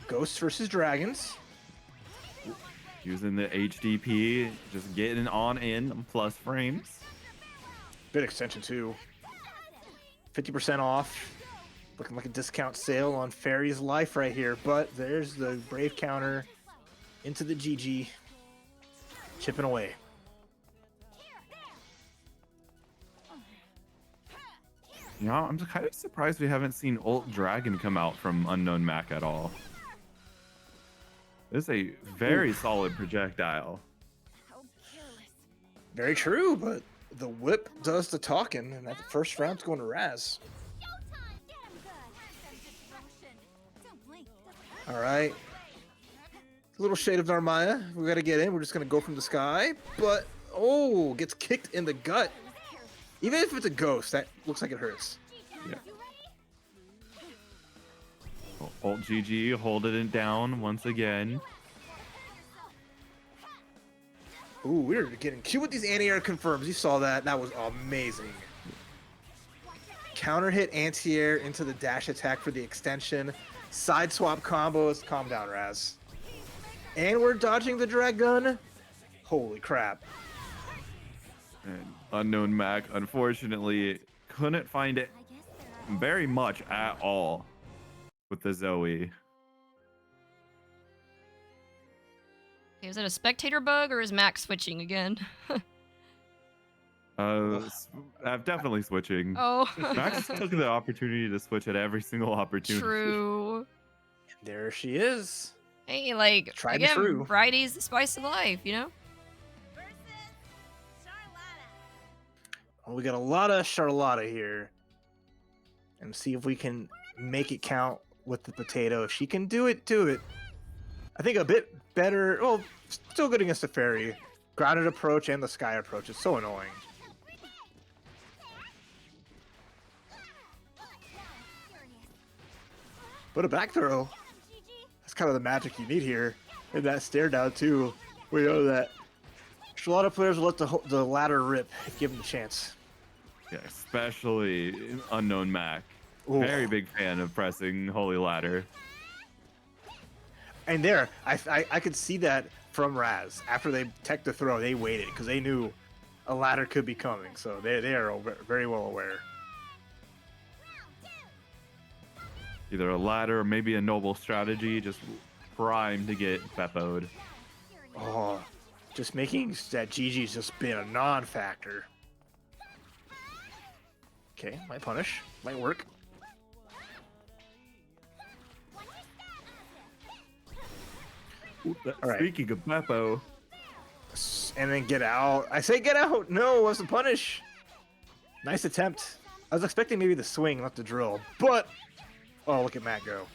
Speaker 3: Ghosts versus dragons.
Speaker 2: Using the HDP, just getting on in plus frames.
Speaker 3: Bit extension, too. 50% off. Looking like a discount sale on Fairy's life right here. But there's the Brave counter into the GG. Chipping away.
Speaker 2: You know, I'm kind of surprised we haven't seen Ult Dragon come out from Unknown Mac at all. This is a very solid projectile.
Speaker 3: Very true, but the whip does the talking, and that first round's going to Raz. All right. A little shade of Narmaya. We got to get in. We're just going to go from the sky. But, oh, gets kicked in the gut. Even if it's a ghost, that looks like it hurts.
Speaker 2: Yeah. Ult GG holding it down once again.
Speaker 3: Ooh, we're getting cute with these anti-air confirms. You saw that. That was amazing. Counter hit anti-air into the dash attack for the extension. Side swap combos. Calm down, Raz. And we're dodging the dragon. Holy crap.
Speaker 2: And Unknown Mac, unfortunately, couldn't find it very much at all with the Zoe.
Speaker 1: Okay, is it a spectator bug or is Max switching again?
Speaker 2: I'm definitely switching.
Speaker 1: Oh,
Speaker 2: Max took the opportunity to switch at every single opportunity.
Speaker 1: true.
Speaker 3: There she is.
Speaker 1: Hey, like
Speaker 3: Tried and
Speaker 1: again,
Speaker 3: true.
Speaker 1: variety's the spice of life, you know.
Speaker 3: Well, we got a lot of Charlotta here. And see if we can make it count with the potato. If she can do it, do it. I think a bit better. Well, still good against the Fairy. Grounded approach and the sky approach. It's so annoying. But a back throw. That's kind of the magic you need here. And that stare down, too. We know that. Charlotta players will let the ladder rip if given the chance.
Speaker 2: Yeah, especially Unknown Mac.
Speaker 3: Ooh.
Speaker 2: Very big fan of pressing Holy Ladder.
Speaker 3: And there, I could see that from Raz. After they teched the throw, they waited because they knew a ladder could be coming. So they are very well aware.
Speaker 2: Either a ladder or maybe a noble strategy, just primed to get Beppo'd.
Speaker 3: Oh, just making that GG's just been a non-factor. Okay, might punish, might work. All right.
Speaker 2: Speaking of Beppo,
Speaker 3: And then get out. I say get out. No, what's the punish? Nice attempt. I was expecting maybe the swing, not the drill. But, oh, look at Matt go.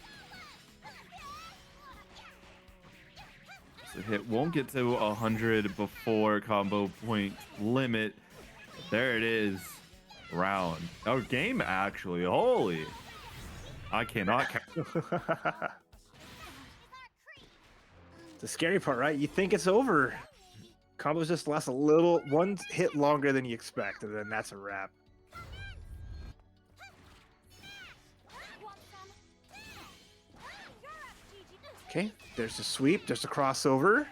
Speaker 2: The hit won't get to 100 before combo point limit. There it is. Round. Oh, game actually. Holy. I cannot
Speaker 3: The scary part, right? You think it's over. Combos just last a little, one hit longer than you expect, and then that's a wrap. Okay, there's the sweep, there's the crossover.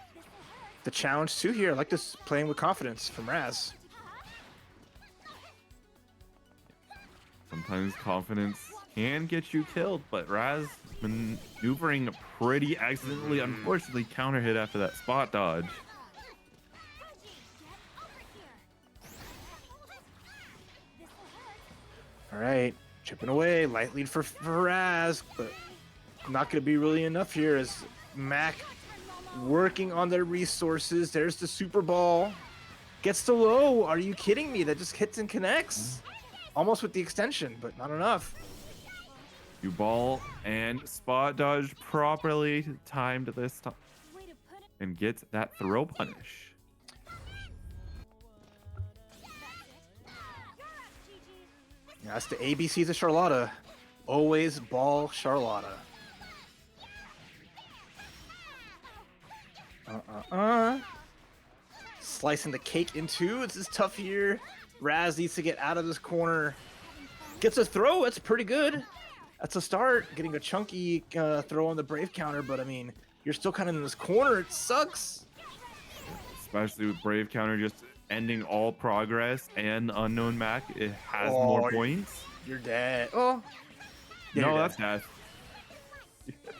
Speaker 3: The challenge too here. I like this playing with confidence from Raz.
Speaker 2: Sometimes confidence can get you killed, but Raz maneuvering pretty excellently. Unfortunately, counter hit after that spot dodge.
Speaker 3: All right, chipping away, light lead for Raz, but not going to be really enough here as Mac working on their resources. There's the Super Ball. Gets the low. Are you kidding me? That just hits and connects. Almost with the extension, but not enough.
Speaker 2: You ball and spot dodge properly timed this time and gets that throw punish.
Speaker 3: Yeah, that's the ABCs of Charlotta. Always ball Charlotta. Slicing the cake in two. This is tough here. Raz needs to get out of this corner. Gets a throw. That's pretty good. That's a start. Getting a chunky throw on the Brave counter, but I mean, you're still kind of in this corner. It sucks.
Speaker 2: Especially with Brave counter just ending all progress and Unknown Mac. It has more points.
Speaker 3: You're dead. Oh. Yeah,
Speaker 2: no,
Speaker 3: you're
Speaker 2: that's
Speaker 3: dead.
Speaker 2: death.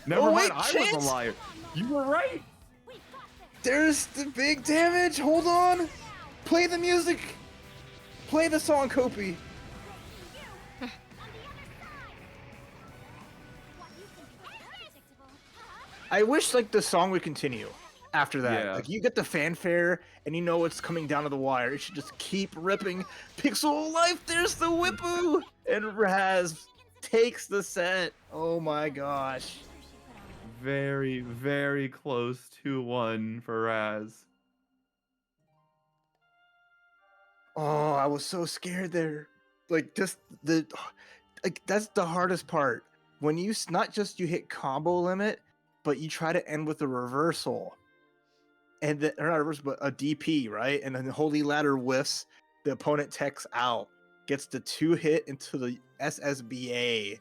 Speaker 2: Never mind.
Speaker 3: wait,
Speaker 2: I was
Speaker 3: Chance?
Speaker 2: a liar. You were right.
Speaker 3: There's the big damage. Hold on. Play the music. Play the song, Kopi. I wish like the song would continue after that.
Speaker 2: Yeah.
Speaker 3: Like you get the fanfare and you know it's coming down to the wire. It should just keep ripping. Pixel Life, there's the Whippoo! And Raz takes the set. Oh my gosh.
Speaker 2: Very, very close to 1 for Raz.
Speaker 3: Oh, I was so scared there. Like just that's the hardest part. When you not just you hit combo limit, but you try to end with a reversal. And or not a reversal, but a DP, right? And then the Holy Ladder whiffs, the opponent techs out, gets the 2 hit into the SSBA,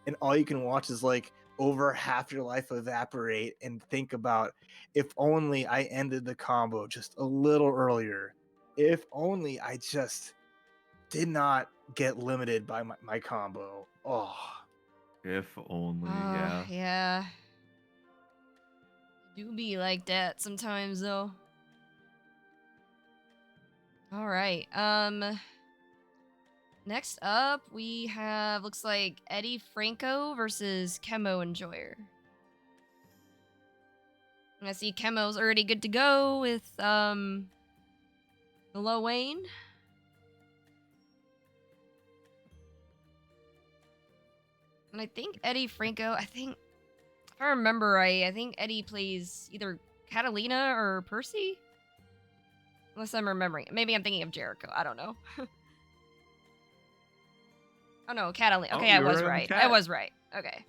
Speaker 3: and all you can watch is like over half your life evaporate and think about if only I ended the combo just a little earlier. If only I just did not get limited by my combo. Oh.
Speaker 2: If only, yeah.
Speaker 1: Yeah. Do be like that sometimes though. All right. Next up we have looks like Eddie Franco versus Chemo Enjoyer. I see Chemo's already good to go with the Lil Wayne. And I think Eddie Franco, if I remember right, I think Eddie plays either Catalina or Percy. Unless I'm remembering. Maybe I'm thinking of Jericho. I don't know. Oh no, Catalina. Okay, I was right. I was right. Okay.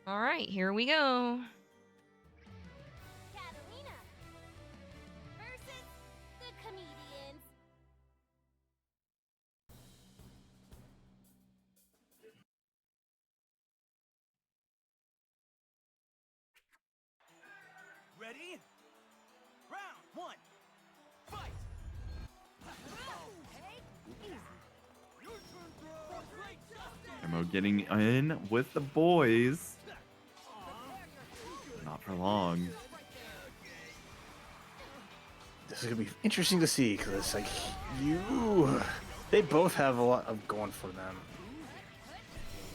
Speaker 1: All right, here we go.
Speaker 6: Catalina versus the comedians.
Speaker 5: Ready? Round 1. Fight!
Speaker 2: Emo getting in with the boys. Not for long.
Speaker 3: This is gonna be interesting to see because it's like they both have a lot of going for them,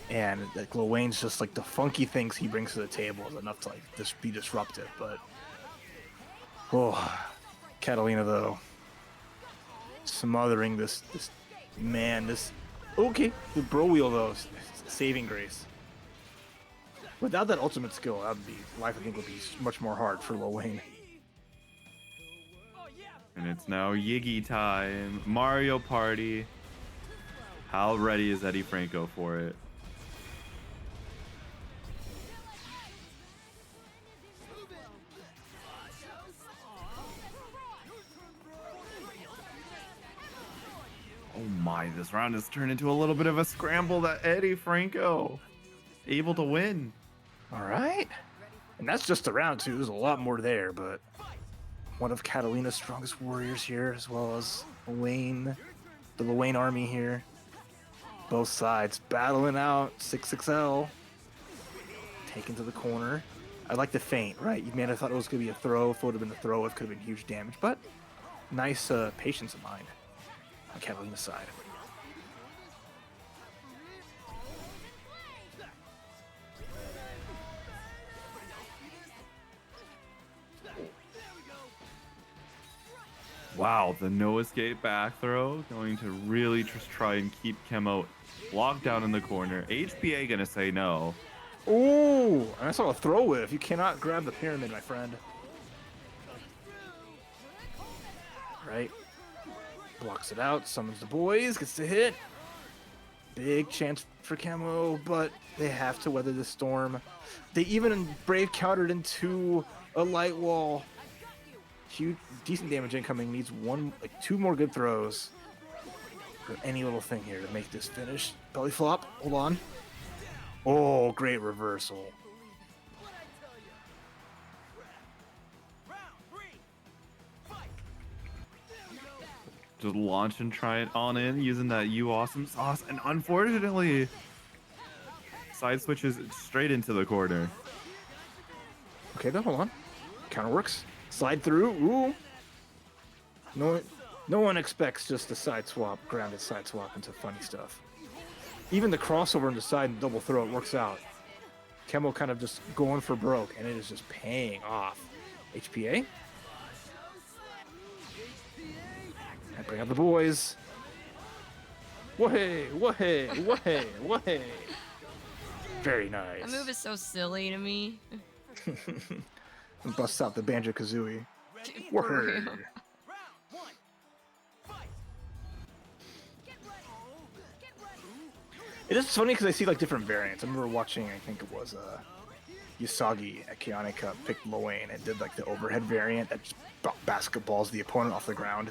Speaker 3: and like Lil Wayne's just like the funky things he brings to the table is enough to like just be disruptive. But Catalina though, smothering this okay, the bro wheel though, saving grace. Without that ultimate skill, that would be life. I think would be much more hard for Lil Wayne.
Speaker 2: And it's now Yiggy time. Mario Party. How ready is Eddie Franco for it? Oh my, this round has turned into a little bit of a scramble that Eddie Franco able to win.
Speaker 3: All right. And that's just the round two. There's a lot more there, but one of Catalina's strongest warriors here, as well as Wayne, the Wayne army here. Both sides battling out. 6XL taken to the corner. I like the feint, right? You may have thought it was going to be a throw. If it would have been a throw, it could have been huge damage, but nice patience of mind on Catalina's side.
Speaker 2: Wow, the no escape back throw going to really just try and keep Kemo locked down in the corner. HPA gonna say no.
Speaker 3: Ooh, and I saw a throw whiff. You cannot grab the pyramid, my friend. Right. Blocks it out, summons the boys, gets the hit. Big chance for Camo, but they have to weather the storm. They even brave countered into a light wall. Huge, decent damage incoming. Needs two more good throws for any little thing here to make this finish. Belly flop. Hold on. Oh, great reversal.
Speaker 2: Just launch and try it on in using that You Awesome sauce, and unfortunately, side switches straight into the corner.
Speaker 3: Okay, then hold on. Counter works. Slide through. Ooh. No one expects just a side swap, grounded side swap into funny stuff. Even the crossover into side and double throw, it works out. Kemo kind of just going for broke, and it is just paying off. HPA. I bring out the boys. Wahey, wahey, wahey, wahey. Very nice.
Speaker 1: That move is so silly to me.
Speaker 3: And busts out the Banjo-Kazooie.
Speaker 1: For
Speaker 3: Word.
Speaker 1: real.
Speaker 3: It is funny because I see like different variants. I remember watching, I think it was Usagi at Kiane Cup picked Lil Wayne and did like the overhead variant that just basketballs the opponent off the ground.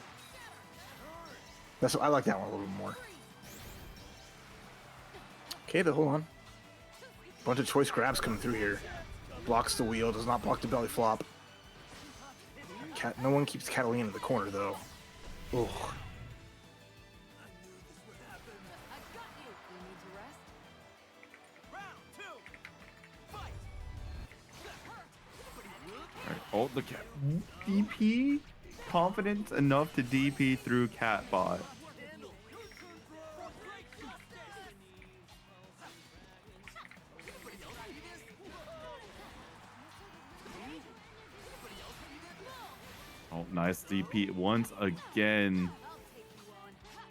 Speaker 3: I like that one a little bit more. Okay, but hold on. Bunch of choice grabs coming through here. Blocks the wheel, does not block the belly flop. No one keeps Catalina in the corner though. Ugh.
Speaker 2: Oh, the cat DP confident enough to DP through Catbot. Oh, nice DP once again.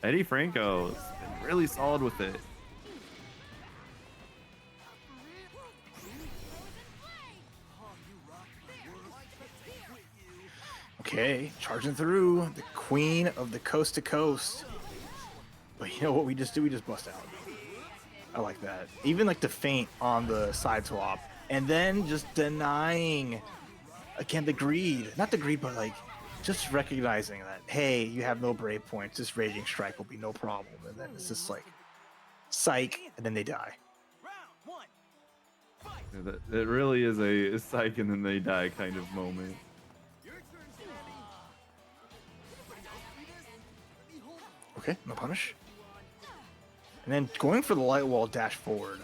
Speaker 2: Eddie Franco's been really solid with it.
Speaker 3: Okay, charging through, the queen of the coast to coast. But you know what we just do? We just bust out. I like that. Even like the feint on the side swap. And then just denying, again, the greed. Not the greed, but like just recognizing that, hey, you have no brave points. This Raging Strike will be no problem. And then it's just like, psych, and then they die.
Speaker 2: It really is a psych and then they die kind of moment.
Speaker 3: Okay, no punish. And then going for the light wall dash forward.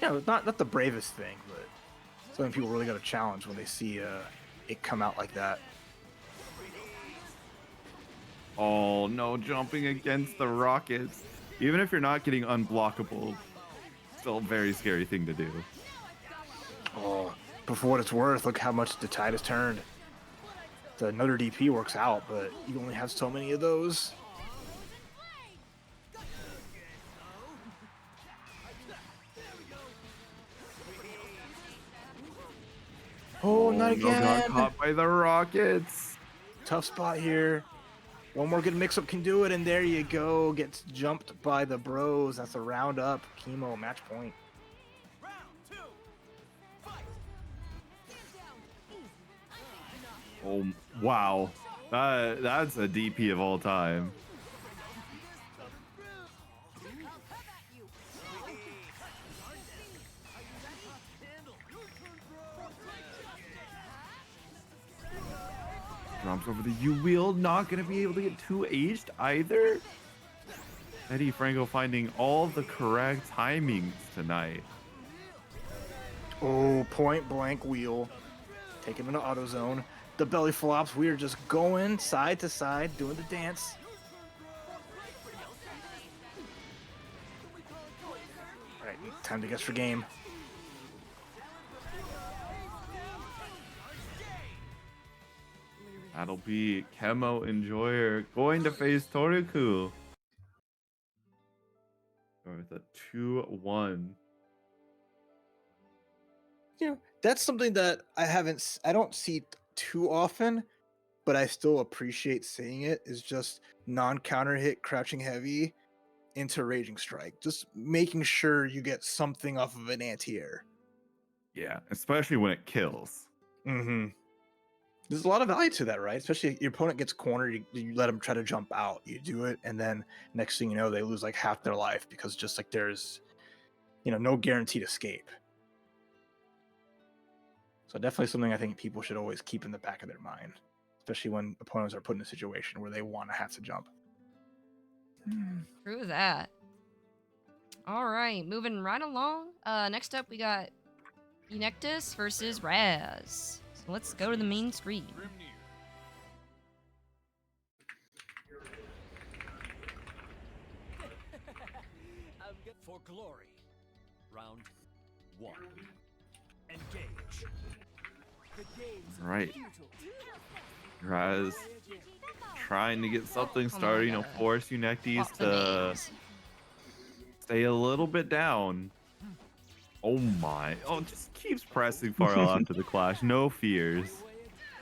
Speaker 3: Yeah, not the bravest thing, but something people really got a challenge when they see it come out like that.
Speaker 2: Oh no, jumping against the rockets. Even if you're not getting unblockable, still a very scary thing to do.
Speaker 3: Oh, but for what it's worth, look how much the tide has turned. Another DP works out, but you only have so many of those. Oh, not
Speaker 2: no, got
Speaker 3: again.
Speaker 2: caught by the rockets.
Speaker 3: Tough spot here. One more good mix-up can do it, and there you go. Gets jumped by the bros. That's a round up. Chemo match point.
Speaker 5: Round 2. Fight.
Speaker 2: Oh, wow. That's a DP of all time. Drops over the U-wheel. Not going to be able to get 2H'd either. Eddie Franco finding all the correct timings tonight.
Speaker 3: Oh, point blank wheel. Take him into auto zone. The belly flops. We are just going side to side, doing the dance. All right, time to guess for game.
Speaker 2: That'll be Chemo Enjoyer going to face Toriku. With a 2-1.
Speaker 3: You know, that's something that I don't see too often, but I still appreciate seeing it, is just non-counter hit crouching heavy into raging strike. Just making sure you get something off of an anti-air.
Speaker 2: Yeah, especially when it kills.
Speaker 3: Mm-hmm. There's a lot of value to that, right? Especially if your opponent gets cornered, you let them try to jump out. You do it, and then next thing you know, they lose like half their life because just like there's, no guaranteed escape. So definitely something I think people should always keep in the back of their mind, especially when opponents are put in a situation where they want to have to jump.
Speaker 1: True that. All right, moving right along. Next up, we got Enectus versus Raz. So let's go to the main screen.
Speaker 4: For glory. Round 1. Engage.
Speaker 5: The game's
Speaker 2: Right.
Speaker 5: futile.
Speaker 2: Raz trying to get something
Speaker 1: Oh my
Speaker 2: started,
Speaker 1: God.
Speaker 2: force Unectes
Speaker 1: Lots of
Speaker 2: to
Speaker 1: names.
Speaker 2: stay a little bit down. Oh my. Oh, just keeps pressing Farrell after the clash. No fears.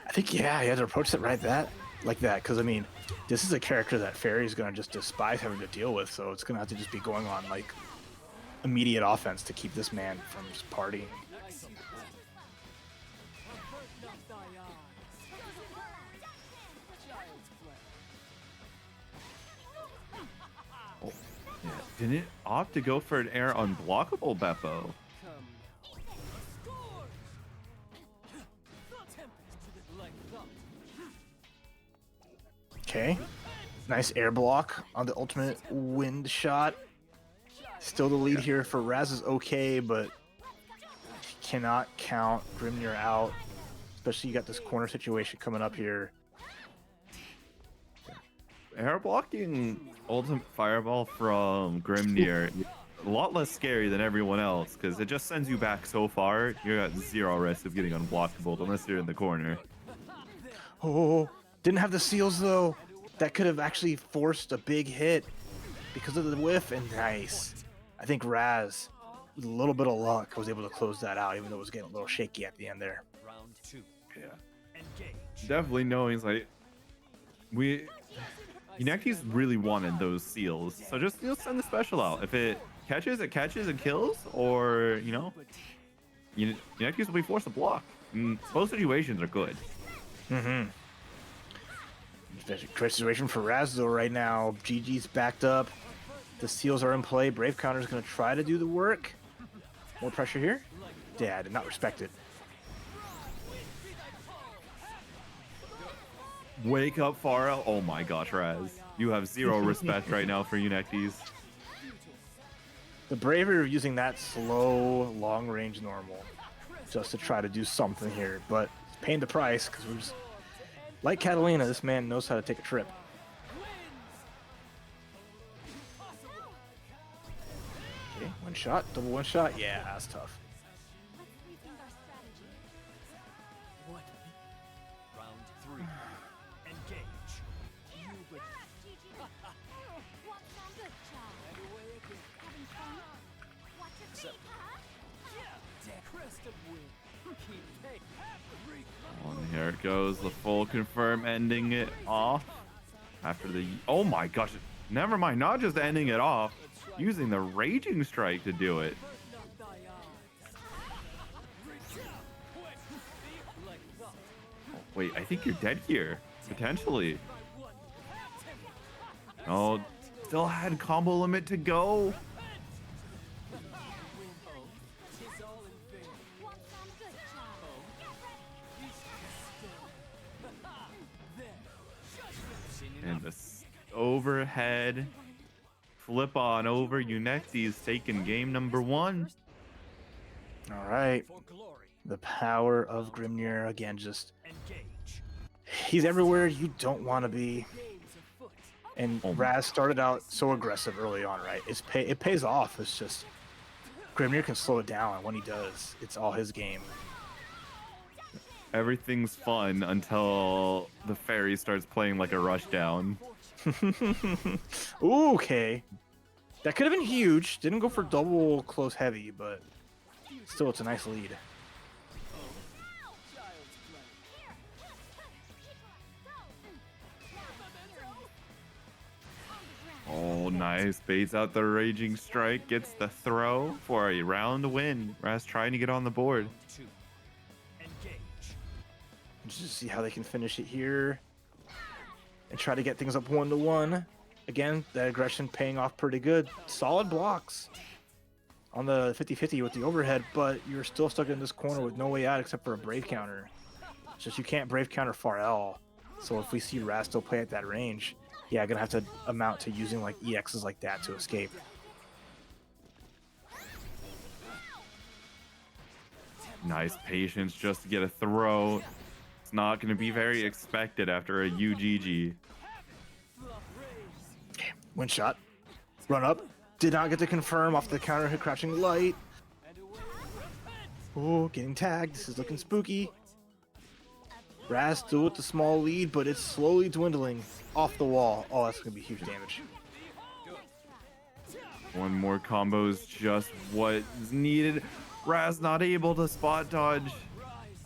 Speaker 3: I think, yeah, you had to approach it like that. Because, I mean, this is a character that Fairy's going to just despise having to deal with, so it's going to have to just be going on, like, immediate offense to keep this man from just partying.
Speaker 2: Oh, yeah. Didn't it opt to go for an air unblockable, Beppo?
Speaker 3: Okay. Nice air block on the ultimate wind shot. Still the lead here for Raz is okay, but he cannot count Grimnir out. Especially you got this corner situation coming up here.
Speaker 2: Air blocking ultimate fireball from Grimnir is a lot less scary than everyone else because it just sends you back so far. You're at zero risk of getting unblockable unless you're in the corner.
Speaker 3: Oh, didn't have the seals though. That could have actually forced a big hit because of the whiff, and nice. I think Raz, with a little bit of luck, was able to close that out, even though it was getting a little shaky at the end there.
Speaker 4: Round 2.
Speaker 2: Yeah.
Speaker 4: Engage.
Speaker 2: Definitely knowing like Unectes really wanted those seals, so just send the special out. If it catches and kills, or Unectes will be forced to block. Both situations are good.
Speaker 3: Mm-hmm. Great situation for Raz though right now. GG's backed up. The seals are in play. Brave Counter's going to try to do the work. More pressure here. Yeah, did not respect it.
Speaker 2: Wake up, Farah. Oh my gosh, Raz. You have zero respect right now for Unectes.
Speaker 3: The bravery of using that slow, long-range normal just to try to do something here, but it's paying the price because we're just... Like Catalina, this man knows how to take a trip. Okay, one shot, double one shot. Yeah, that's tough.
Speaker 6: Let's rethink our strategy.
Speaker 4: What? Round 3. Engage.
Speaker 6: Yes, Gigi. Want some good job? Having fun? Watch your feet, huh?
Speaker 5: Crest of wind. Keep pace.
Speaker 2: it goes. The full confirm ending it off after the. Oh my gosh. Never mind. Not just ending it off, using the Raging Strike to do it. Oh, wait, I think you're dead here. Potentially. Oh, still had combo limit to go. And the overhead flip on over. Unexi's taking game number 1.
Speaker 3: All right.
Speaker 4: For glory.
Speaker 3: The power of Grimnir again. Just
Speaker 4: Engage.
Speaker 3: he's everywhere you don't want to be. And
Speaker 2: Oh.
Speaker 3: Raz started out so aggressive early on, right? It pays off. It's just Grimnir can slow it down. When he does, it's all his game.
Speaker 2: Everything's fun until the fairy starts playing like a rushdown.
Speaker 3: Ooh, okay. That could have been huge. Didn't go for double close heavy, but still, it's a nice lead.
Speaker 2: Oh, nice. Baits out the Raging Strike, gets the throw for a round win. Raz trying to get on the board.
Speaker 4: 2. Engage.
Speaker 3: Just see how they can finish it here. And try to get things up 1-1. Again, that aggression paying off pretty good. Solid blocks on the 50-50 with the overhead, but you're still stuck in this corner with no way out except for a Brave counter. It's just you can't Brave counter far L. So if we see Raz still play at that range, yeah, gonna have to amount to using like EXs like that to escape.
Speaker 2: Nice patience just to get a throw. It's not going to be very expected after a UGG.
Speaker 3: Win shot. Run up. Did not get to confirm off the counter hit crouching light. Oh, getting tagged. This is looking spooky. Raz still with the small lead, but it's slowly dwindling off the wall. Oh, that's going to be huge damage.
Speaker 2: One more combo is just what is needed. Raz not able to spot dodge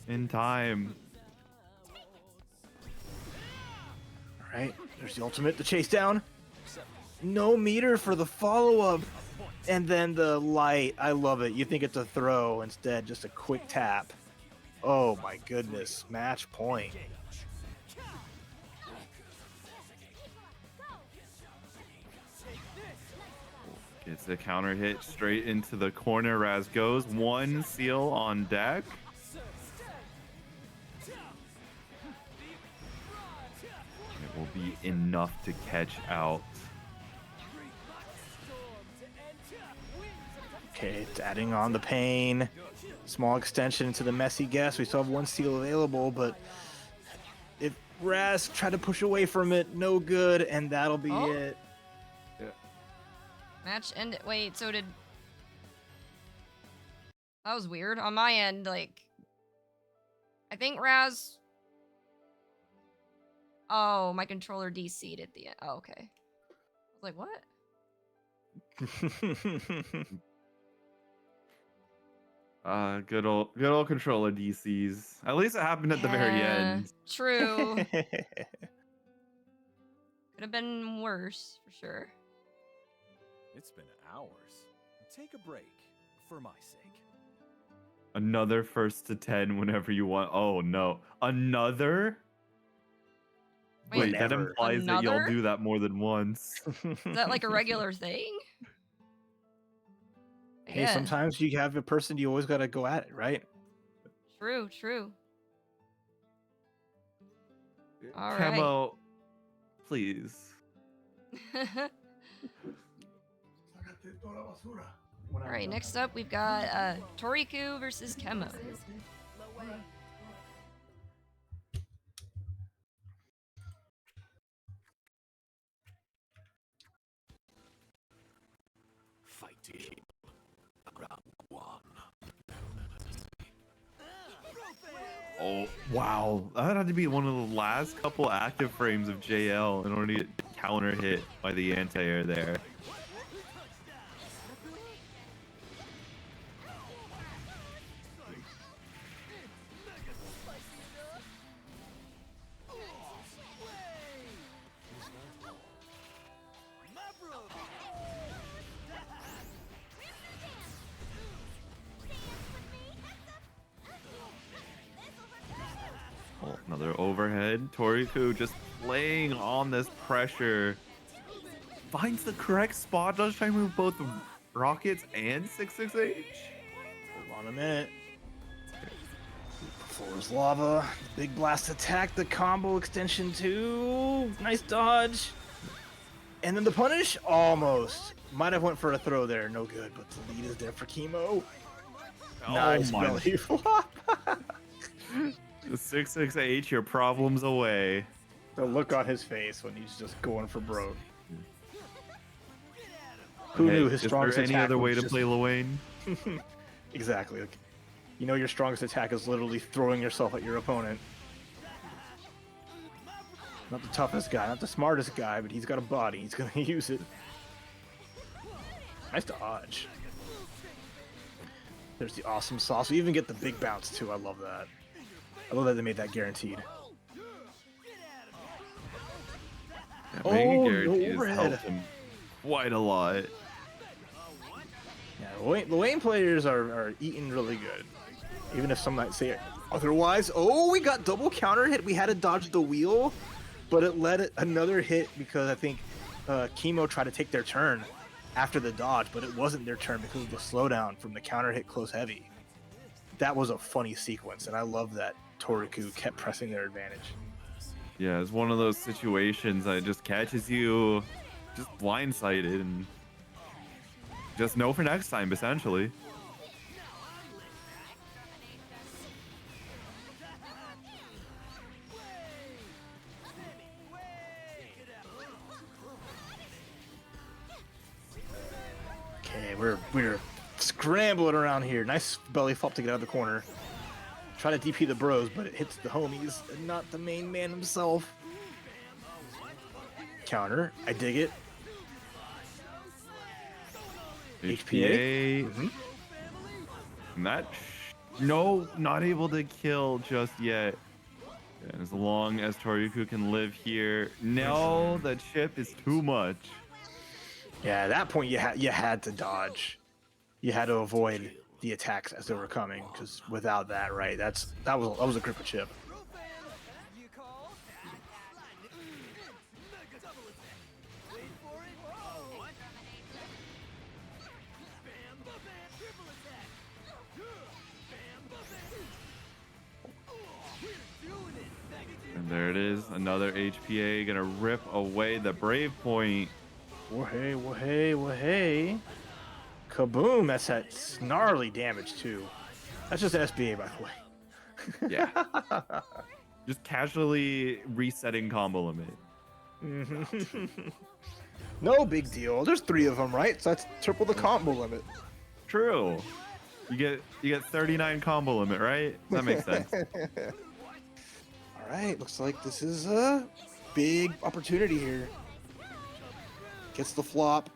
Speaker 2: in time.
Speaker 3: All right, there's the ultimate, the chase down. No meter for the follow-up. And then the light. I love it. You think it's a throw. Instead, just a quick tap. Oh my goodness. Match point.
Speaker 2: Gets the counter hit straight into the corner. Raz goes. One seal on deck. It will be enough to catch out.
Speaker 3: Okay, it's adding on the pain. Small extension into the messy guess. We still have one seal available, but if Raz try to push away from it, no good, and that'll be it.
Speaker 1: Match ended. Wait, so did. That was weird. On my end, like. I think Raz. Oh, my controller DC'd at the end. Oh, okay. I was like, what?
Speaker 2: Good old controller DCs. At least it happened at the very
Speaker 1: Yeah,
Speaker 2: end.
Speaker 1: True. Could have been worse, for sure.
Speaker 4: It's been hours. Take a break, for my sake.
Speaker 2: Another first to 10 whenever you want. Oh no. Another? Wait, that
Speaker 3: Whenever.
Speaker 2: implies that
Speaker 1: Another?
Speaker 2: you'll do that more than once.
Speaker 1: Is that like a regular thing?
Speaker 3: Hey,
Speaker 1: Yeah,
Speaker 3: sometimes you have a person you always gotta go at it, right?
Speaker 1: True, true. All right.
Speaker 2: Camo, please.
Speaker 1: All right, next up we've got Toriku versus Kemo.
Speaker 4: Fighting. Round 1.
Speaker 2: Oh, wow. That had to be one of the last couple active frames of JL in order to get counter hit by the anti-air there. Another overhead. Toriku just playing on this pressure. Finds the correct spot. Does try to move both rockets and 668.
Speaker 3: Hold on a minute. Floor's lava. Big blast attack. The combo extension too. Nice dodge. And then the punish. Almost. Might have went for a throw there. No good. But the lead is there for Chemo. Nice belly flop.
Speaker 2: The 668, your problems away.
Speaker 3: The look on his face when he's just going for broke. Who knew his strongest attack?
Speaker 2: Is there any other way
Speaker 3: was
Speaker 2: to play Luane?
Speaker 3: Exactly. Like, you know your strongest attack is literally throwing yourself at your opponent. Not the toughest guy, not the smartest guy, but he's got a body. He's gonna use it. Nice dodge. There's the awesome sauce. We even get the big bounce too. I love that. I love that they made that guaranteed.
Speaker 2: Yeah, making
Speaker 3: Oh,
Speaker 2: guaranteed has
Speaker 3: overhead.
Speaker 2: helped him quite a lot.
Speaker 3: Yeah, Luane players are eating really good. Even if some might say otherwise. Oh, we got double counter hit. We had to dodge the wheel, but it led another hit because I think Chemo tried to take their turn after the dodge, but it wasn't their turn because of the slowdown from the counter hit close heavy. That was a funny sequence, and I love that Toriku kept pressing their advantage.
Speaker 2: Yeah, it's one of those situations that just catches you just blindsided and just know for next time, essentially.
Speaker 3: Okay, we're scrambling around here. Nice belly flop to get out of the corner. Try to DP the bros, but it hits the homies and not the main man himself. Counter. I dig it. HPA.
Speaker 2: And that, no, not able to kill just yet. And as long as Toriku can live here, no, the chip is too much.
Speaker 3: Yeah, at that point you had to dodge. You had to avoid the attacks as they were coming, because without that, right, that was a grip of chip.
Speaker 2: And there it is, another HPA gonna rip away the Brave Point.
Speaker 3: Wahey, wahey, wahey. Kaboom! That's that snarly damage too. That's just SBA, by the way.
Speaker 2: Yeah. Just casually resetting combo limit.
Speaker 3: No big deal. There's 3 of them, right? So that's triple the combo limit.
Speaker 2: True. You get 39 combo limit, right? That makes sense.
Speaker 3: All right, looks like this is a big opportunity here. Gets the flop.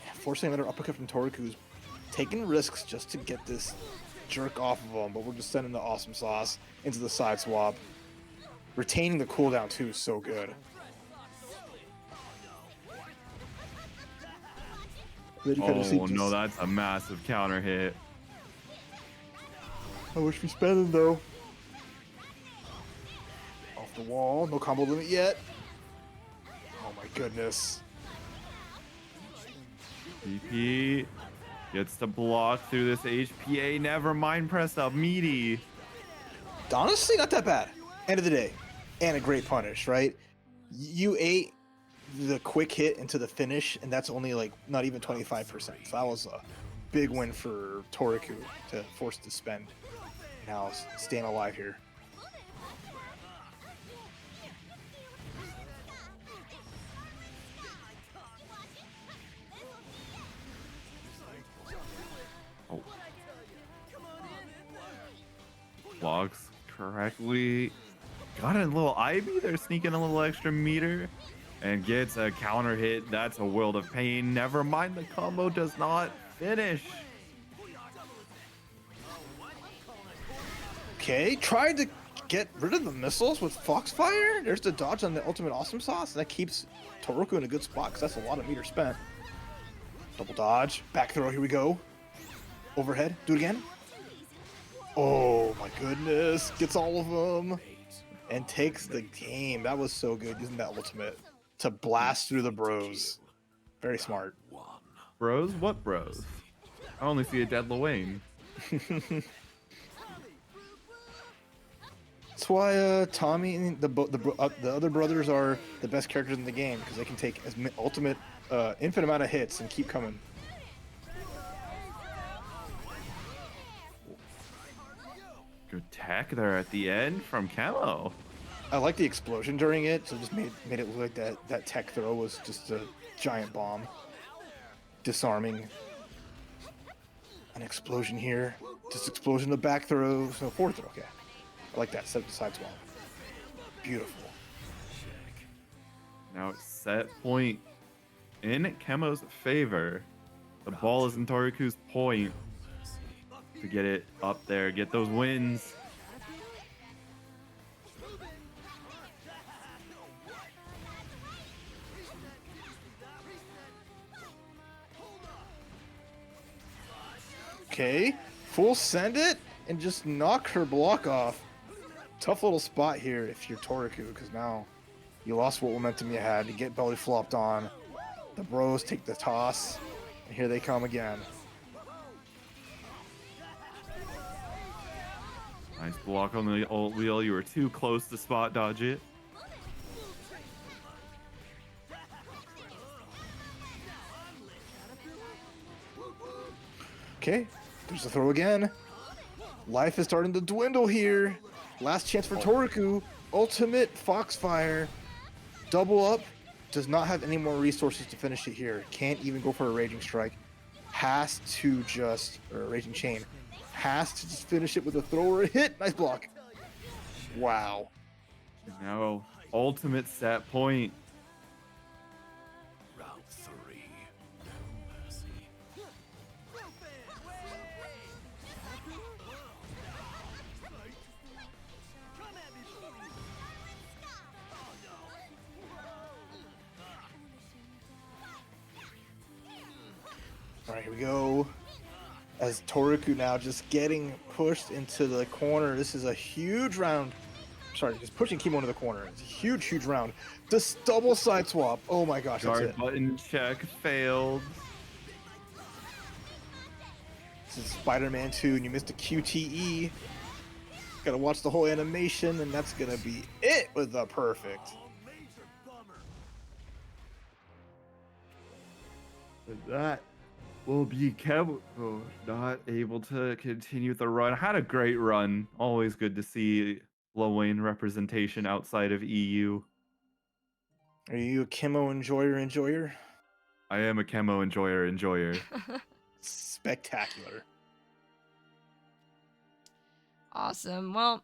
Speaker 3: Yeah, forcing another uppercut from Toriku's taking risks just to get this jerk off of him, but we're just sending the awesome sauce into the side swap. Retaining the cooldown too is so good.
Speaker 2: Oh no, that's a massive counter hit.
Speaker 3: I wish we spending though. Off the wall, no combo limit yet. Oh my goodness.
Speaker 2: BP gets to block through this HPA. Never mind, press up meaty.
Speaker 3: Honestly, not that bad. End of the day, and a great punish, right? You ate the quick hit into the finish, and that's only like not even 25%. So that was a big win for Toriku to force to spend. Now staying alive here.
Speaker 2: Oh. Blocks correctly. Got a little Ivy. They're sneaking a little extra meter. And gets a counter hit. That's a world of pain. Never mind, the combo does not finish.
Speaker 3: Okay, tried to get rid of the missiles with Foxfire. There's the dodge on the ultimate awesome sauce. That keeps Toriku in a good spot because that's a lot of meter spent. Double dodge, back throw, here we go. Overhead, do it again. Oh my goodness, gets all of them. and takes the game. That was so good using that ultimate to blast through the bros. Very smart.
Speaker 2: Bros? What bros? I only see a dead Luane.
Speaker 3: That's why Tommy and the other brothers are the best characters in the game because they can take ultimate infinite amount of hits and keep coming.
Speaker 2: Good tech there at the end from Camo.
Speaker 3: I like the explosion during it, so it just made it look like that tech throw was just a giant bomb. Disarming. An explosion here. Just explosion the back throw. So forward throw, okay. I like that. Set up the side swap. Beautiful.
Speaker 2: Now it's set point in Camo's favor. The ball is in Toriku's point to get it up there, get those wins.
Speaker 3: Okay, full send it and just knock her block off. Tough little spot here if you're Toriku, because now you lost what momentum you had. You get belly flopped on. The bros take the toss, and here they come again.
Speaker 2: Nice block on the ult wheel. You were too close to spot dodge it.
Speaker 3: Okay, there's the throw again. Life is starting to dwindle here. Last chance for Toriku. Ultimate Foxfire. Double up. Does not have any more resources to finish it here. Can't even go for a Raging Strike. Has to just, or a Raging Chain. Has to just finish it with a throw or a hit. Nice block. Wow.
Speaker 2: Now ultimate set point.
Speaker 3: All right, here we go. As Toriku now just getting pushed into the corner. This is a huge round. Sorry, just pushing Kimo into the corner. It's a huge, huge round. This double side swap. Oh my gosh, that's
Speaker 2: Guard
Speaker 3: it.
Speaker 2: button check failed.
Speaker 3: This is Spider-Man 2 and you missed a QTE. Gotta watch the whole animation and that's gonna be it with the perfect.
Speaker 2: That will be Kevo not able to continue the run. Had a great run. Always good to see Luane representation outside of EU.
Speaker 3: Are you a Kimo enjoyer?
Speaker 2: I am a Chemo enjoyer.
Speaker 3: Spectacular.
Speaker 1: Awesome. Well,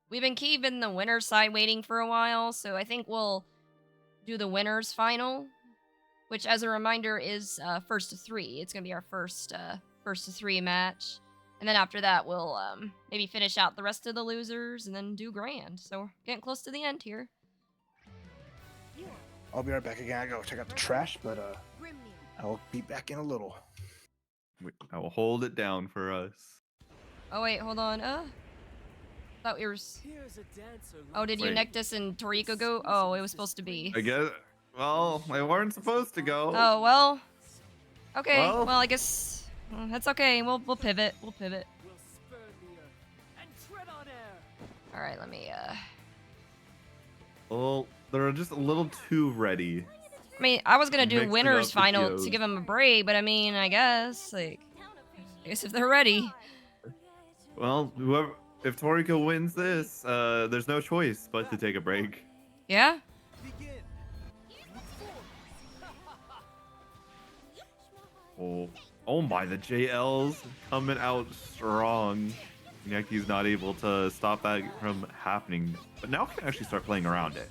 Speaker 1: we've been keeping the winner's side waiting for a while, so I think we'll do the winner's final, which, as a reminder, is first to three. It's gonna be our first to three match, and then after that, we'll maybe finish out the rest of the losers and then do grand. So we're getting close to the end here.
Speaker 3: I'll be right back again. I gotta check out the trash, but I'll be back in a little.
Speaker 2: I will hold it down for us.
Speaker 1: Oh wait, hold on. Thought we were. Oh, did you
Speaker 2: Wait.
Speaker 1: Nectus and Toriko go? Oh, it was supposed to be.
Speaker 2: I guess. Well, they weren't supposed to go.
Speaker 1: Oh well. Okay.
Speaker 2: Well.
Speaker 1: Well, I guess that's okay. We'll pivot. We'll pivot. All right. Let me.
Speaker 2: Well, they're just a little too ready.
Speaker 1: I mean, I was gonna do
Speaker 2: Mixing
Speaker 1: winners
Speaker 2: up the
Speaker 1: final
Speaker 2: POs.
Speaker 1: to give them a break, but I mean, I guess if they're ready.
Speaker 2: Well, if Toriko wins this, there's no choice but to take a break.
Speaker 1: Yeah.
Speaker 2: Oh my, the JL's coming out strong. Neki's not able to stop that from happening, but now can actually start playing around it.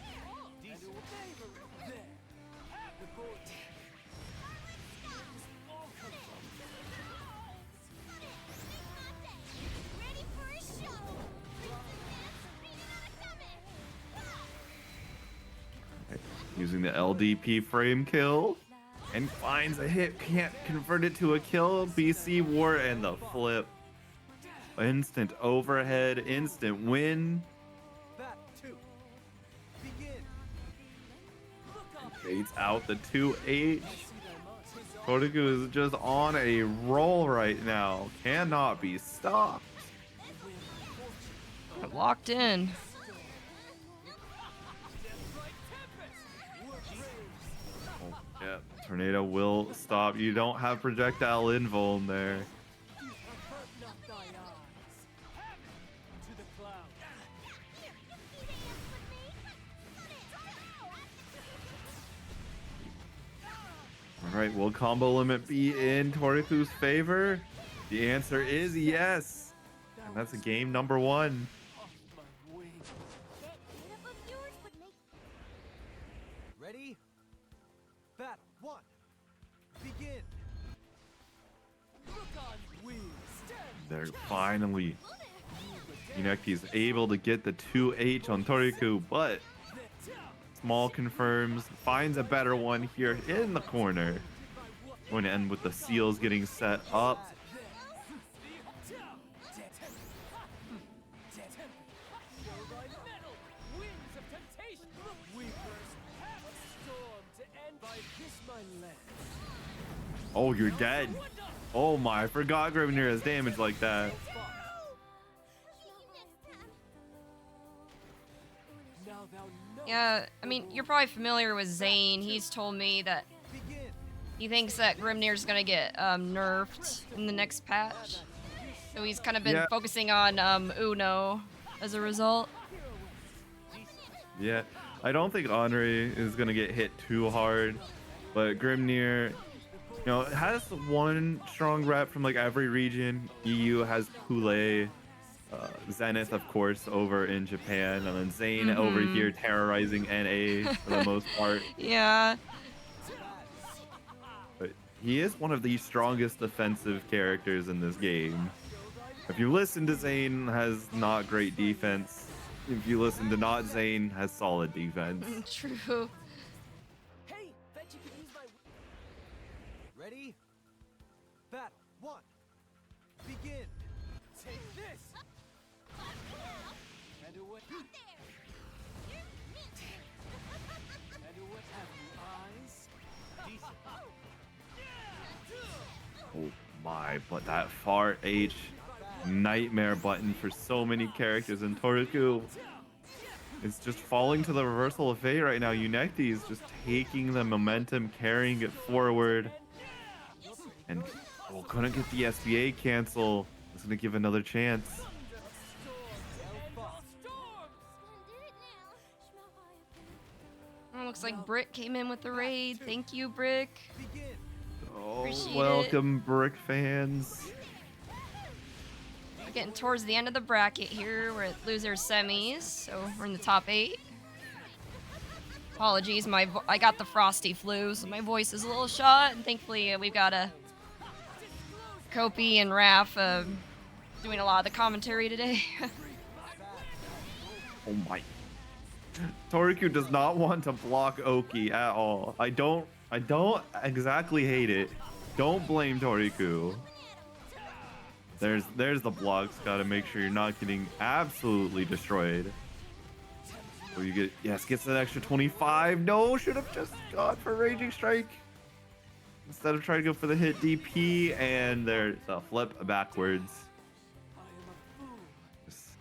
Speaker 2: Using the LDP frame kill and finds a hit, can't convert it to a kill. BC War and the flip. Instant overhead, instant win. Baits out the 2H. Tortiku is just on a roll right now. Cannot be stopped.
Speaker 1: Locked in.
Speaker 2: Oh, yeah, tornado will stop. You don't have projectile invuln there. All right, will combo limit be in Toriku's favor? The answer is yes. And that's a game number 1.
Speaker 5: Ready? Battle 1. Begin. Look on wheels.
Speaker 2: They're finally Yuneki's able to get the 2H on Toriku, but Small confirms, finds a better one here in the corner. Going to end with the seals getting set up. Oh, you're dead. Oh my, I forgot Grimnir has damage like that.
Speaker 1: Yeah, I mean, you're probably familiar with Zane. He's told me that he thinks that Grimnir's gonna get nerfed in the next patch. So he's kind of been focusing on Uno as a result.
Speaker 2: Yeah, I don't think Henri is gonna get hit too hard, but Grimnir, you know, has one strong rep from like every region. EU has Poulet, Zenith, of course, over in Japan, and then Zane over here terrorizing NA for the most part.
Speaker 1: Yeah.
Speaker 2: But he is one of the strongest defensive characters in this game. If you listen to Zane, has not great defense. If you listen to not Zane, has solid defense.
Speaker 1: True.
Speaker 5: Hey, bet you could use my. Ready? Battle 1. Begin. Take this. And away. And away. Have you eyes? Decent.
Speaker 2: Oh my, but that far H nightmare button for so many characters in Toriku is just falling to the reversal of fate right now. Unekti is just taking the momentum, carrying it forward, and couldn't get the SBA cancel. It's gonna give another chance.
Speaker 1: Oh, looks like Brick came in with the raid. Thank you, Brick.
Speaker 2: Oh,
Speaker 1: Appreciate
Speaker 2: welcome, Brick fans.
Speaker 1: We're getting towards the end of the bracket here. We're at losers semis, so we're in the top 8. Apologies, I got the frosty flu, so my voice is a little shot. And thankfully, we've got a Kopi and Raph doing a lot of the commentary today.
Speaker 2: Oh my. Toriku does not want to block Oki at all. I don't exactly hate it. Don't blame Toriku. There's the blocks. Gotta make sure you're not getting absolutely destroyed. Or you get, yes, gets an extra 25. No, should have just gone for Raging Strike. Instead of trying to go for the hit DP, and there's a flip backwards. Just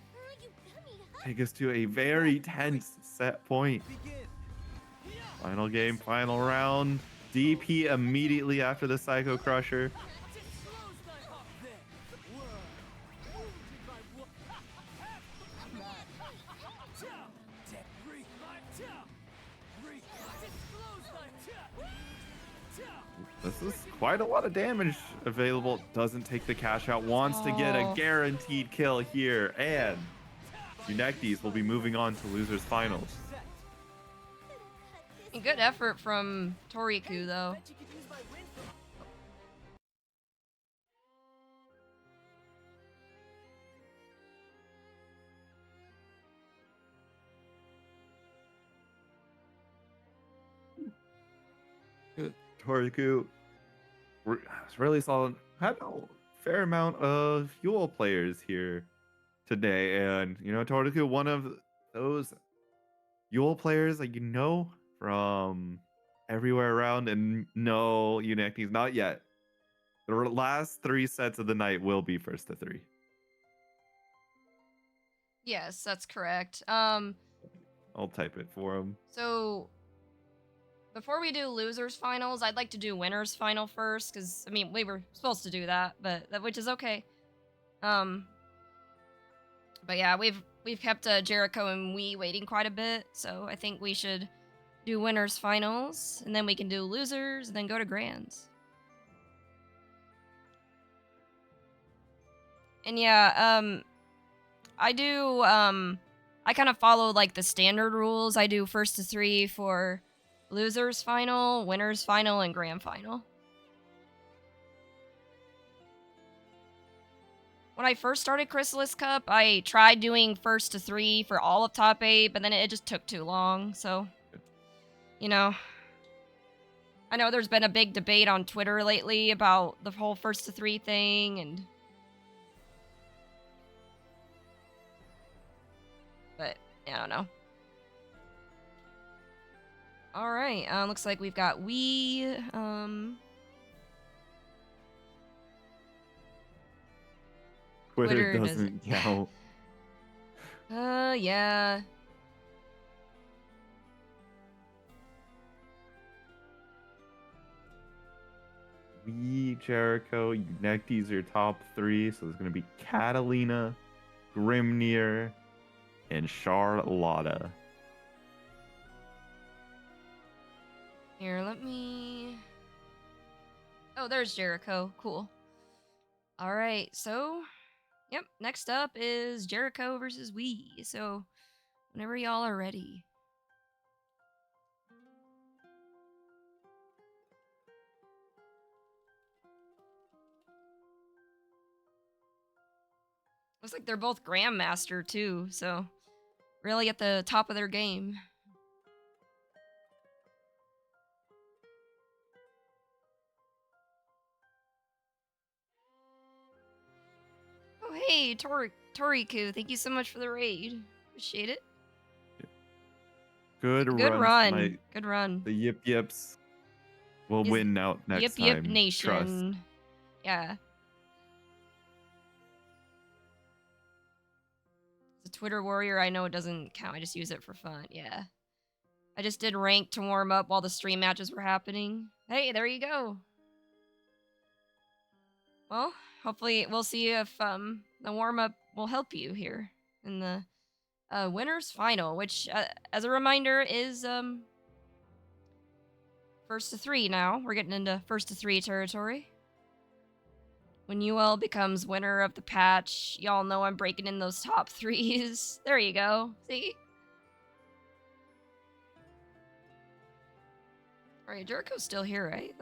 Speaker 2: take us to a very tense set point. Final game, final round. DP immediately after the Psycho Crusher. This is quite a lot of damage available. Doesn't take the cash out. Wants to get a guaranteed kill here. And Unektis will be moving on to losers finals.
Speaker 1: Good effort from Toriku, though.
Speaker 2: Toriku, it's really solid. Had a fair amount of Yule players here today, and you know, Toriku, one of those Yule players that you know from everywhere around, and no, Unacnes, not yet. The last 3 sets of the night will be first to 3.
Speaker 1: Yes, that's correct.
Speaker 2: I'll type it for him.
Speaker 1: So before we do losers finals, I'd like to do winners final first, because I mean we were supposed to do that, but which is okay. Um, but yeah, we've kept Jericho and we waiting quite a bit, so I think we should do winners finals, and then we can do losers, and then go to grands. And yeah, I do I kind of follow like the standard rules. I do first to 3 for losers final, winners final, and grand final. When I first started Krisalys Cup, I tried doing first to 3 for all of top 8, but then it just took too long. So, you know, I know there's been a big debate on Twitter lately about the whole first to 3 thing, and but I don't know. All right, looks like we've got
Speaker 2: Twitter
Speaker 1: Twitter
Speaker 2: doesn't count.
Speaker 1: Yeah.
Speaker 2: We, Jericho, Unacnes are your top 3, so there's gonna be Catalina, Grimnir, and Charlotta.
Speaker 1: Here, let me... Oh, there's Jericho. Cool. All right, so... Yep, next up is Jericho versus Wii. So, whenever y'all are ready. Looks like they're both Grandmaster, too, so... Really at the top of their game. Oh, hey, Toriku, thank you so much for the raid. Appreciate it.
Speaker 2: Good
Speaker 1: Good
Speaker 2: runs
Speaker 1: run.
Speaker 2: tonight.
Speaker 1: Good run.
Speaker 2: The Yip Yips will
Speaker 1: Is-
Speaker 2: win out next
Speaker 1: Yip
Speaker 2: time.
Speaker 1: Yip Nation.
Speaker 2: Trust.
Speaker 1: Yeah. As a Twitter warrior, I know it doesn't count. I just use it for fun. Yeah. I just did rank to warm up while the stream matches were happening. Hey, there you go. Well, hopefully we'll see if the warm up will help you here in the winners final, which as a reminder is first to 3 now. We're getting into first to 3 territory. When UL becomes winner of the patch, y'all know I'm breaking in those top 3s. There you go. See? Alright, Jericho's still here, right?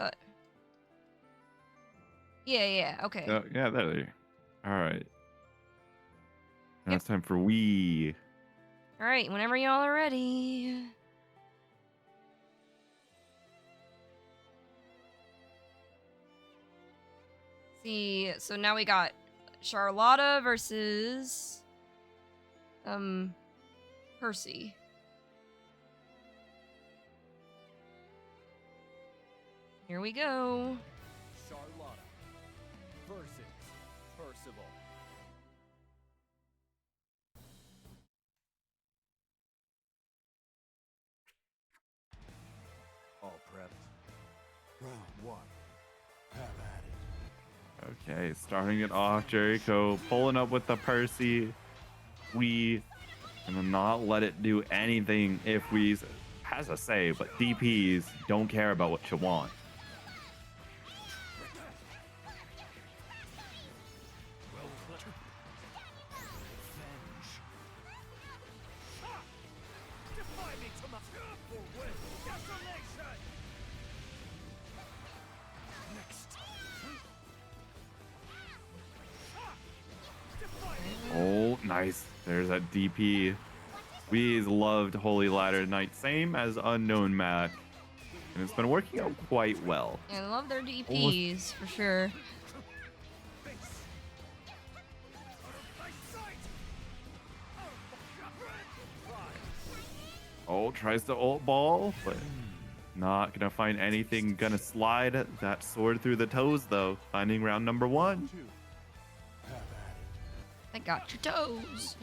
Speaker 1: Yeah, okay.
Speaker 2: Yeah, there they are. All right. Now it's time for Wii.
Speaker 1: Alright, whenever y'all are ready. See, so now we got Charlotta versus Percy. Here we go.
Speaker 4: Charlotta versus Percival. All prepped. Round 1. Have at it.
Speaker 2: Okay, starting it off, Jericho pulling up with the Percy. We gonna not let it do anything if we has a say, but DPs don't care about what you want. Oh, nice. There's that DP. We've loved Holy Ladder Knight, same as Unknown Mac. And it's been working out quite well.
Speaker 1: I love their DPs, for sure.
Speaker 2: Oh, tries to ult ball, but Not gonna find anything. Gonna slide that sword through the toes though. Finding round number 1.
Speaker 1: I got your toes.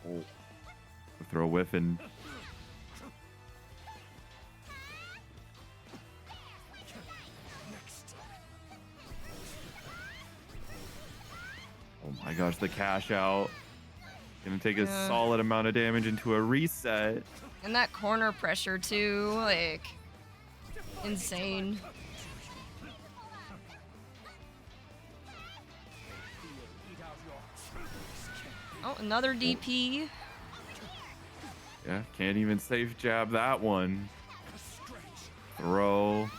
Speaker 2: Oh. Throw a whiff and oh my gosh, the cash out. Gonna take a
Speaker 1: Yeah.
Speaker 2: solid amount of damage into a reset.
Speaker 1: And that corner pressure too, like insane. Oh, another DP.
Speaker 2: Yeah, can't even safe jab that one. Throw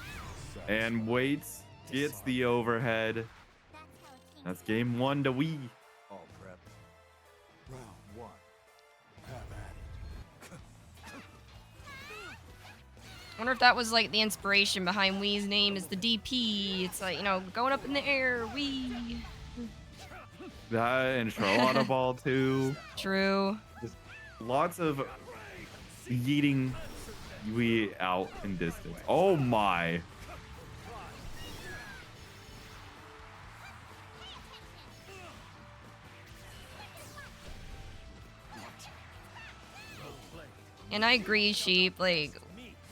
Speaker 2: and waits. Gets the overhead. That's game 1 to Wii.
Speaker 4: All prep.
Speaker 5: Round 1. Have at it.
Speaker 1: Wonder if that was like the inspiration behind Wii's name is the DP. It's like, you know, going up in the air, Wii.
Speaker 2: That and Charlotta Ball too.
Speaker 1: True.
Speaker 2: Lots of yeeting Wii out in distance. Oh my.
Speaker 1: And I agree, Sheep. Like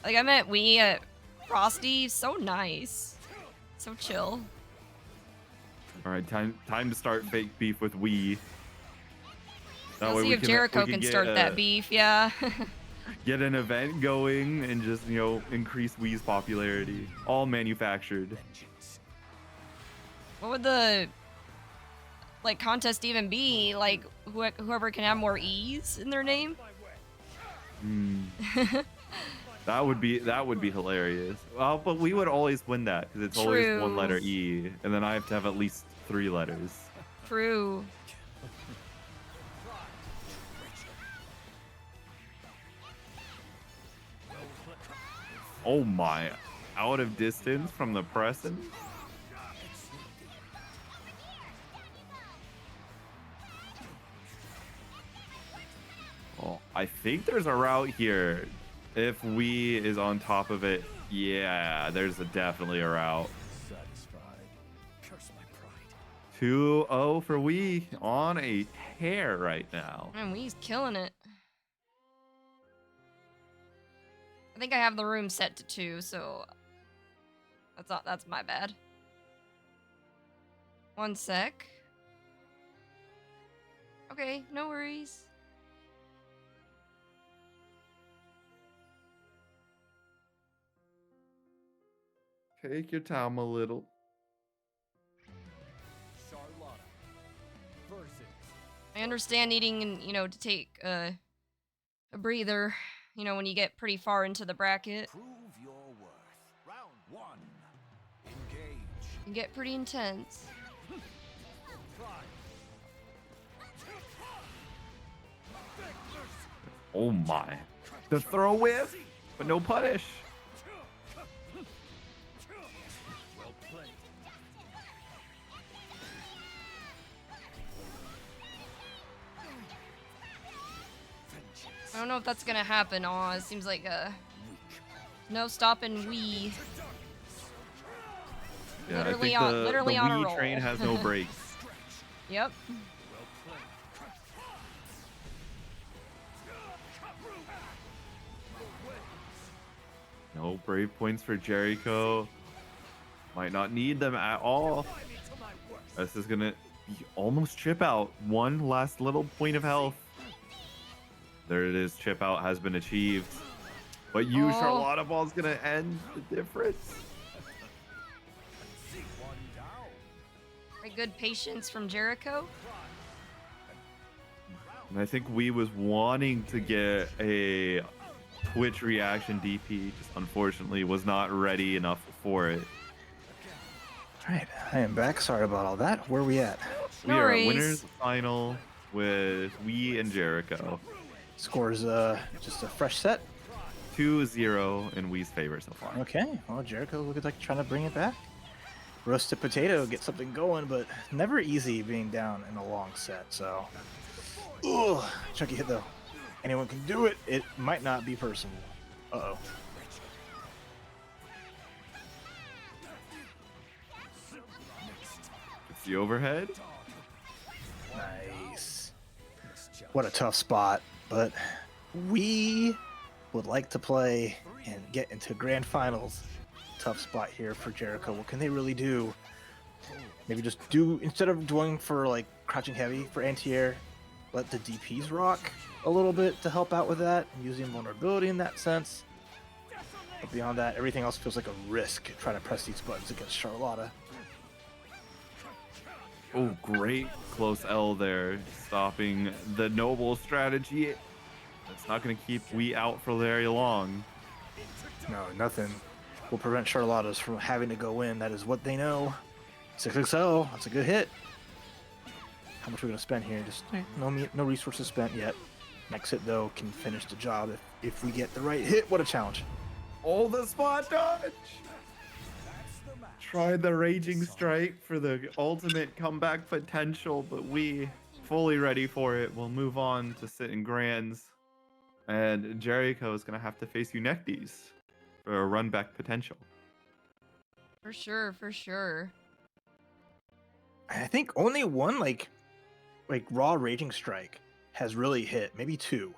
Speaker 1: I met Wii at Frosty. So nice. So chill.
Speaker 2: All right, time to start fake beef with Wii. That
Speaker 1: Let's
Speaker 2: way
Speaker 1: see
Speaker 2: we
Speaker 1: if Jericho
Speaker 2: we
Speaker 1: can
Speaker 2: get,
Speaker 1: start that beef. Yeah.
Speaker 2: Get an event going and just, you know, increase Wii's popularity. All manufactured.
Speaker 1: What would the like contest even be? Like whoever can have more E's in their name?
Speaker 2: That would be hilarious. Well, but we would always win that because it's always
Speaker 1: True.
Speaker 2: one letter E, and then I have to have at least 3 letters.
Speaker 1: True.
Speaker 2: Oh my! Out of distance from the Preston. Oh, I think there's a route here. If Wii is on top of it, yeah, there's definitely a route.
Speaker 4: Satisfied. Curse my pride.
Speaker 2: 2-0 for Wii on a tear right now.
Speaker 1: Man, Wii's killing it. I think I have the room set to 2, so that's my bad. 1 sec. Okay, no worries.
Speaker 2: Take your time a little.
Speaker 5: Charlotta versus
Speaker 1: I understand needing, you know, to take a breather, you know, when you get pretty far into the bracket.
Speaker 4: Prove your worth. Round 1. Engage.
Speaker 1: It can get pretty intense.
Speaker 2: Oh my. The throw whiff, but no punish.
Speaker 4: Well played.
Speaker 1: I don't know if that's gonna happen. Oh, it seems like no stopping Wii.
Speaker 2: Yeah,
Speaker 1: Literally
Speaker 2: I think
Speaker 1: on-
Speaker 2: the
Speaker 1: literally on a
Speaker 2: Wii
Speaker 1: roll.
Speaker 2: train has no brakes.
Speaker 1: Yep.
Speaker 2: No brave points for Jericho. Might not need them at all. This is gonna be almost chip out. One last little point of health. There it is. Chip out has been achieved. But you,
Speaker 1: Oh.
Speaker 2: Charlotta Ball, is gonna end the difference.
Speaker 1: Very good patience from Jericho.
Speaker 2: And I think we was wanting to get a Twitch reaction DP, just unfortunately was not ready enough for it.
Speaker 3: All right, I am back. Sorry about all that. Where are we at?
Speaker 2: We
Speaker 1: No
Speaker 2: are
Speaker 1: worries.
Speaker 2: at winners final with Wii and Jericho.
Speaker 3: Scores just a fresh set.
Speaker 2: 2-0 in Wii's favor so far.
Speaker 3: Okay, well, Jericho looks like trying to bring it back. roasted potato, get something going, but never easy being down in a long set. So, ugh, chunky hit though. Anyone can do it. It might not be personal. Uh-oh.
Speaker 2: It's the overhead.
Speaker 3: Nice. What a tough spot, but we would like to play and get into grand finals. Tough spot here for Jericho. What can they really do? Maybe just do, instead of going for like crouching heavy for anti-air, let the DPs rock a little bit to help out with that and using vulnerability in that sense. But beyond that, everything else feels like a risk trying to press these buttons against Charlotta.
Speaker 2: Oh, great close L there, stopping the noble strategy. That's not going to keep we out for very long.
Speaker 3: No, nothing will prevent Charlotta's from having to go in. That is what they know. 6XL, that's a good hit. How much are we going to spend here? Just no resources spent yet. Next hit, though, can finish the job if we get the right hit. What a challenge.
Speaker 2: Oh, the spot dodge! Tried the Raging Strike for the ultimate comeback potential, but we fully ready for it. We'll move on to sit in grands. And Jericho is going to have to face Unectes for a run back potential.
Speaker 1: For sure, for sure.
Speaker 3: I think only one like raw Raging Strike has really hit, maybe two.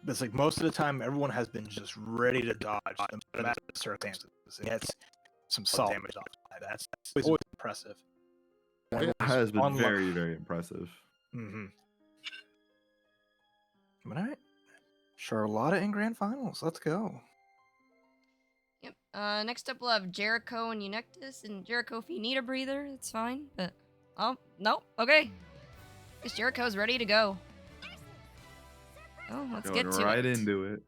Speaker 3: But it's like most of the time, everyone has been just ready to dodge no matter the circumstances. It gets some solid damage off that. That's always impressive.
Speaker 2: It has been very, very impressive.
Speaker 3: Mm-hmm. All right. Charlotta in grand finals. Let's go.
Speaker 1: Yep. Next up we'll have Jericho and Unectis. And Jericho, if you need a breather, it's fine. But oh no, okay. Guess Jericho's ready to go. Oh, let's
Speaker 2: Going
Speaker 1: get to
Speaker 2: right
Speaker 1: it.
Speaker 2: into it.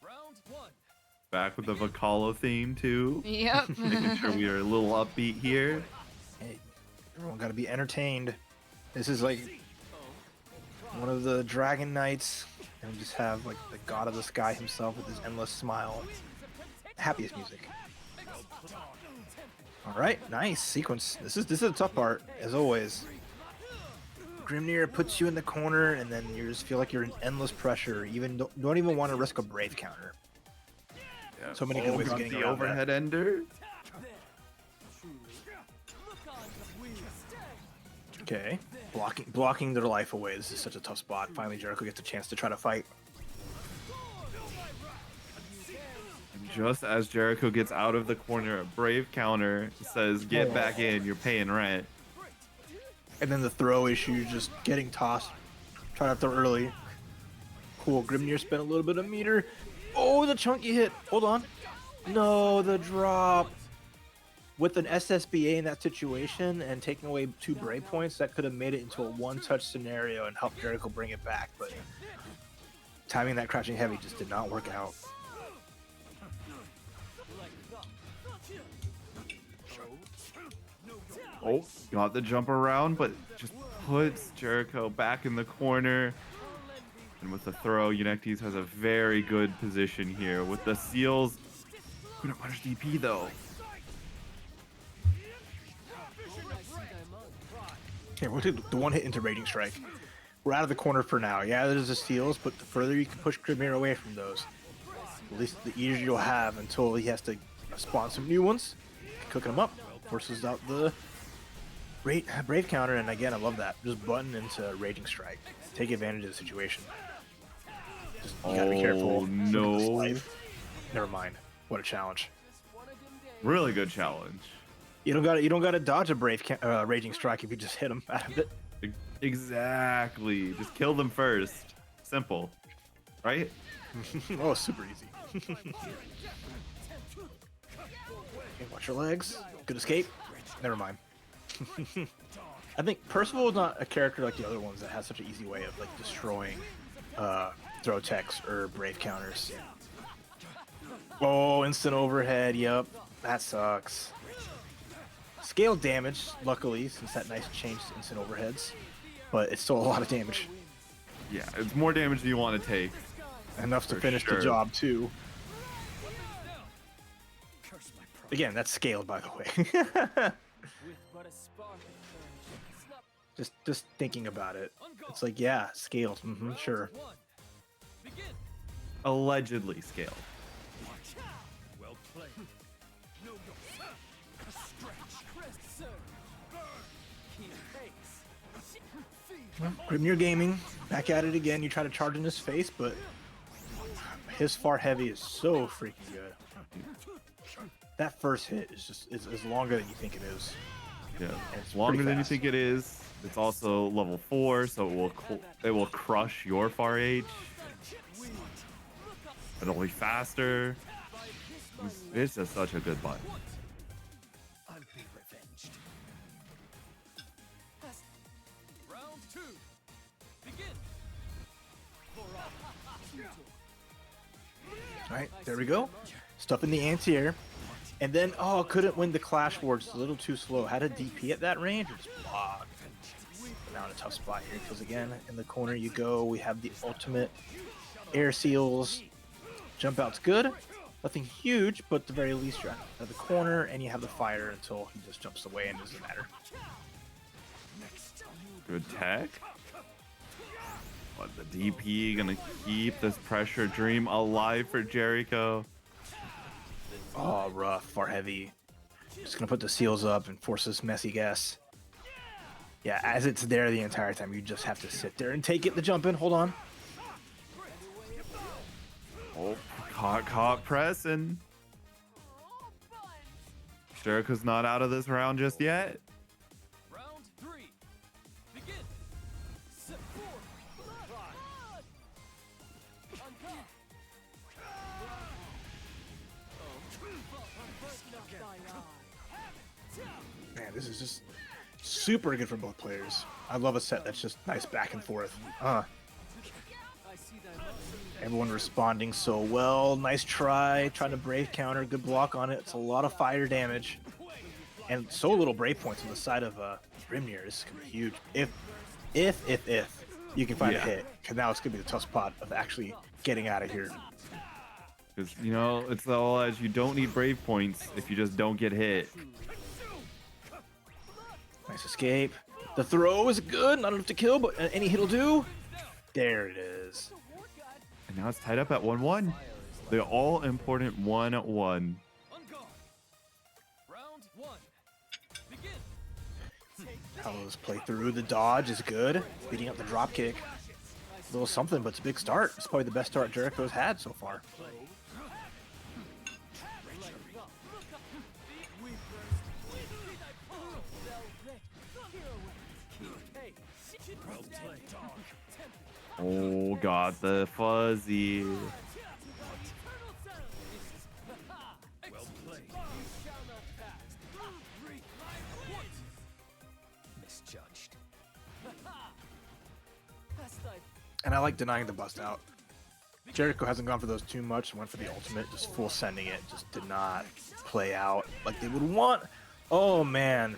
Speaker 4: Round one.
Speaker 2: Back with the Vocalo theme too.
Speaker 1: Yep.
Speaker 2: Making sure we are a little upbeat here.
Speaker 3: Hey, everyone got to be entertained. This is like one of the Dragon Knights, and we just have like the god of the sky himself with his endless smile. Happiest music. All right, nice sequence. This is a tough part, as always. Grimnir puts you in the corner, and then you just feel like you're in endless pressure. Even don't even want to risk a brave counter.
Speaker 2: Yeah.
Speaker 3: So many good ways of
Speaker 2: got
Speaker 3: getting
Speaker 2: the
Speaker 3: around
Speaker 2: overhead ender.
Speaker 3: Okay, blocking their life away. This is such a tough spot. Finally, Jericho gets a chance to try to fight.
Speaker 2: Just as Jericho gets out of the corner, a brave counter says, "Get back in. You're paying rent."
Speaker 3: And then the throw issue, just getting tossed. Try to throw early. Cool. Grimnir spent a little bit of meter. Oh, the chunky hit. Hold on. No, the drop. With an SSBA in that situation and taking away 2 brave points, that could have made it into a one-touch scenario and helped Jericho bring it back. But timing that crouching heavy just did not work out.
Speaker 2: Oh, got the jump around, but just puts Jericho back in the corner. And with the throw, Unectes has a very good position here. With the seals, couldn't punish DP though.
Speaker 3: Here, we'll do the one hit into Raging Strike. We're out of the corner for now. Yeah, there's the steals, but the further you can push Grimnir away from those, at least the easier you'll have until he has to spawn some new ones. Cooking them up, forces out the brave counter, and again, I love that. Just button into Raging Strike. Take advantage of the situation. Just, you gotta be careful.
Speaker 2: Oh, no.
Speaker 3: Look at this life. Never mind. What a challenge.
Speaker 2: Really good challenge.
Speaker 3: You don't gotta dodge a Raging Strike if you just hit him out of it.
Speaker 2: Exactly. Just kill them first. Simple. Right?
Speaker 3: Oh, super easy. Okay, watch your legs. Good escape. Never mind. I think Percival is not a character like the other ones that has such an easy way of like destroying throw techs or brave counters. Oh, instant overhead. Yep, that sucks. Scale damage, luckily, since that nice change to instant overheads, but it's still a lot of damage.
Speaker 2: Yeah, it's more damage than you want to take.
Speaker 3: enough to
Speaker 2: For
Speaker 3: finish the
Speaker 2: sure.
Speaker 3: job too. Again, that's scaled, by the way.
Speaker 5: With but a spark of courage.
Speaker 3: just thinking about it, it's like, yeah, scaled. Sure.
Speaker 5: Begin.
Speaker 2: Allegedly scaled.
Speaker 5: Well played. No go. Stretch. Crest surge. Keep pace.
Speaker 3: Well, Grimnir Gaming, back at it again. You try to charge in his face, but his far heavy is so freaking good. That first hit is longer than you think it is.
Speaker 2: Yeah,
Speaker 3: And it's
Speaker 2: longer
Speaker 3: pretty
Speaker 2: than you
Speaker 3: fast.
Speaker 2: think it is. It's also level 4, so it will crush your far H. It'll be faster. It's just such a good button.
Speaker 4: I'll be revenged.
Speaker 5: Round 2. Begin.
Speaker 3: All right, there we go. Stuff in the anti-air. And then, oh, couldn't win the Clash Wars. A little too slow. Had a DP at that range or just blocked. But now in a tough spot here because, again, in the corner you go. We have the ultimate air seals. Jump out's good. Nothing huge, but at the very least you're out of the corner and you have the fire until he just jumps away and it doesn't matter.
Speaker 2: Good tech. But the DP gonna keep this pressure dream alive for Jericho.
Speaker 3: Oh, rough, far heavy. Just gonna put the seals up and force this messy guess. Yeah, as it's there the entire time, you just have to sit there and take it. The jump in, hold on.
Speaker 2: Oh, caught pressing. Jericho's not out of this round just yet.
Speaker 5: Round 3. Begin. Set forward.
Speaker 3: Man, this is just super good for both players. I love a set that's just nice back and forth. Everyone responding so well. Nice try. Trying to brave counter. Good block on it. It's a lot of fire damage. And so little brave points on the side of Grimnir. This is going to be huge. If you can find a hit. Because now it's going to be the tough spot of actually getting out of here.
Speaker 2: Because, you know, it's the whole as you don't need brave points if you just don't get hit.
Speaker 3: Nice escape. The throw is good. Not enough to kill, but any hit will do. There it is.
Speaker 2: And now it's tied up at 1-1. The all-important 1-1.
Speaker 5: On guard. Round 1. Begin.
Speaker 3: How does play through? The dodge is good. Beating up the drop kick. A little something, but it's a big start. It's probably the best start Jericho's had so far.
Speaker 2: Oh, got the fuzzy.
Speaker 4: Misjudged.
Speaker 3: And I like denying the bust out. Jericho hasn't gone for those too much. Went for the ultimate, just full sending it. Just did not play out like they would want. Oh, man.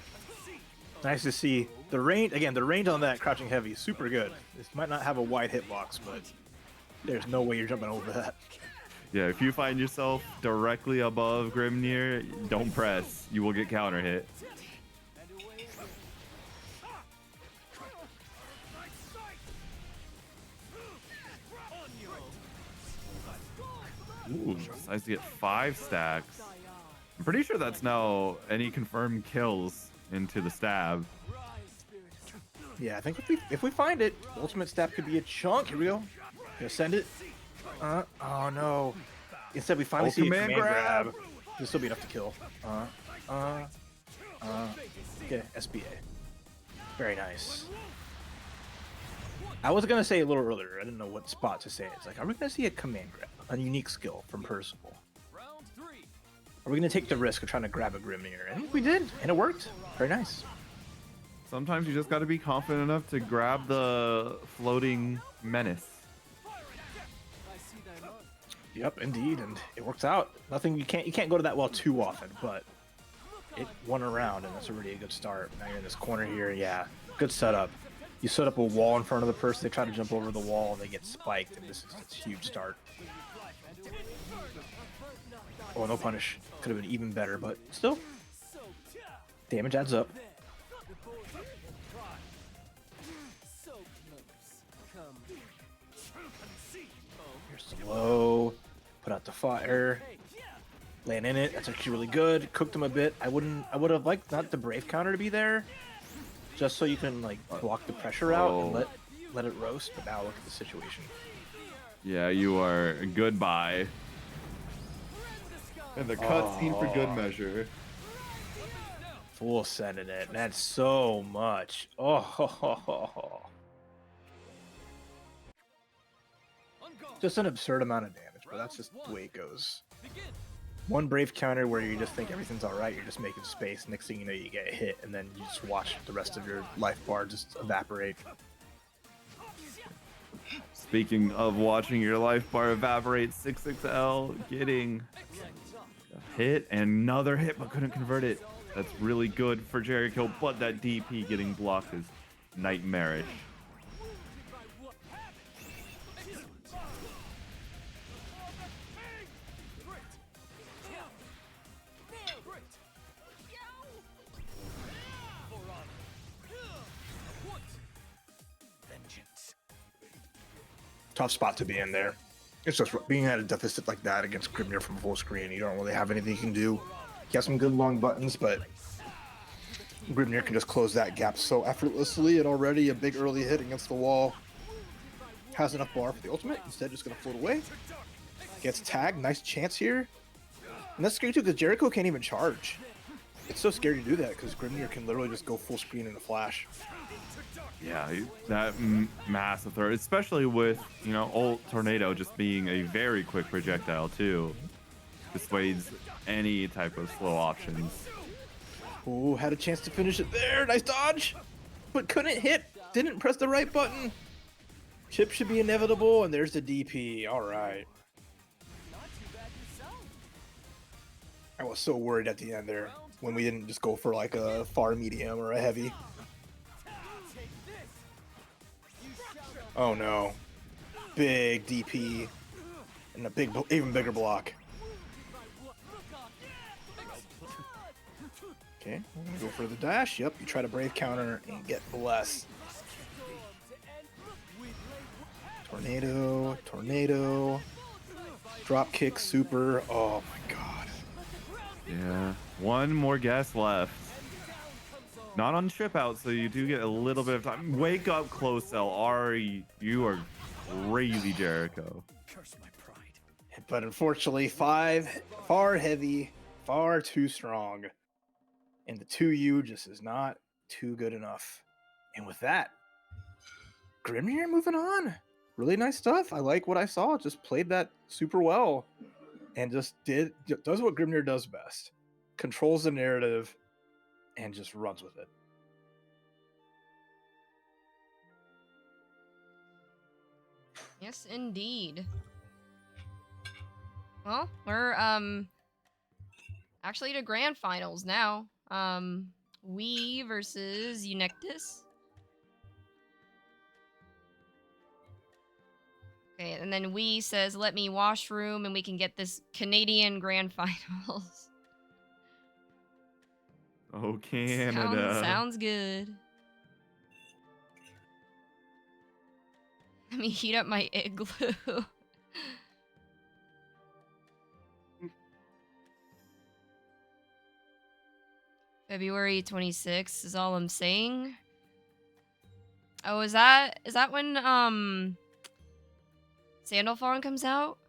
Speaker 3: Nice to see. The range, again, the range on that crouching heavy is super good. This might not have a wide hitbox, but there's no way you're jumping over that.
Speaker 2: Yeah, if you find yourself directly above Grimnir, don't press. You will get counter hit. Ooh, decides to get 5 stacks. I'm pretty sure that's now any confirmed kills into the stab.
Speaker 3: Yeah, I think if we find it, ultimate stab could be a chunk. Here we go. Gonna send it. Oh no. Instead, we finally see a command grab. This will be enough to kill. Okay, SBA. Very nice. I was gonna say a little earlier. I didn't know what spot to say it. It's like, are we gonna see a command grab, a unique skill from Percival?
Speaker 5: Round 3.
Speaker 3: Are we gonna take the risk of trying to grab a Grimnir? And we did, and it worked. Very nice.
Speaker 2: Sometimes you just got to be confident enough to grab the floating menace.
Speaker 3: Yep, indeed, and it works out. Nothing you can't go to that well too often, but it won a round, and that's already a good start. Now you're in this corner here, yeah, good setup. You set up a wall in front of the person, they try to jump over the wall, and they get spiked, and this is a huge start. Oh, no punish. Could have been even better, but still. Damage adds up. You're slow. Put out the fire. Land in it. That's actually really good. Cooked him a bit. I would have liked not the brave counter to be there, just so you can like block the pressure out and let it roast. But now look at the situation.
Speaker 2: Yeah, you are goodbye. And the cutscene for good measure.
Speaker 3: Full sending it. That's so much. Oh. Just an absurd amount of damage, but that's just the way it goes. One brave counter where you just think everything's alright, you're just making space, next thing you know you get hit, and then you just watch the rest of your life bar just evaporate.
Speaker 2: Speaking of watching your life bar evaporate, 6XL getting a hit and another hit but couldn't convert it. That's really good for Jericho, but that DP getting blocked is nightmarish.
Speaker 3: Tough spot to be in there. It's just being at a deficit like that against Grimnir from full screen. You don't really have anything you can do. He has some good long buttons, but Grimnir can just close that gap so effortlessly, and already a big early hit against the wall. Has enough bar for the ultimate. Instead, just going to float away. Gets tagged. Nice chance here. And that's scary too, because Jericho can't even charge. It's so scary to do that, because Grimnir can literally just go full screen in a flash.
Speaker 2: Yeah, that massive throw, especially with, you know, ult Tornado just being a very quick projectile too. Dissuades any type of slow options.
Speaker 3: Ooh, had a chance to finish it there. Nice dodge, but couldn't hit. Didn't press the right button. Chip should be inevitable, and there's the DP. All right. I was so worried at the end there when we didn't just go for like a far medium or a heavy. Oh no. Big DP and a big, even bigger block. Okay, we're gonna go for the dash. Yep, you try to brave counter and get blessed. Tornado. Drop kick, super. Oh my god.
Speaker 2: Yeah, one more guess left. Not on chip out, so you do get a little bit of time. Wake up, close cell. Ari, you are crazy, Jericho.
Speaker 4: Curse my pride.
Speaker 3: But unfortunately, 5, far heavy, far too strong. And the 2U just is not too good enough. And with that, Grimnir moving on. Really nice stuff. I like what I saw. Just played that super well. And just does what Grimnir does best. Controls the narrative and just runs with it.
Speaker 1: Yes, indeed. Well, we're actually to grand finals now. We versus Eunectus. Okay, and then we says, let me washroom and we can get this Canadian grand finals.
Speaker 2: Oh, Canada.
Speaker 1: Sounds good. Let me heat up my igloo. February 26th is all I'm saying. Oh, is that when Sandalphon comes out?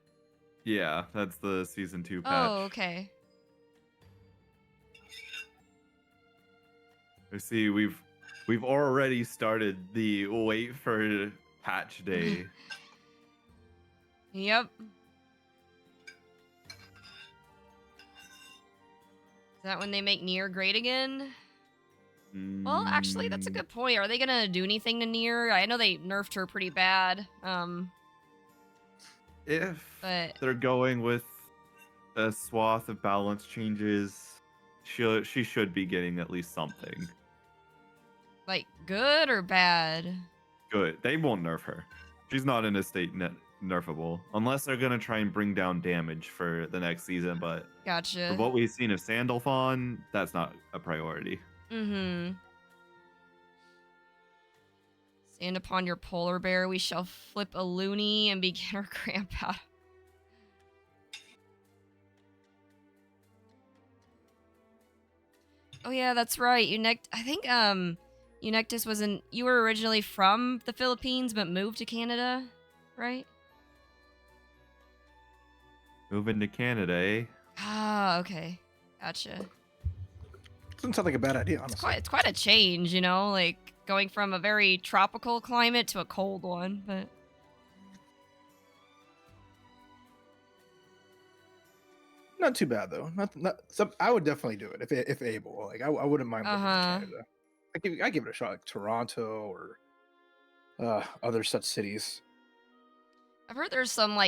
Speaker 2: Yeah, that's the season 2 patch.
Speaker 1: Oh, okay.
Speaker 2: I see we've already started the wait for patch day.
Speaker 1: Yep. Is that when they make Nier great again? Well, actually, that's a good point. Are they gonna do anything to Nier? I know they nerfed her pretty bad.
Speaker 2: If they're going with a swath of balance changes, she should be getting at least something.
Speaker 1: Like good or bad?
Speaker 2: Good. They won't nerf her. She's not in a state nerfable unless they're gonna try and bring down damage for the next season. But for
Speaker 1: Gotcha.
Speaker 2: what we've seen of Sandalphon, that's not a priority.
Speaker 1: Mm-hmm. Stand upon your polar bear, we shall flip a loony and begin our grand battle. Oh yeah, that's right. I think Eunectus you were originally from the Philippines but moved to Canada, right?
Speaker 2: Moving to Canada, eh?
Speaker 1: Ah, okay. Gotcha.
Speaker 3: Doesn't sound like a bad idea, honestly.
Speaker 1: It's quite a change, you know, like going from a very tropical climate to a cold one, but
Speaker 3: Not too bad though. I would definitely do it if able. Like I wouldn't mind living in Canada. I give it a shot, like Toronto or other such cities.
Speaker 1: I've heard there's some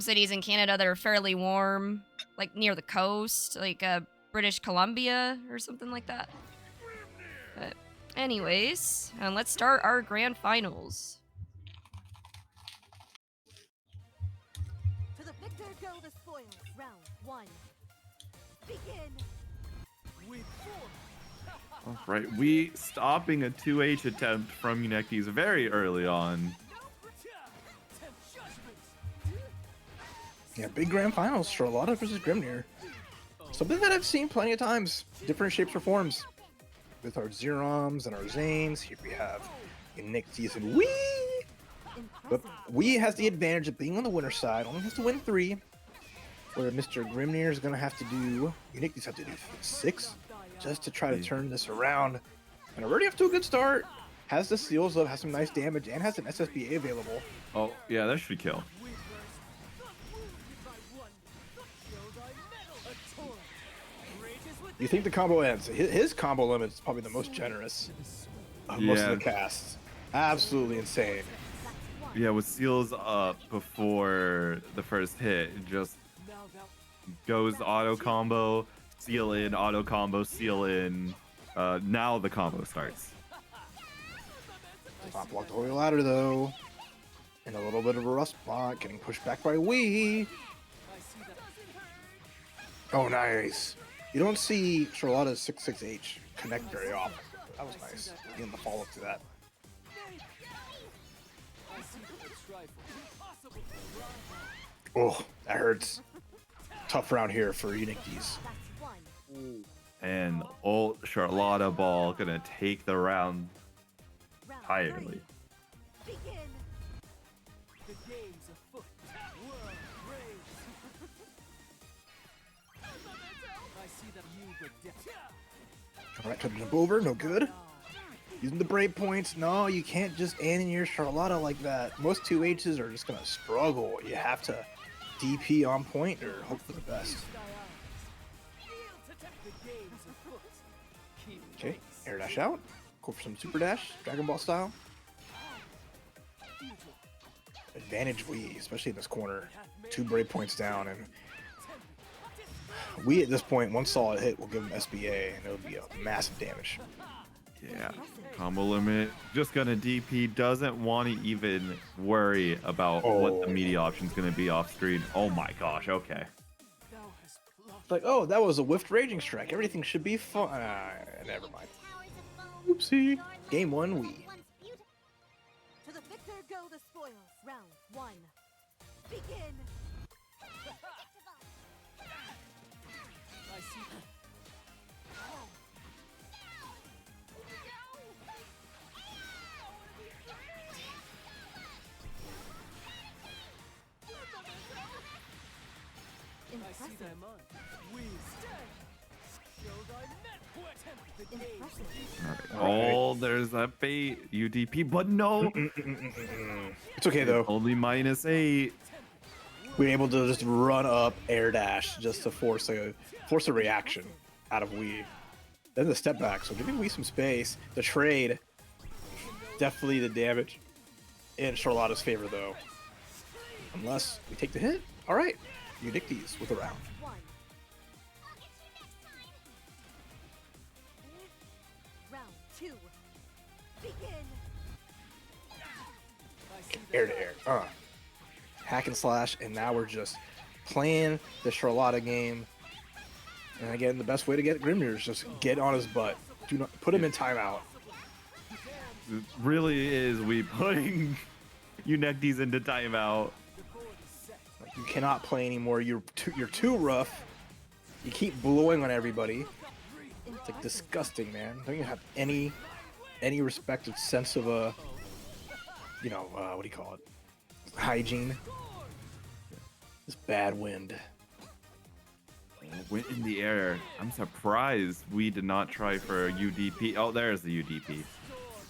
Speaker 1: cities in Canada that are fairly warm, like near the coast, like British Columbia or something like that. But anyways, let's start our grand finals.
Speaker 6: To the victor go the spoils. Round 1. Begin.
Speaker 2: All right, we stopping a 2H attempt from Eunectes very early on.
Speaker 3: Yeah, big grand finals, Charlotta versus Grimnir. Something that I've seen plenty of times. Different shapes or forms. With our Zeroms and our Zanes, here we have Eunectes and Wee! But Wee has the advantage of being on the winner side, only has to win 3. Where Mr. Grimnir is going to have to do, Eunectes have to do 6 just to try to turn this around. And already off to a good start. Has the seals up, has some nice damage, and has an SSBA available.
Speaker 2: Oh, yeah, that should kill.
Speaker 3: You think the combo ends. His combo limit is probably the most generous of most of the casts. Absolutely insane.
Speaker 2: Yeah, with seals up before the first hit, it just goes auto combo, seal in, auto combo, seal in. Now the combo starts.
Speaker 3: Top block the holy ladder though. And a little bit of a rust spot, getting pushed back by Wee. Oh, nice. You don't see Charlotta's 6-6H connect very often. That was nice. Getting the follow-up to that. Oh, that hurts. Tough round here for Eunectes.
Speaker 2: And old Charlotta Ball gonna take the round entirely. Alright, trying to jump over, no good. Using the brave points. No, you can't just aim in your Charlotta like that. Most 2Hs are just gonna struggle. You have to DP on point or hope for the best. Okay, air dash out. Go for some super dash, Dragon Ball style. Advantage Wii, especially in this corner. 2 brave points down, and we at this point, one solid hit will give him SBA, and it'll be a massive damage. Yeah, combo limit. Just gonna DP. Doesn't want to even worry about what the media option's gonna be off screen. Oh my gosh. Okay.
Speaker 3: It's like, oh, that was a whiffed Raging Strike. Everything should be fine. Never mind. Oopsie. Game 1, Wii.
Speaker 6: To the victor go the spoils. Round 1. Begin.
Speaker 2: Oh, there's that bait UDP, but no.
Speaker 3: It's okay though.
Speaker 2: Only -8.
Speaker 3: We were able to just run up air dash just to force a reaction out of Wii. Then the step back, so giving Wii some space. The trade, definitely the damage in Charlotta's favor though. Unless we take the hit. All right, Eunectes with a round.
Speaker 6: Round 2.
Speaker 3: air to air. Hack and slash, and now we're just playing the Charlotta game. And again, the best way to get Grimnir is just get on his butt. Do not put him in timeout.
Speaker 2: It really is we putting Unectes into timeout.
Speaker 3: Like, you cannot play anymore. You're too rough. You keep blowing on everybody. It's like disgusting, man. Don't you have any respected sense of what do you call it? Hygiene. This bad wind.
Speaker 2: Went in the air. I'm surprised we did not try for UDP. Oh, there's the UDP.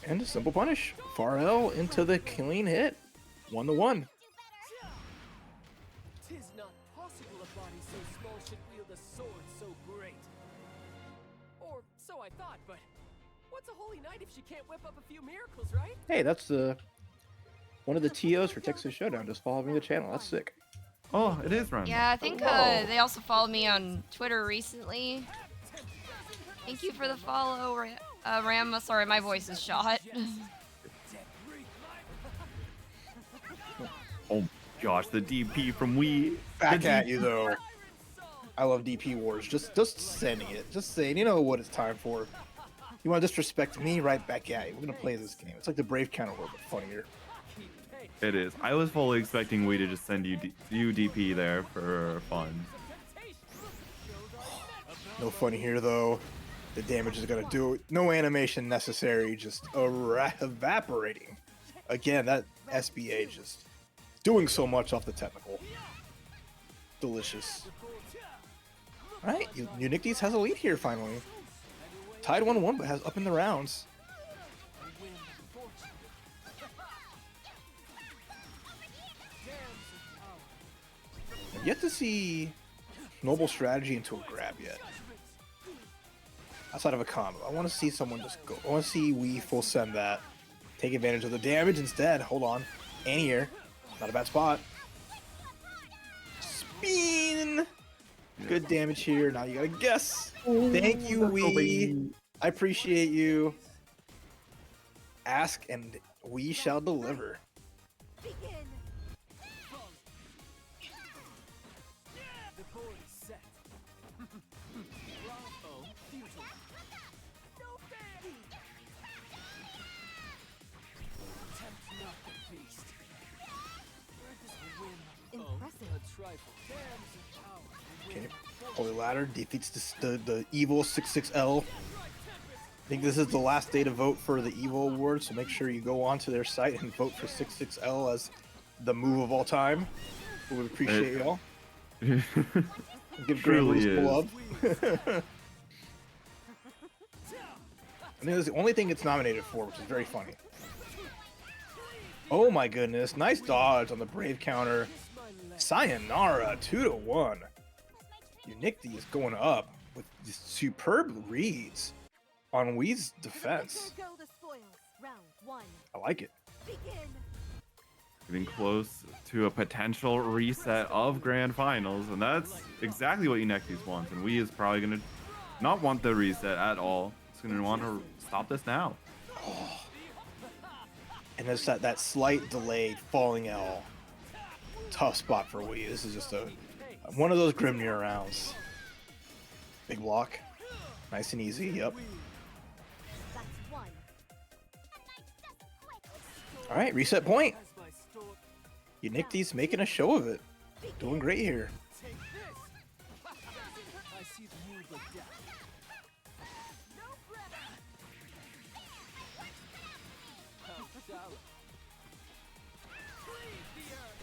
Speaker 3: And a simple punish. Far L into the clean hit. 1-1.
Speaker 5: Tis not possible a body so small should wield a sword so great. Or so I thought, but what's a holy knight if she can't whip up a few miracles, right?
Speaker 3: Hey, that's one of the TOs for Texas Showdown. Just following the channel. That's sick.
Speaker 2: Oh, it is run.
Speaker 1: Yeah, I think they also followed me on Twitter recently. Thank you for the follow, Ram. Sorry, my voice is shot.
Speaker 2: Oh gosh, the DP from Wii.
Speaker 3: Back at you though. I love DP wars. Just sending it. Just saying, you know what it's time for. You want to disrespect me? Right back at you. We're gonna play this game. It's like the Brave counter war, but funnier.
Speaker 2: It is. I was fully expecting Wii to just send you UDP there for fun.
Speaker 3: No funny here though. The damage is gonna do it. No animation necessary. Just evaporating. Again, that SBA just doing so much off the technical. Delicious. All right, Unectes has a lead here finally. Tied 1-1, but has up in the rounds. I've yet to see Noble strategy into a grab yet. Outside of a combo. I want to see someone just go. I want to see Wii full send that. Take advantage of the damage instead. Hold on. Anti-air. Not a bad spot. Spin! Good damage here. Now you gotta guess. Thank you, Wii. I appreciate you. Ask and we shall deliver.
Speaker 6: Begin.
Speaker 5: The board is set. Bravo, futile. No fair. Tempt not the beast. Where does the whim?
Speaker 7: Impressive.
Speaker 5: A trifle. Damns of power.
Speaker 3: Okay. Holy Ladder defeats the evil 66L. I think this is the last day to vote for the Evil Award, so make sure you go onto their site and vote for 66L as the move of all time. We would appreciate y'all. Give Grand
Speaker 2: Truly
Speaker 3: some love. I mean, that's the only thing it's nominated for, which is very funny. Oh my goodness, nice dodge on the Brave counter. Sayonara, 2-1. Unectes is going up with these superb reads on Wii's defense.
Speaker 6: Here go the spoils. Round 1.
Speaker 3: I like it.
Speaker 6: Begin.
Speaker 2: Getting close to a potential reset of Grand Finals, and that's exactly what Unectes wants. And Wii is probably going to not want the reset at all. It's going to want to stop this now.
Speaker 3: Oh. And there's that slight delayed falling L. Tough spot for Wii. This is just one of those Grimnir rounds. Big block. Nice and easy. Yep.
Speaker 6: That's 1.
Speaker 3: All right, reset point. Unectes making a show of it. Doing great here.
Speaker 5: Take this. I see the move of death.
Speaker 6: No breath.
Speaker 5: How shallow. Cleave the earth.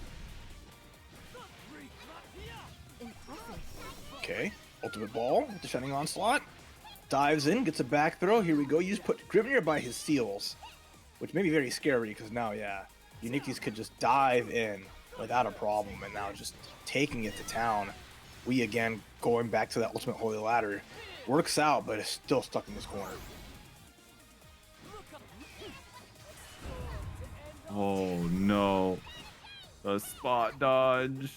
Speaker 7: Impressive.
Speaker 3: Okay. Ultimate ball with the Shining Onslaught. Dives in, gets a back throw. Here we go. You just put Grimnir by his seals, which may be very scary because now, yeah, Unectes could just dive in without a problem, and now just taking it to town. We again going back to that Ultimate Holy Ladder. Works out, but it's still stuck in this corner.
Speaker 2: Oh no. The spot dodge.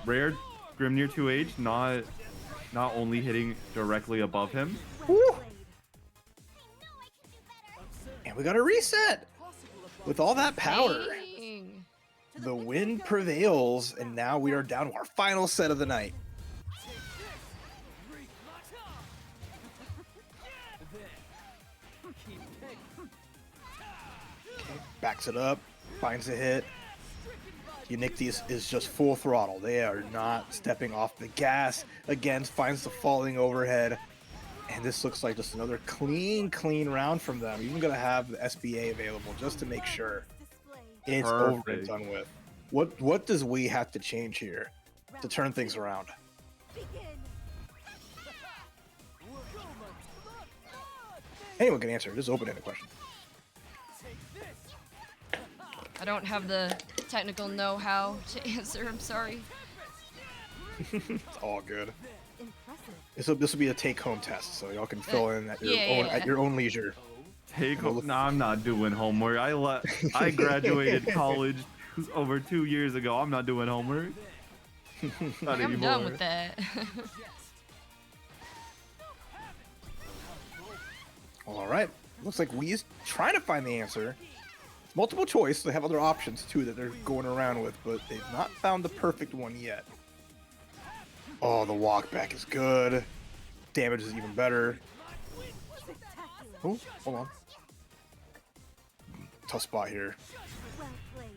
Speaker 2: Rare Grimnir 2H not only hitting directly above him.
Speaker 3: Woo! And we got a reset. With all that power,
Speaker 1: Dang.
Speaker 3: the wind prevails, and now we are down to our final set of the night. Okay, backs it up, finds a hit. Eunyctes is just full throttle. They are not stepping off the gas. Again, finds the falling overhead. And this looks like just another clean round from them. Even gonna have the SBA available just to make sure it's over and
Speaker 2: Perfect.
Speaker 3: done with. What does we have to change here to turn things around? Anyone can answer. Just open-ended question.
Speaker 1: I don't have the technical know-how to answer. I'm sorry.
Speaker 3: It's all good.
Speaker 6: Impressive.
Speaker 3: This will be a take-home test, so y'all can fill in at
Speaker 1: yeah.
Speaker 3: your own leisure.
Speaker 2: Take home. No, I'm not doing homework. I graduated college over 2 years ago. I'm not doing homework. Not
Speaker 1: I'm
Speaker 2: anymore.
Speaker 1: done with that.
Speaker 3: All right. Looks like Wee's trying to find the answer. It's multiple choice. They have other options too that they're going around with, but they've not found the perfect one yet. Oh, the walk back is good. Damage is even better. Oh, hold on. Tough spot here.
Speaker 6: Well played.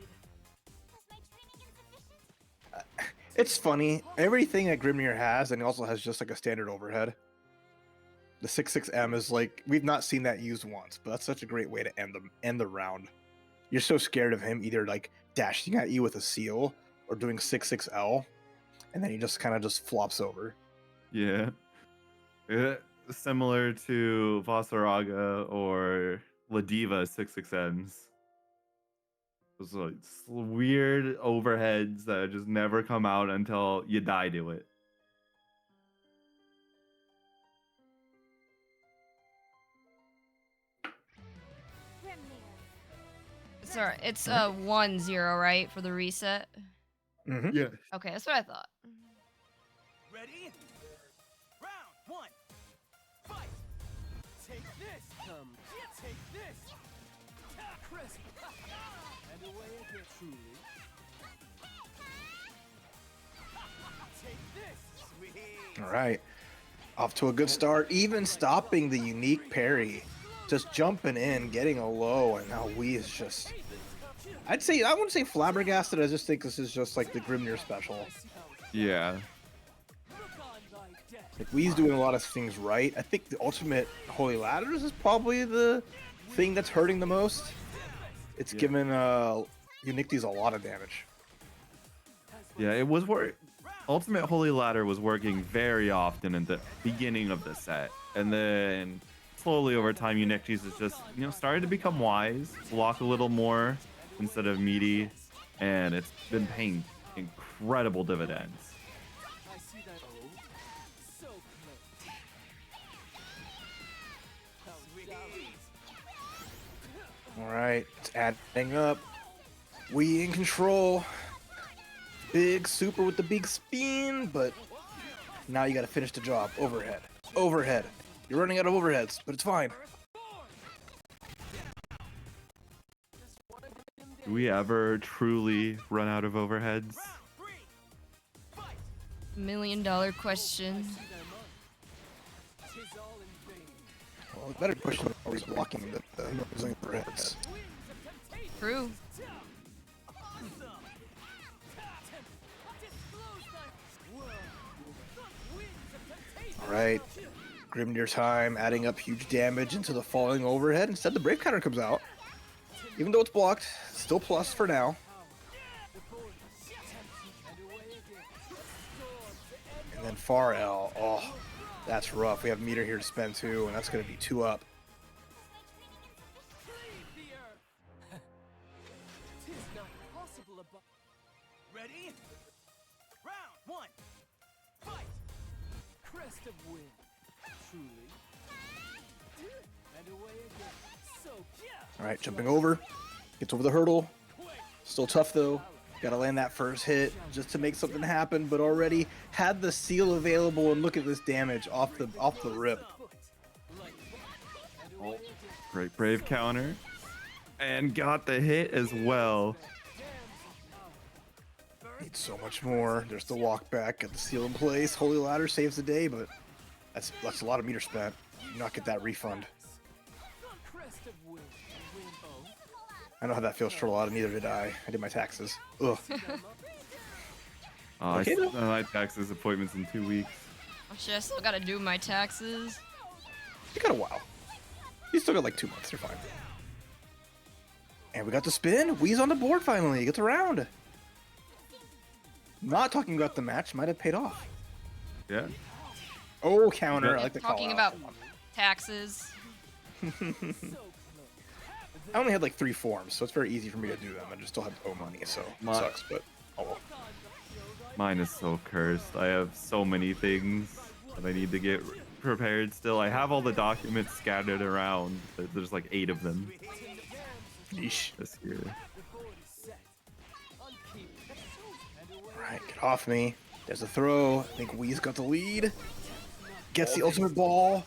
Speaker 3: It's funny. Everything that Grimnir has, and he also has just like a standard overhead. The 6-6M is like, we've not seen that used once, but that's such a great way to end the round. You're so scared of him either like dashing at you with a seal or doing 6-6L, and then he just kind of just flops over.
Speaker 2: Yeah. Similar to Vasaraga or Ladiva 6-6Ms. Those like weird overheads that just never come out until you die to it.
Speaker 1: Sorry, it's 1-0, right, for the reset?
Speaker 3: Mm-hmm.
Speaker 2: Yeah.
Speaker 1: Okay, that's what I thought.
Speaker 5: Ready? Round one. Fight. Take this. Come. Take this. Crisp. And away again. Truly. Take this. Sweet.
Speaker 3: All right. Off to a good start. Even stopping the unique parry. Just jumping in, getting a low, and now Wii is just... I wouldn't say flabbergasted. I just think this is just like the Grimnir special.
Speaker 2: Yeah.
Speaker 3: Like Wii's doing a lot of things right. I think the ultimate Holy Ladders is probably the thing that's hurting the most. It's given Eunyctes a lot of damage.
Speaker 2: Yeah, it was Ultimate Holy Ladder was working very often in the beginning of the set. And then slowly over time, Eunyctes is just, started to become wise, block a little more instead of meaty, and it's been paying incredible dividends.
Speaker 5: I see that. Oh. So close.
Speaker 3: All right, it's adding up. Wii in control. Big super with the big spin, but now you got to finish the job. Overhead. Overhead. You're running out of overheads, but it's fine.
Speaker 2: Do we ever truly run out of overheads?
Speaker 1: $1 million question.
Speaker 3: Well, the better question is always blocking the overheads.
Speaker 1: True.
Speaker 3: All right. Grimnir time, adding up huge damage into the falling overhead. Instead, the Brave counter comes out. Even though it's blocked, still plus for now. And then far L. Oh, that's rough. We have meter here to spend too, and that's going to be 2 up.
Speaker 5: Ready? Round one. Fight. Crest of wind. Truly. And away again. So
Speaker 3: All right, jumping over. Gets over the hurdle. Still tough though. Got to land that first hit just to make something happen, but already had the seal available, and look at this damage off the rip.
Speaker 2: Oh, great Brave counter. And got the hit as well.
Speaker 3: Need so much more. There's the walk back, got the seal in place. Holy Ladder saves the day, but that's a lot of meter spent. You not get that refund. I know how that feels, Charlotta. Neither did I. I did my taxes. Ugh. Okay, though.
Speaker 2: My taxes appointments in 2 weeks.
Speaker 1: Oh shit, I still gotta do my taxes.
Speaker 3: You got a while. You still got like 2 months. You're fine. And we got the spin. Wee's on the board finally. He gets around. Not talking about the match. Might have paid off.
Speaker 2: Yeah.
Speaker 3: Oh, counter.
Speaker 2: Yeah.
Speaker 3: I like the
Speaker 1: Talking about taxes.
Speaker 3: I only had like 3 forms, so it's very easy for me to do them. I just still have to owe money, so it sucks, but oh well.
Speaker 2: Mine is so cursed. I have so many things that I need to get prepared still. I have all the documents scattered around. There's like 8 of them
Speaker 3: Yeesh.
Speaker 2: this year.
Speaker 3: Alright, get off me. There's a throw. I think Wee's got the lead. Gets the ultimate ball.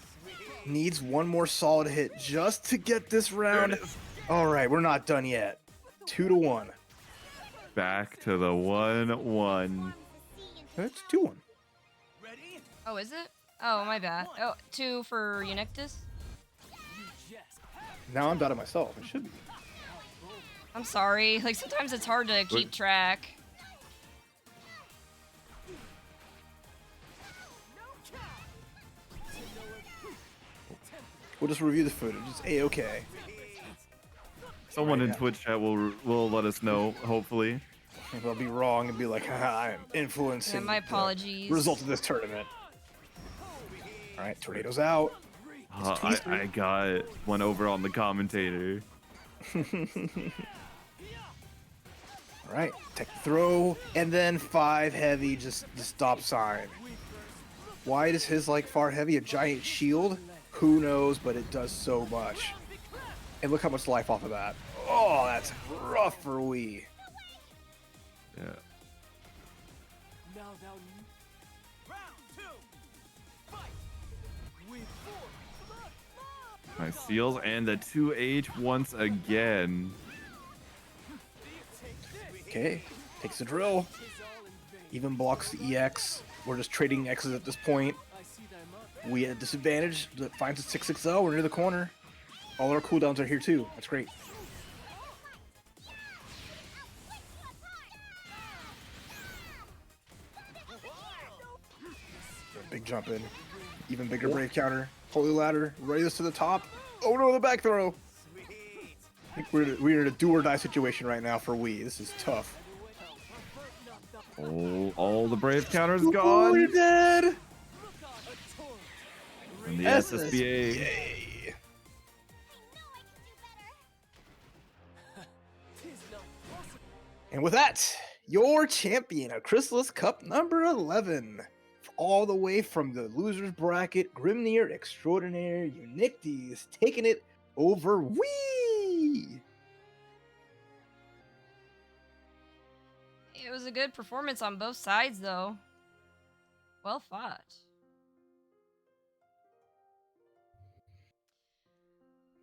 Speaker 3: Needs one more solid hit just to get this round. Alright, we're not done yet. 2-1.
Speaker 2: Back to the 1-1.
Speaker 3: It's 2-1.
Speaker 1: Oh, is it? Oh, my bad. Oh, 2 for Eunictus?
Speaker 3: Now I'm down to myself. It should be.
Speaker 1: I'm sorry. Like, sometimes it's hard to keep track.
Speaker 3: We'll just review the footage. It's A-okay.
Speaker 2: Someone in Twitch chat will let us know, hopefully.
Speaker 3: If I'll be wrong and be like, I am influencing
Speaker 1: Yeah, my
Speaker 3: the
Speaker 1: apologies.
Speaker 3: result of this tournament. Alright, Tornado's out.
Speaker 2: I got one over on the commentator.
Speaker 3: Alright, take the throw, and then 5 heavy, just the stop sign. Why does his like far heavy a giant shield? Who knows, but it does so much. And look how much life off of that. Oh, that's rough for Wii.
Speaker 2: Yeah. My seals and the 2H once again.
Speaker 3: Okay, takes the drill. Even blocks the EX. We're just trading X's at this point. We at a disadvantage. That finds a 660. We're near the corner. All our cooldowns are here too. That's great. Big jump in. Even bigger brave counter. Holy ladder. Raise us to the top. Oh no, the back throw. I think we're in a do or die situation right now for Wii. This is tough.
Speaker 2: Oh, all the brave counters
Speaker 3: Oh,
Speaker 2: gone.
Speaker 3: you're dead.
Speaker 2: And the SSBA.
Speaker 3: And with that, your champion of Krisalys Cup number 11. All the way from the loser's bracket, Grimnir Extraordinaire Eunictes taking it over Wii.
Speaker 1: It was a good performance on both sides, though. Well fought.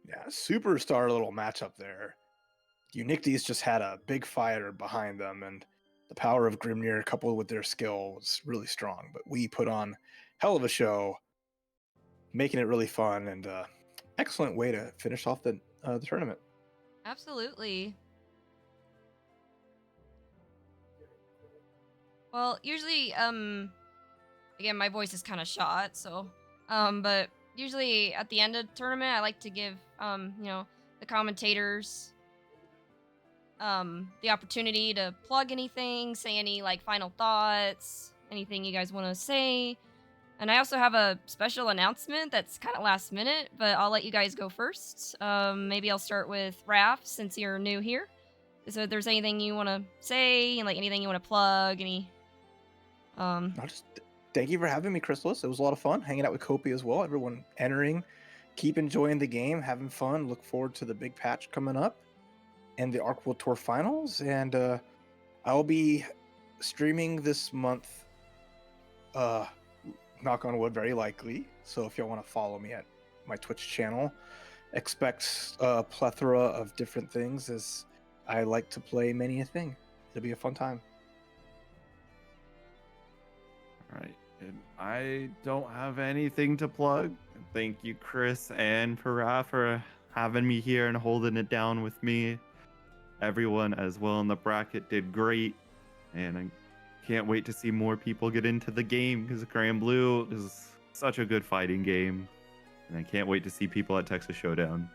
Speaker 3: Yeah, superstar little matchup there. Eunictes just had a big fighter behind them, and the power of Grimnir coupled with their skill was really strong. But we put on hell of a show, making it really fun, and excellent way to finish off the tournament.
Speaker 1: Absolutely. Well, usually, again, my voice is kind of shot, so, but usually at the end of the tournament, I like to give, the commentators, the opportunity to plug anything, say any, like, final thoughts, anything you guys want to say. And I also have a special announcement that's kind of last minute, but I'll let you guys go first. Maybe I'll start with Raph, since you're new here. So if there's anything you want to say, like anything you want to plug, any...
Speaker 3: I'll just thank you for having me, Krisalys. It was a lot of fun hanging out with Kopi as well. Everyone entering, keep enjoying the game, having fun. Look forward to the big patch coming up and the Arc World Tour finals. And I'll be streaming this month. Knock on wood, very likely. So if y'all want to follow me at my Twitch channel, expect a plethora of different things, as I like to play many a thing. It'll be a fun time.
Speaker 2: All right. And I don't have anything to plug. Thank you, Chris and Paraf, for having me here and holding it down with me. Everyone as well in the bracket did great. And I can't wait to see more people get into the game because Grand Blue is such a good fighting game. And I can't wait to see people at Texas Showdown.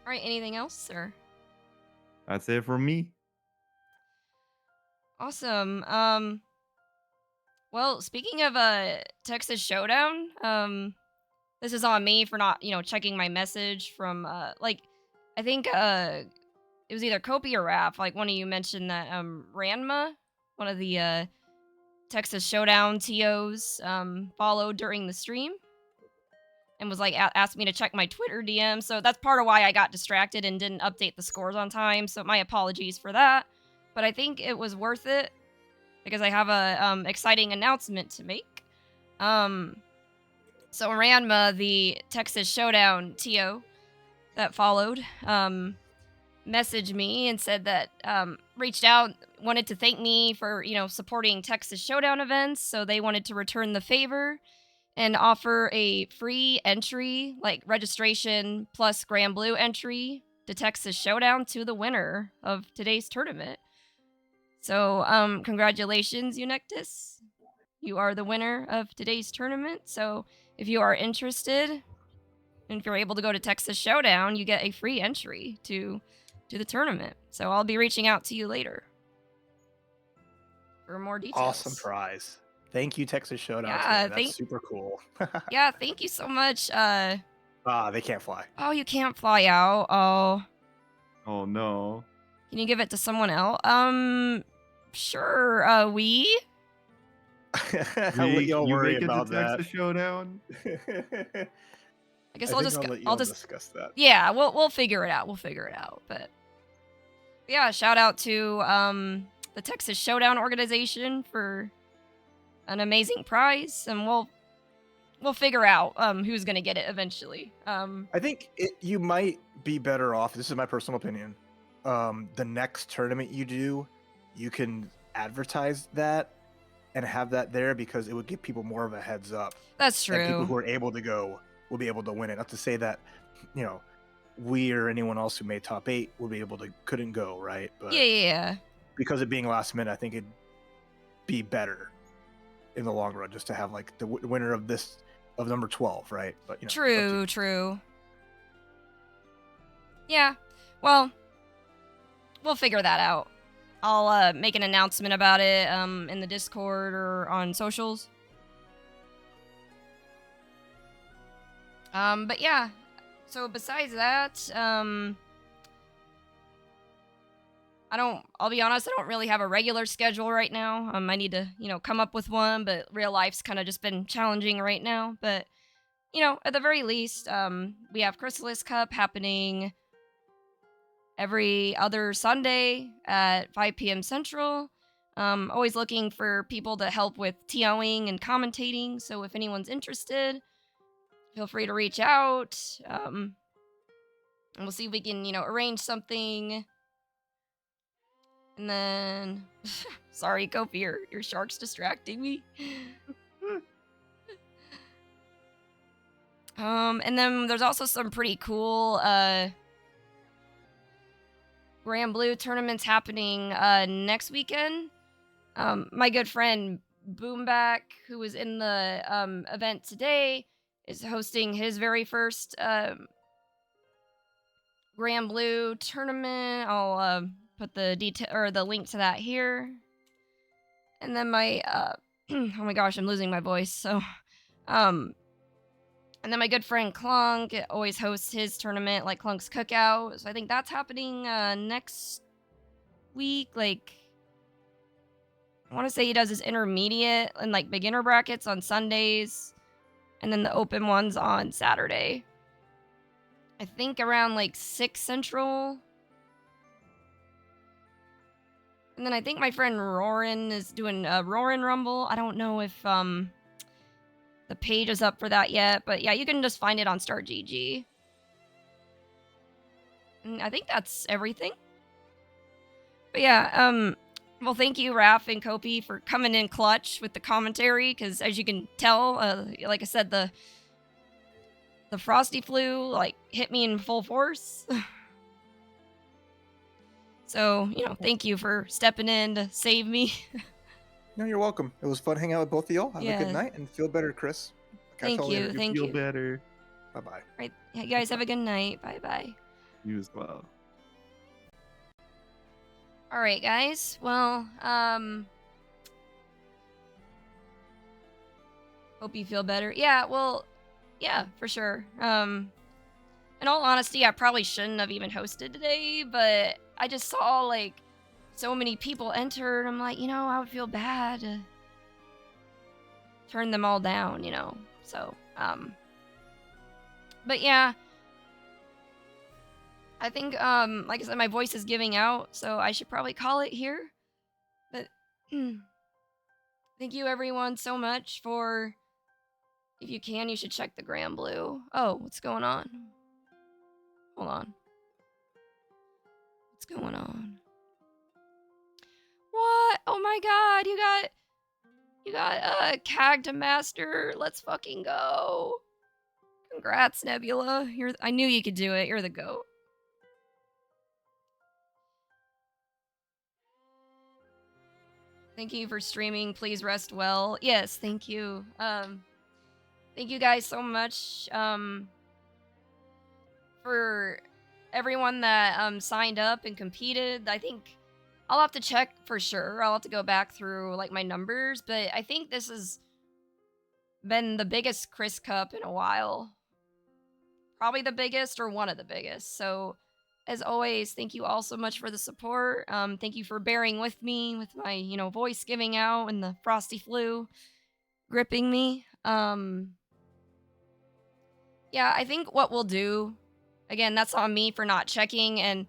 Speaker 1: All right, anything else, sir?
Speaker 2: That's it for me.
Speaker 1: Awesome. Well, speaking of Texas Showdown, this is on me for not, checking my message from I think it was either Kopi or Raph, like one of you mentioned that Ranma, one of the Texas Showdown TOs, followed during the stream and was like asked me to check my Twitter DM. So that's part of why I got distracted and didn't update the scores on time. So my apologies for that. But I think it was worth it because I have a exciting announcement to make. So Ranma, the Texas Showdown TO that followed, messaged me and said that reached out, wanted to thank me for supporting Texas Showdown events. So they wanted to return the favor and offer a free entry, like registration plus Grand Blue entry to Texas Showdown to the winner of today's tournament. So congratulations, Eunectus. You are the winner of today's tournament. So if you are interested, and if you're able to go to Texas Showdown, you get a free entry to the tournament. So I'll be reaching out to you later for more details.
Speaker 3: Awesome prize. Thank you, Texas Showdown.
Speaker 1: Yeah,
Speaker 3: That's super cool.
Speaker 1: Yeah, thank you so much.
Speaker 3: They can't fly.
Speaker 1: Oh, you can't fly out. Oh.
Speaker 2: Oh no.
Speaker 1: Can you give it to someone else? Sure. We?
Speaker 3: I'll let y'all
Speaker 2: you
Speaker 3: worry
Speaker 2: make it to
Speaker 3: about that.
Speaker 2: Texas Showdown?
Speaker 1: I guess
Speaker 3: I'll
Speaker 1: I'll just
Speaker 3: discuss that.
Speaker 1: Yeah, we'll figure it out. But yeah, shout out to the Texas Showdown organization for an amazing prize, and we'll figure out who's gonna get it eventually.
Speaker 3: I think you might be better off. This is my personal opinion. The next tournament you do, you can advertise that and have that there because it would give people more of a heads up.
Speaker 1: That's true.
Speaker 3: And people who are able to go will be able to win it. Not to say that, we or anyone else who made top 8 couldn't go, right? But
Speaker 1: yeah.
Speaker 3: because of being last minute, I think it'd be better in the long run just to have like the winner of number 12, right? But
Speaker 1: True. Yeah. Well, we'll figure that out. I'll make an announcement about it in the Discord or on socials. But yeah. So besides that, I'll be honest, I don't really have a regular schedule right now. I need to, come up with one, but real life's kind of just been challenging right now. But, at the very least, we have Krisalys Cup happening every other Sunday at 5 p.m. Central. Always looking for people to help with TOing and commentating. So if anyone's interested, feel free to reach out. And we'll see if we can, arrange something. And then, sorry, Kofi, your shark's distracting me. And then there's also some pretty cool Grand Blue tournaments happening next weekend. My good friend Boomback, who was in the event today, is hosting his very first Grand Blue tournament. I'll put the detail or the link to that here. And then my oh my gosh, I'm losing my voice. So and then my good friend Clunk always hosts his tournament, like Clunk's Cookout. So I think that's happening next week. Like, I want to say he does his intermediate and like beginner brackets on Sundays, and then the open ones on Saturday. I think around like 6 Central. And then I think my friend Rorin is doing a Rorin Rumble. I don't know if the page is up for that yet, but yeah, you can just find it on StarGG. And I think that's everything. But yeah, well, thank you, Raph and Kopi, for coming in clutch with the commentary, because as you can tell, like I said, the frosty flu, like, hit me in full force. So, thank you for stepping in to save me.
Speaker 3: No, you're welcome. It was fun hanging out with both of y'all. Have a
Speaker 1: Yeah.
Speaker 3: good night and feel better, Chris. Catch
Speaker 1: Thank
Speaker 3: y'all
Speaker 1: you.
Speaker 3: later.
Speaker 1: Thank
Speaker 2: Feel
Speaker 1: you.
Speaker 2: better.
Speaker 3: Bye-bye.
Speaker 1: Right. You guys have a good night. Bye-bye.
Speaker 2: You as well.
Speaker 1: All right, guys. Well, hope you feel better. Yeah, well, yeah, for sure. In all honesty, I probably shouldn't have even hosted today, but I just saw, like, so many people enter, and I'm like, I would feel bad to turn them all down, So, but yeah, I think, like I said, my voice is giving out, so I should probably call it here. But thank you, everyone, so much for. If you can, you should check the Grand Blue. Oh, what's going on? Hold on. What's going on? What? Oh my god, you got CAG to master. Let's fucking go. Congrats, Nebula. I knew you could do it. You're the GOAT. Thank you for streaming. Please rest well. Yes, thank you. Thank you guys so much for everyone that signed up and competed. I think I'll have to check for sure. I'll have to go back through like my numbers, but I think this has been the biggest Chris Cup in a while. Probably the biggest or one of the biggest. So as always, thank you all so much for the support. Thank you for bearing with me with my, voice giving out and the frosty flu gripping me. Yeah, I think what we'll do, again, that's on me for not checking, and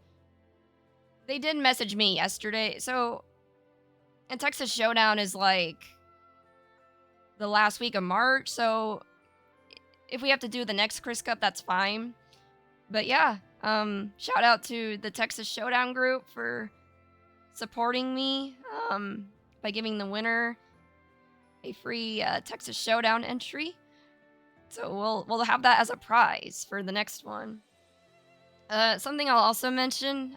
Speaker 1: they did message me yesterday. So, and Texas Showdown is like the last week of March, so if we have to do the next Chris Cup, that's fine. But yeah, shout out to the Texas Showdown group for supporting me by giving the winner a free Texas Showdown entry. So we'll have that as a prize for the next one. Something I'll also mention.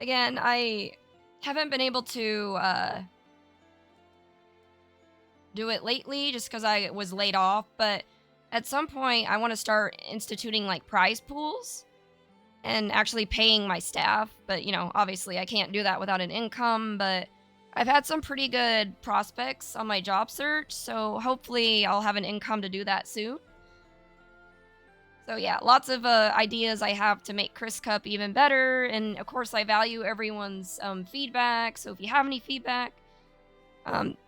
Speaker 1: Again, I haven't been able to do it lately just because I was laid off. But at some point, I want to start instituting like prize pools and actually paying my staff. But obviously, I can't do that without an income. But I've had some pretty good prospects on my job search, so hopefully I'll have an income to do that soon. So yeah, lots of ideas I have to make Chris Cup even better, and of course I value everyone's feedback, so if you have any feedback,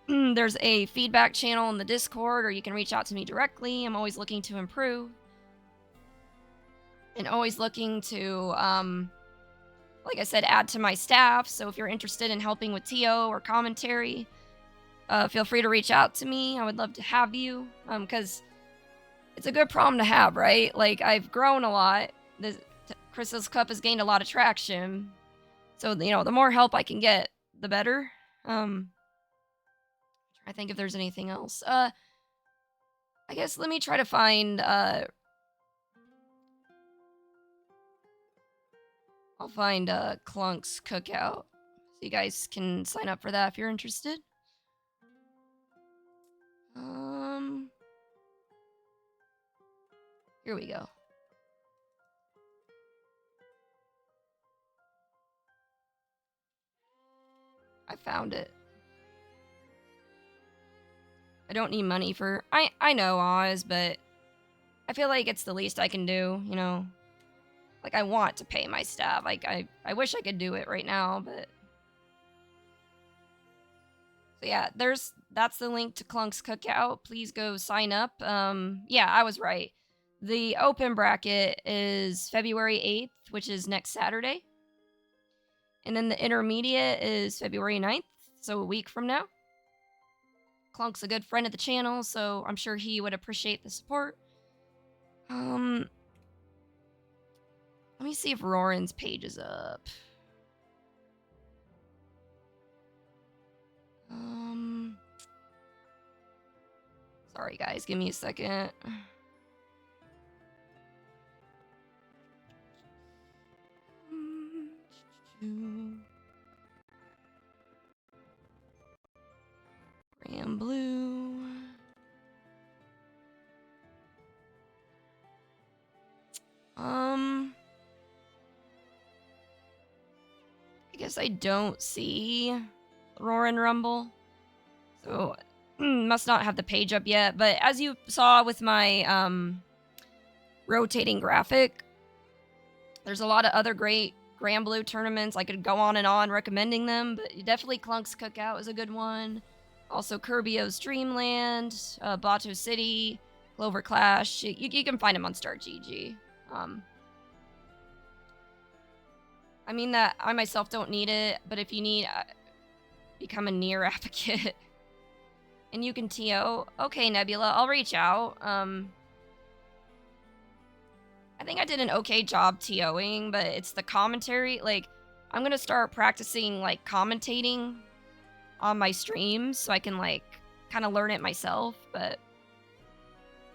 Speaker 1: there's a feedback channel in the Discord, or you can reach out to me directly. I'm always looking to improve, and always looking to like I said, add to my staff. So if you're interested in helping with TO or commentary, feel free to reach out to me. I would love to have you, because it's a good problem to have, right? Like, I've grown a lot. Crystal's Cup has gained a lot of traction. So, the more help I can get, the better. I think if there's anything else. I guess let me try to find I'll find Clunk's Cookout, so you guys can sign up for that if you're interested. Here we go. I found it. I don't need money for. I know Oz, but I feel like it's the least I can do. Like, I want to pay my staff. Like, I wish I could do it right now, but. So yeah, that's the link to Clunk's Cookout. Please go sign up. Yeah, I was right. The open bracket is February 8th, which is next Saturday. And then the intermediate is February 9th, so a week from now. Clunk's a good friend of the channel, so I'm sure he would appreciate the support. Let me see if Roran's page is up. Sorry guys, give me a second. Ram blue. I guess I don't see Roarin' Rumble. So must not have the page up yet, but as you saw with my rotating graphic, there's a lot of other great Grand Blue tournaments. I could go on recommending them, but definitely Clunk's Cookout is a good one. Also Kirbio's Dreamland, Bato City, Clover Clash. You can find them on StartGG. I mean that I myself don't need it, but if you need, become a near advocate. And you can TO. Okay, Nebula, I'll reach out. I think I did an okay job TOing, but it's the commentary. Like, I'm gonna start practicing, like, commentating on my streams so I can, like, kind of learn it myself. But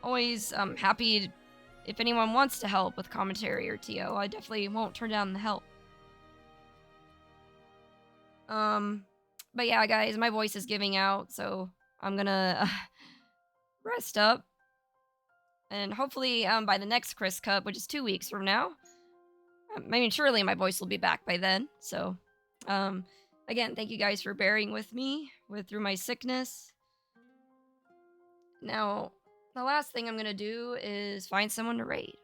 Speaker 1: always happy if anyone wants to help with commentary or TO. I definitely won't turn down the help. But yeah, guys, my voice is giving out, so I'm gonna rest up. And hopefully, by the next Chris Cup, which is 2 weeks from now, I mean, surely my voice will be back by then. So, again, thank you guys for bearing with me through my sickness. Now, the last thing I'm gonna do is find someone to raid.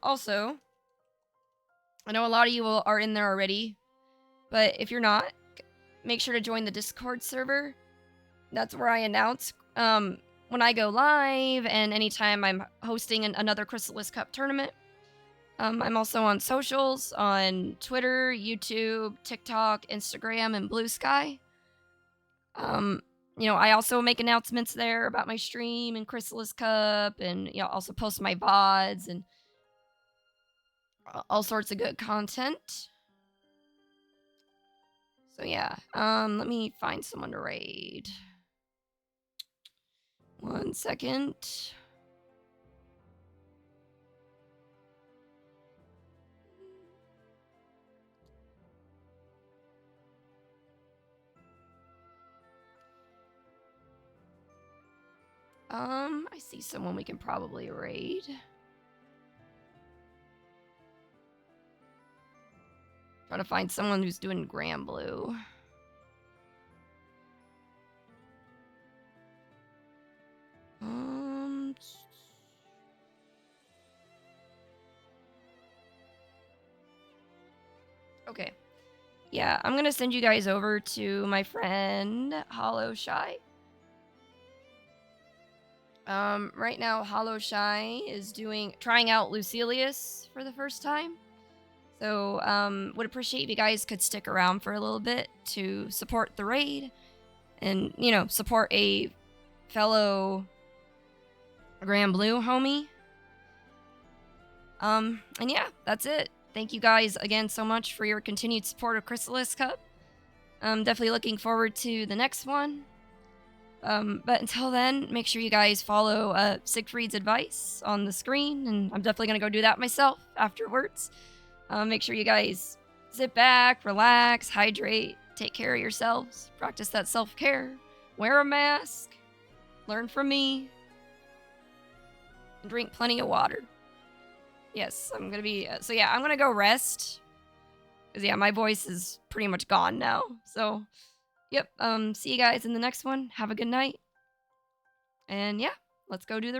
Speaker 1: Also, I know a lot of you are in there already, but if you're not, make sure to join the Discord server. That's where I announce when I go live and anytime I'm hosting another Krisalys Cup tournament. I'm also on socials, on Twitter, YouTube, TikTok, Instagram, and Blue Sky. You know, I also make announcements there about my stream and Krisalys Cup, and you know, also post my VODs and all sorts of good content. So yeah, let me find someone to raid. 1 second. I see someone we can probably raid. Trying to find someone who's doing Grand Blue. Okay. Yeah, I'm gonna send you guys over to my friend Hollow Shy. Right now Hollow Shy is trying out Lucilius for the first time. So, would appreciate if you guys could stick around for a little bit to support the raid and, you know, support a fellow Grand Blue homie. And yeah, that's it. Thank you guys again so much for your continued support of Krisalys Cup. I'm definitely looking forward to the next one. But until then, make sure you guys follow Siegfried's advice on the screen, and I'm definitely going to go do that myself afterwards. Make sure you guys sit back, relax, hydrate, take care of yourselves, practice that self-care, wear a mask, learn from me, and drink plenty of water. Yes, I'm going to be... so yeah, I'm going to go rest. Because yeah, my voice is pretty much gone now. So, yep, see you guys in the next one. Have a good night. And yeah, let's go do the race.